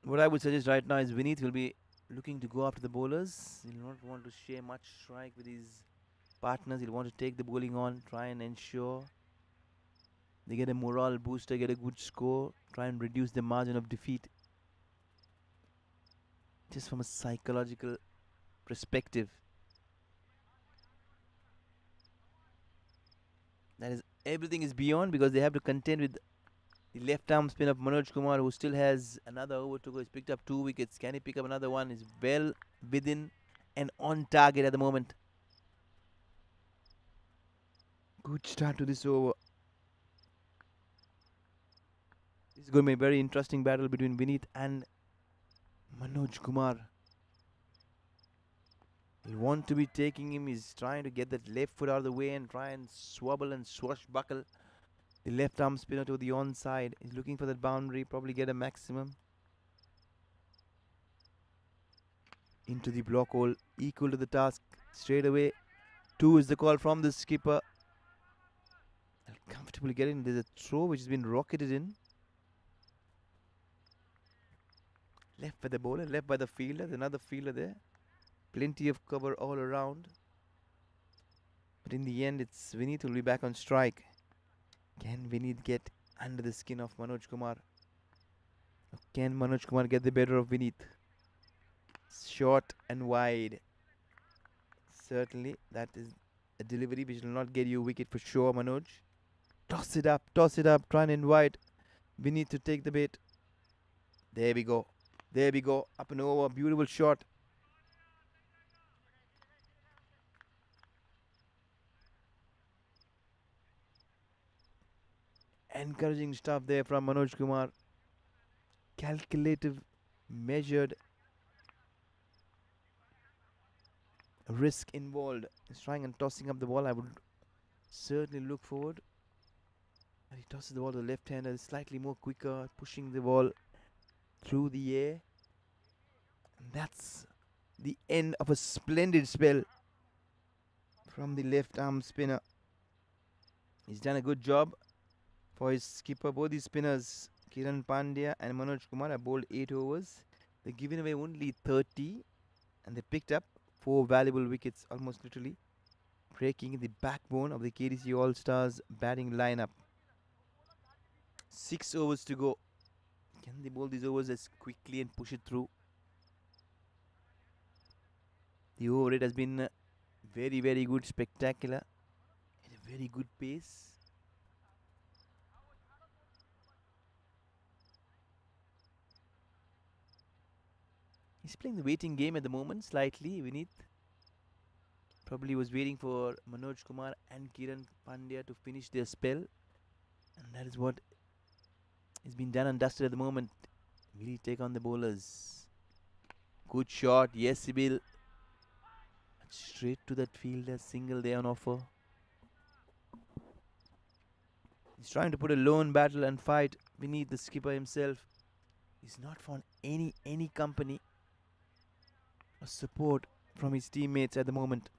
What I would suggest right now is Vinod will be looking to go after the bowlers. He'll not want to share much strike with his partners. He'll want to take the bowling on, try and ensure they get a morale booster, get a good score, try and reduce the margin of defeat. Just from a psychological perspective. That is, everything is beyond because they have to contend with the left arm spin of Manoj Kumar, who still has another over to go. He's picked up 2 wickets. Can he pick up another one? He's well within and on target at the moment. Good start to this over. This is going to be a very interesting battle between Vinod and Manoj Kumar. He'll want to be taking him. He's trying to get that left foot out of the way and try and swabble and swashbuckle the left arm spinner to the onside. He's looking for that boundary, probably get a maximum. Into the block hole, equal to the task. Straight away, 2 is the call from the skipper. They'll comfortably get in. There's a throw which has been rocketed in. Left by the bowler, left by the fielder. There's another fielder there. Plenty of cover all around. But in the end, it's Vinod who will be back on strike. Can Vinod get under the skin of Manoj Kumar? Or can Manoj Kumar get the better of Vinod? Short and wide. Certainly, that is a delivery which will not get you a wicket for sure, Manoj. Toss it up, try and invite Vinod to take the bait. There we go. There we go. Up and over. Beautiful shot. Encouraging stuff there from Manoj Kumar. Calculative, measured, risk involved. He's trying and tossing up the ball. I would certainly look forward. And he tosses the ball to the left hander, slightly more quicker, pushing the ball through the air. And that's the end of a splendid spell from the left arm spinner. He's done a good job for his skipper. Both these spinners, Kiran Pandya and Manoj Kumar, have bowled 8 overs. They've given away only 30 and they picked up 4 valuable wickets, almost literally breaking the backbone of the KDC All-Stars batting lineup. 6 overs to go. Can they bowl these overs as quickly and push it through? The over rate has been very, very good, spectacular, at a very good pace. He's playing the waiting game at the moment, slightly, Vinith. Probably was waiting for Manoj Kumar and Kiran Pandya to finish their spell. And that is what is being done and dusted at the moment. Will he take on the bowlers? Good shot, yes he will. Straight to that fielder, single there on offer. He's trying to put a lone battle and fight beneath the skipper himself. He's not found any company or support from his teammates at the moment.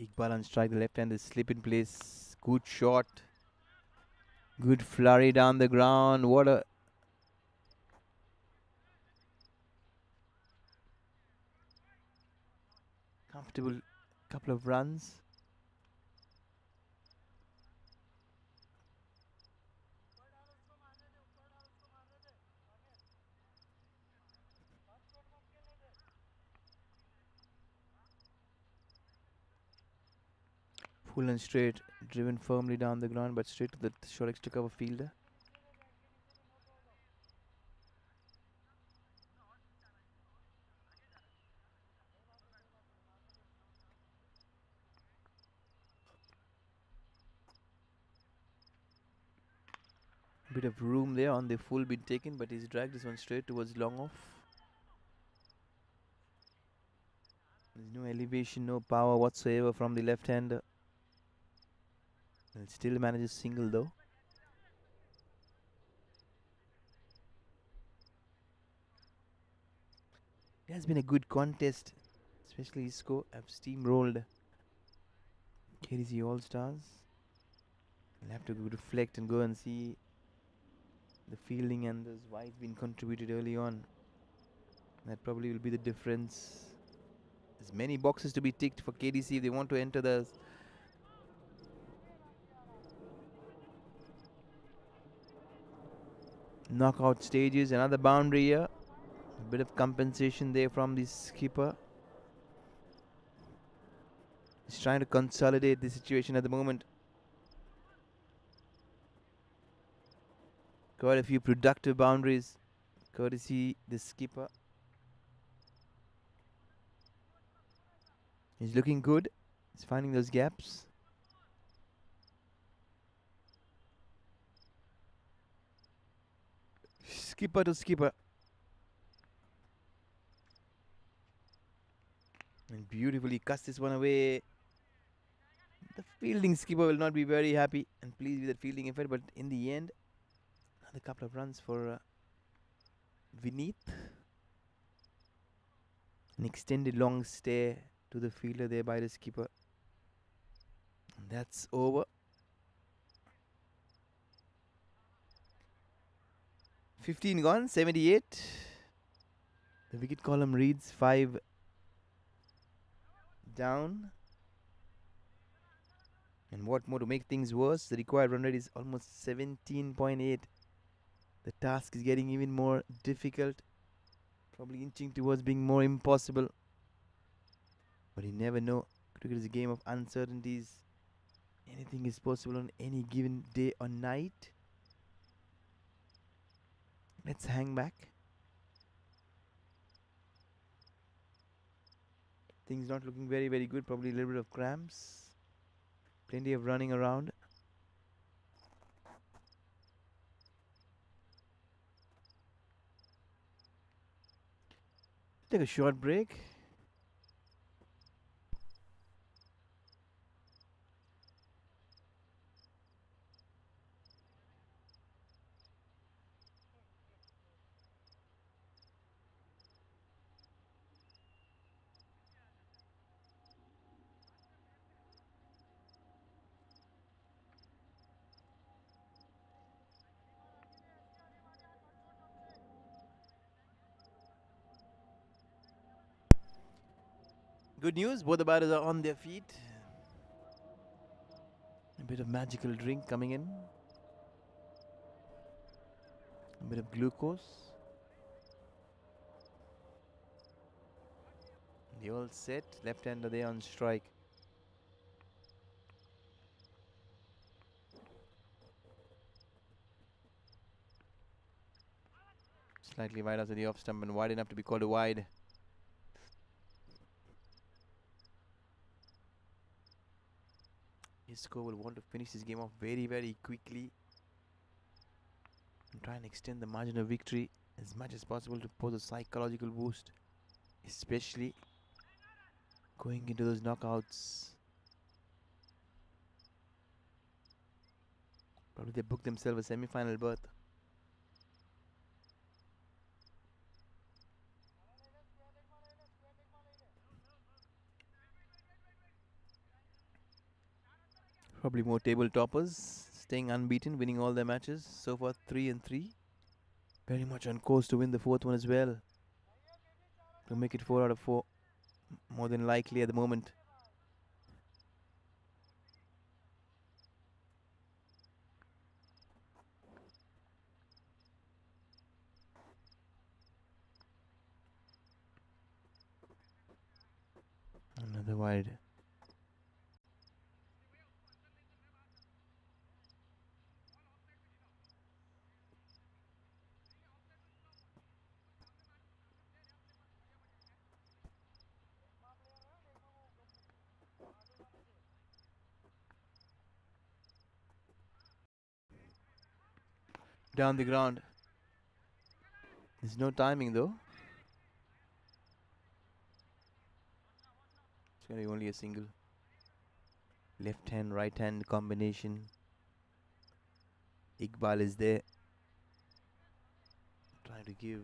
Iqbal on strike, the left hand is slip in place. Good shot. Good flurry down the ground. What a comfortable couple of runs. Full and straight, driven firmly down the ground, but straight to the short extra cover fielder. Bit of room there on the full been taken, but he's dragged this one straight towards long off. There's no elevation, no power whatsoever from the left hander. And still manages single though. It has been a good contest, especially HEISCO have steamrolled KDC All-Stars. I'll have to go reflect and go and see the fielding and why it's been contributed early on. That probably will be the difference. There's many boxes to be ticked for KDC if they want to enter the knockout stages. Another boundary here. A bit of compensation there from the skipper. He's trying to consolidate the situation at the moment. Quite a few productive boundaries, courtesy the skipper. He's looking good. He's finding those gaps. Skipper to skipper. And beautifully cuts this one away. The fielding skipper will not be very happy and pleased with that fielding effort, but in the end, another couple of runs for Vinith. An extended long stare to the fielder there by the skipper. And that's over. 15 gone, 78. The wicket column reads 5 down. And what more to make things worse, the required run rate is almost 17.8. The task is getting even more difficult, probably inching towards being more impossible. But you never know. Cricket is a game of uncertainties. Anything is possible on any given day or night. Let's hang back. Things not looking very, very good. Probably a little bit of cramps. Plenty of running around. Take a short break. Good news, both the batters are on their feet. A bit of magical drink coming in. A bit of glucose. They all set. Left-hander there on strike. Slightly wide after the off stump and wide enough to be called a wide. HEISCO will want to finish this game off very, very quickly and try and extend the margin of victory as much as possible to pose a psychological boost, especially going into those knockouts. Probably they book themselves a semi-final berth. Probably more table toppers, staying unbeaten, winning all their matches. So far 3-3. Very much on course to win the fourth one as well. To make it 4 out of 4. More than likely at the moment. Another wide. Down the ground. There's no timing though. It's going to be only a single. Left hand, right hand combination. Iqbal is there. Trying to give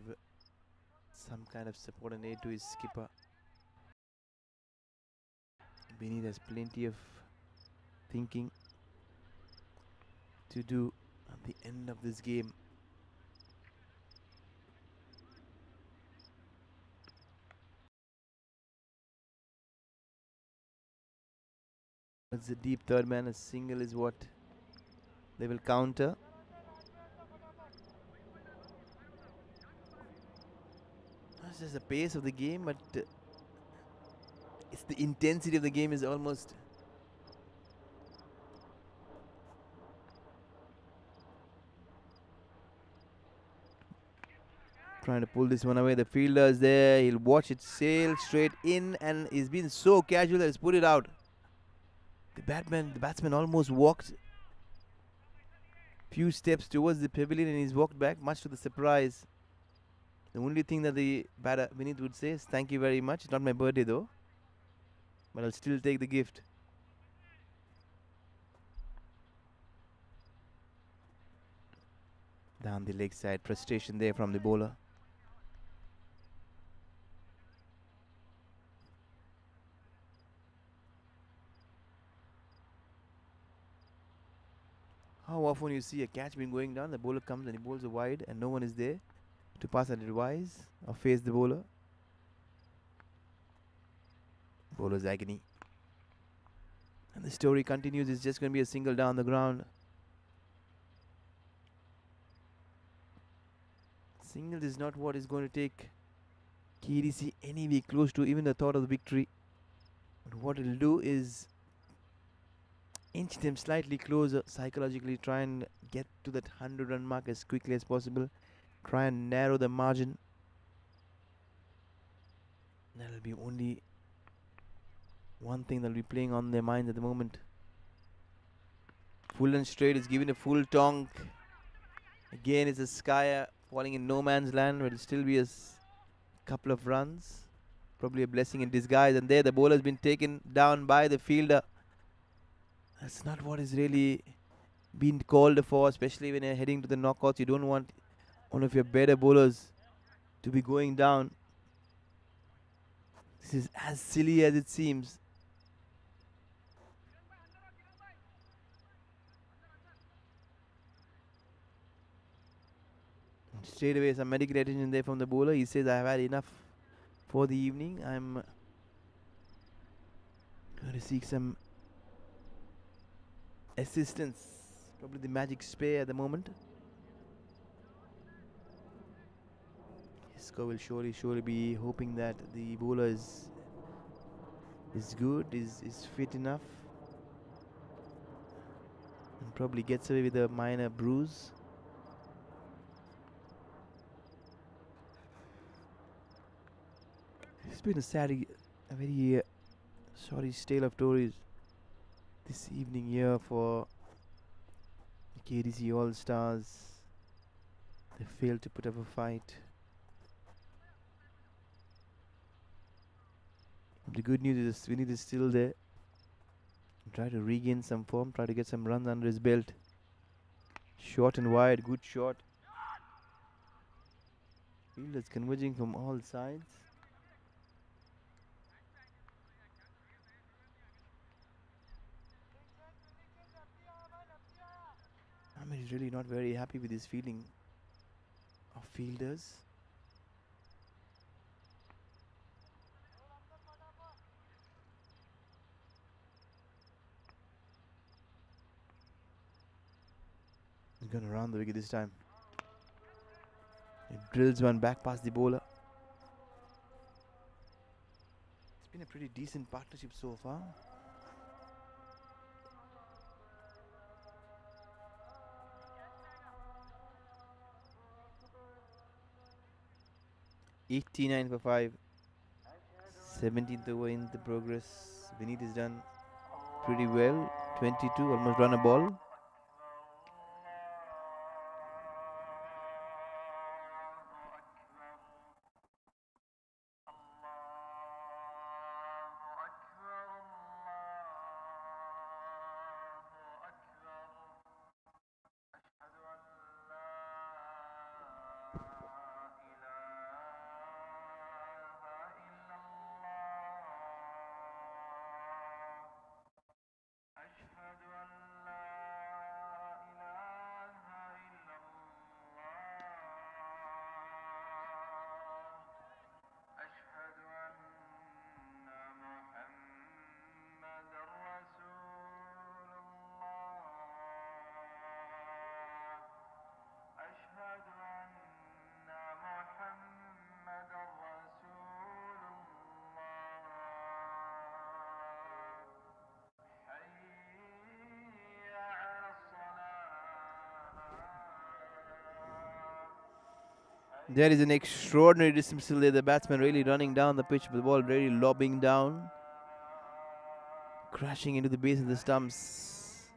some kind of support and aid to his skipper. Vinod has plenty of thinking to do at the end of this game. It's a deep third man. A single is what they will counter. It's just the pace of the game, but it's the intensity of the game is almost trying to pull this one away. The fielder is there. He'll watch it sail straight in, and he's been so casual that he's put it out. The batsman almost walked few steps towards the pavilion and he's walked back, much to the surprise. The only thing that the batter Vinod would say is thank you very much. It's not my birthday though, but I'll still take the gift. Down the leg side, frustration there from the bowler. How often you see a catch being going down, the bowler comes and he bowls a wide and no one is there to pass and advise or face the bowler. Bowler's agony. And the story continues. It's just going to be a single down the ground. Single is not what is going to take KDC anywhere close to even the thought of the victory. But what it'll do is inch them slightly closer psychologically, try and get to that 100-run mark as quickly as possible, try and narrow the margin. That'll be only one thing that'll be playing on their minds at the moment. Full and straight is given a full tonk. Again, it's a Skyer falling in no man's land, but it'll still be a couple of runs. Probably a blessing in disguise. And there the bowler has been taken down by the fielder. That's not what is really been called for, especially when you're heading to the knockouts. You don't want one of your better bowlers to be going down. This is as silly as it seems. Straight away some medical attention there from the bowler. He says, I have had enough for the evening. I'm Going to seek some assistance. Probably the magic spray at the moment. HEISCO will surely be hoping that the bowler is good, is fit enough, and probably gets away with a minor bruise. It's been a very sorry tale of stories this evening here for the KDC All Stars. They failed to put up a fight. The good news is Vinod is still there. Try to regain some form, try to get some runs under his belt. Short and wide, good shot. Field is converging from all sides. Ahmed is really not very happy with his feeling of fielders. He's going to round the wicket this time. He drills one back past the bowler. It's been a pretty decent partnership so far. $89 for 5. 17th over in the progress. Vinod is done pretty well. 22, almost run a ball. There is an extraordinary dismissal there. The batsman really running down the pitch, with the ball really lobbing down, crashing into the base of the stumps.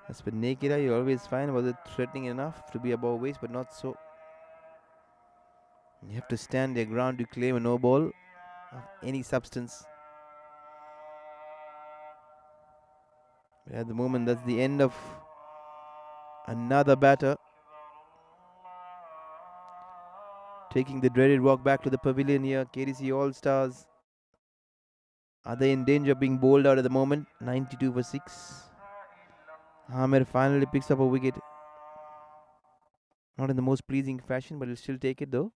As per naked eye, you always find was it threatening enough to be above waist, but not so. You have to stand your ground to claim a no ball of any substance. But at the moment, that's the end of another batter. Taking the dreaded walk back to the pavilion here. KDC All Stars. Are they in danger of being bowled out at the moment? 92 for 6. Amer finally picks up a wicket. Not in the most pleasing fashion, but he'll still take it though.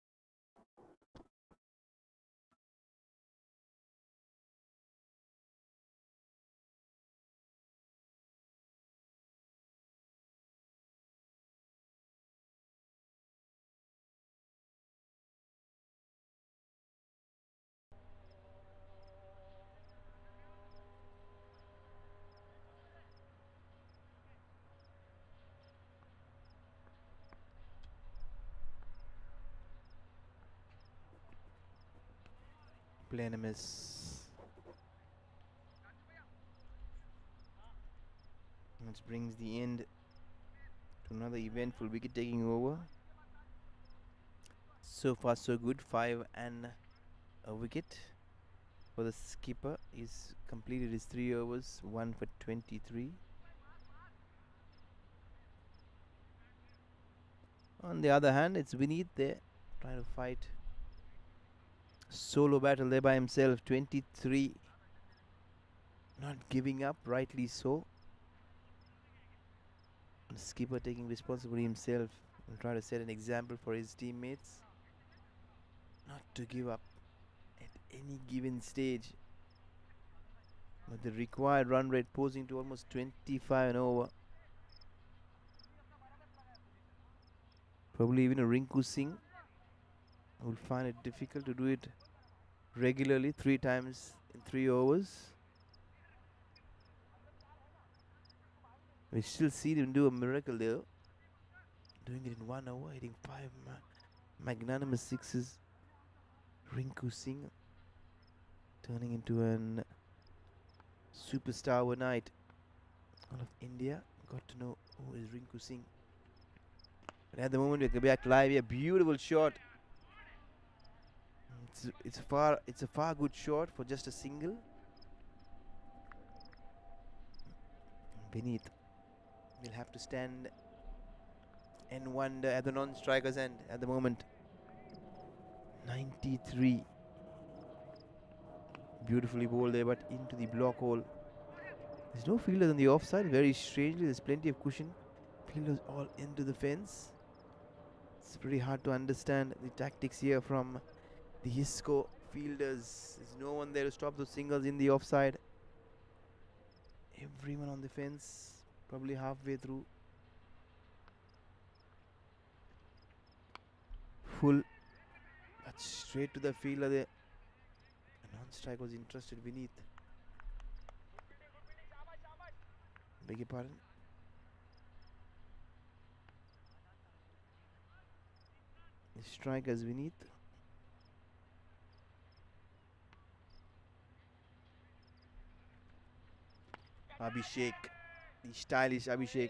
Playing a miss. Which brings the end to another eventful wicket taking over. So far so good. 5 and a wicket for the skipper. He's completed his 3 overs, 1 for 23. On the other hand, it's Vinod there trying to fight solo battle there by himself. 23, not giving up, rightly so. The skipper taking responsibility himself and try to set an example for his teammates not to give up at any given stage. But the required run rate posing to almost 25 and over. Probably even a Rinku Singh will find it difficult to do it regularly 3 times in 3 overs. We still see him do a miracle there. Doing it in 1 over, hitting 5 magnanimous sixes. Rinku Singh turning into an superstar overnight. All of India got to know who is Rinku Singh. But at the moment we're back live here. Beautiful shot. It's a far good shot for just a single. Beneath will have to stand and wonder at the non-striker's end at the moment. 93. Beautifully bowled there, but into the block hole. There's no fielders on the offside. Very strangely, there's plenty of cushion. Fielders all into the fence. It's pretty hard to understand the tactics here from the HEISCO fielders. There's no one there to stop those singles in the offside. Everyone on the fence, probably halfway through. Full, but straight to the fielder there. A non-strike was interested beneath. Beg your pardon. The strikers beneath. Abhishek, the stylish Abhishek.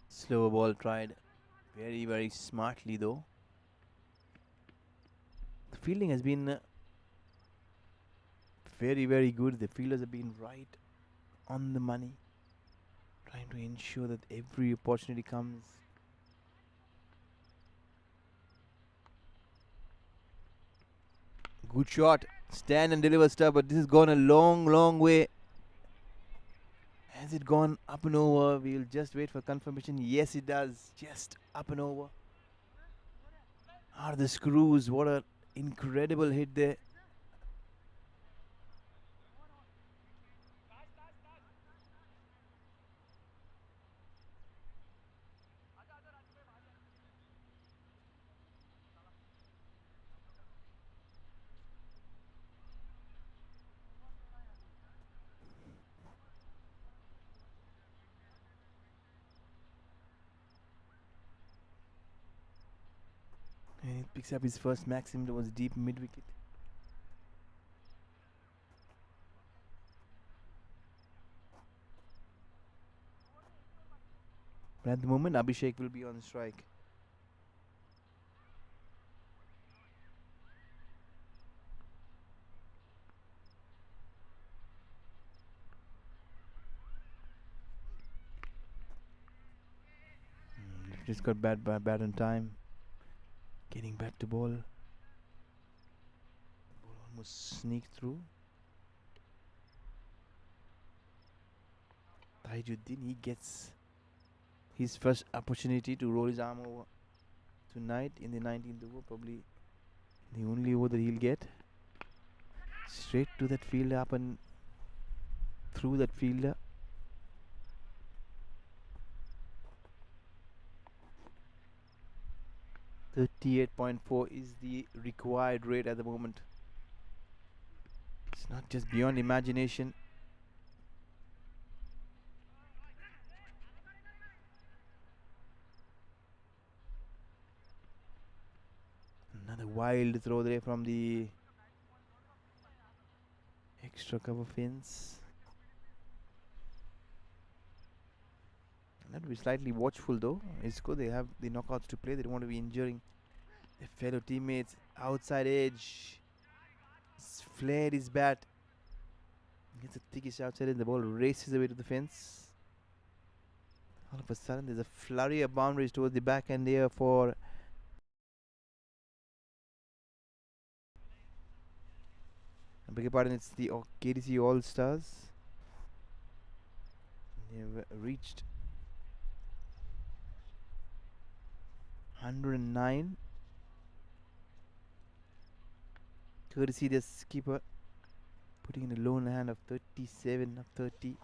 Slower ball tried very, very smartly though. The fielding has been very, very good. The fielders have been right on the money, trying to ensure that every opportunity comes. Good shot. Stand and deliver stuff, but this has gone a long, long way. Has it gone up and over? We'll just wait for confirmation. Yes, it does. Just up and over. Are the screws? What an incredible hit there. And he picks up his first maximum towards deep mid wicket. But at the moment, Abhishek will be on strike. Just got bad on time. Getting back to ball. Ball almost sneaked through. Tajuddin, he gets his first opportunity to roll his arm over tonight in the 19th over. Probably the only over that he'll get. Straight to that fielder, up and through that fielder. .38.4 is the required rate at the moment. It's not just beyond imagination. Another wild throw there from the extra cover fence. That will be slightly watchful though. HEISCO, they have the knockouts to play. They don't want to be injuring their fellow teammates. Outside edge. Flared his bat. Gets a thickish outside and the ball races away to the fence. All of a sudden there's a flurry of boundaries towards the back end here for beg your pardon, it's the KDC All Stars. They've reached 109. Courtesy the skipper putting in a lone hand of 37 of 30.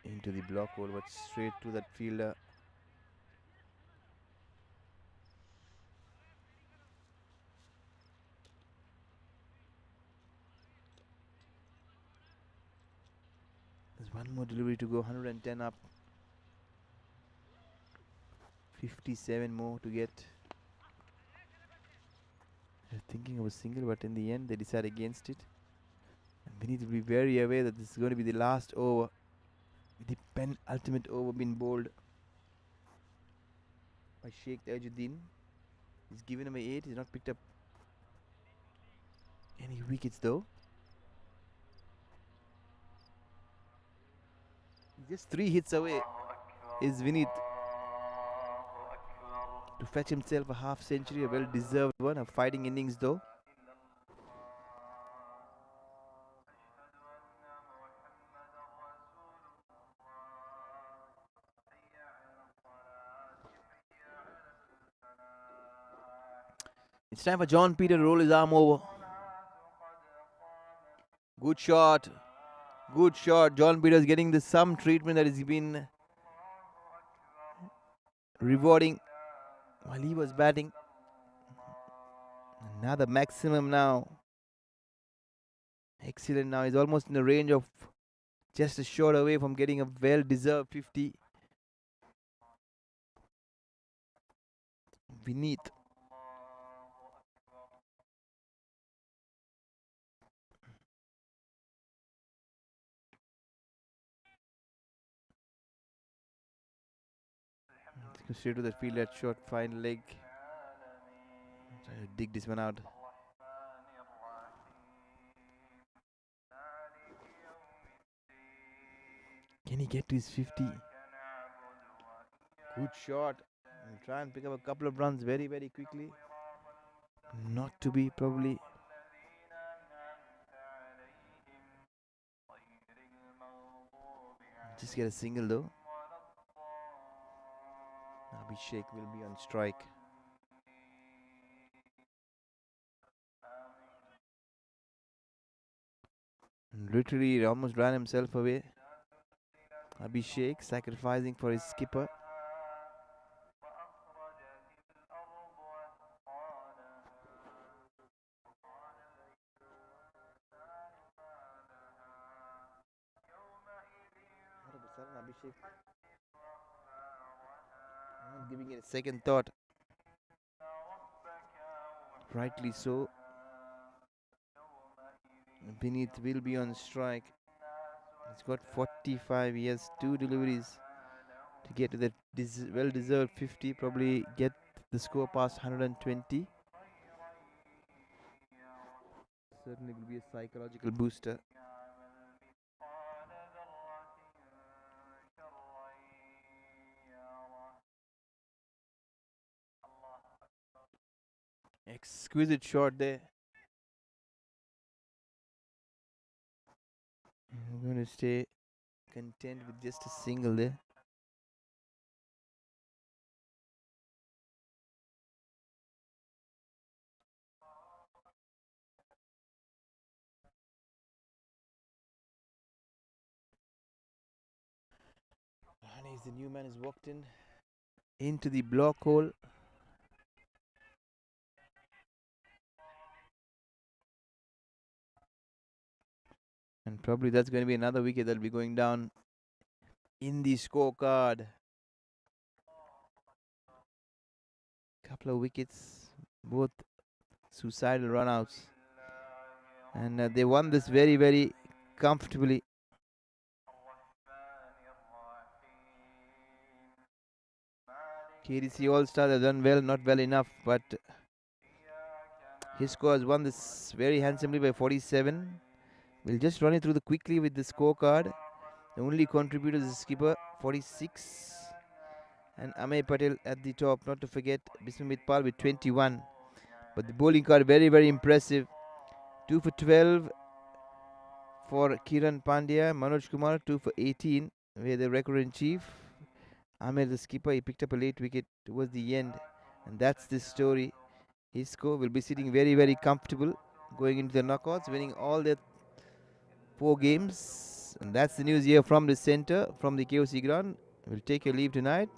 Into the block hole, but straight to that fielder. There's one more delivery to go, 110 up. 57 more to get. They're thinking of a single, but in the end they decide against it. And we need to be very aware that this is going to be the last over. The penultimate over being bowled by Sheikh Tajuddin. He's given him a 8. He's not picked up any wickets though. Just 3 hits away is Vinod to fetch himself a half century, a well deserved one, a fighting innings though. It's time for John Peter to roll his arm over. Good shot. Good shot. John Peter's getting the some treatment that has been rewarding while he was batting. Another maximum now. Excellent now. He's almost in the range of just a shot away from getting a well-deserved 50. Vinod. Let's go straight to the field at short, fine leg. Try to dig this one out. Can he get to his 50? Good shot. He'll try and pick up a couple of runs very, very quickly. Not to be, probably. Just get a single though. Abhishek will be on strike. And literally, he almost ran himself away. Abhishek sacrificing for his skipper. All of a sudden, Abhishek not giving it a second thought. Rightly so. Vinod will be on strike. He's got 45 years, 2 deliveries to get to that well-deserved 50. Probably get the score past 120. Certainly will be a psychological booster. Exquisite shot there. I'm going to stay content with just a single there. As the new man has walked in into the block hole. And probably that's going to be another wicket that will be going down in the scorecard. Couple of wickets, both suicidal runouts. And they won this very, very comfortably. KDC All-Stars have done well, not well enough, but HEISCO has won this very handsomely by 47. We'll just run it through quickly with the scorecard. The only contributor is the skipper, 46. and Amey Patel at the top. Not to forget Bismit Pal with 21. But the bowling card very, very impressive. 2 for 12 for Kiran Pandya. Manoj Kumar 2 for 18. Where the record in chief. Amir the skipper, he picked up a late wicket towards the end. And that's the story. HEISCO will be sitting very, very comfortable going into the knockouts, winning all their 4 games. And that's the news here from the center, from the KOC ground. We'll take a leave tonight.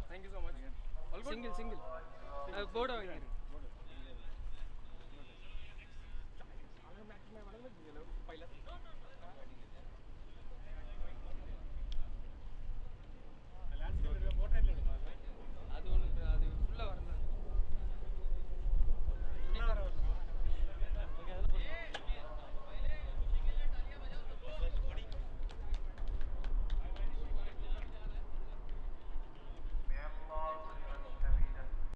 Thank you so much. All good? Single. Board over here.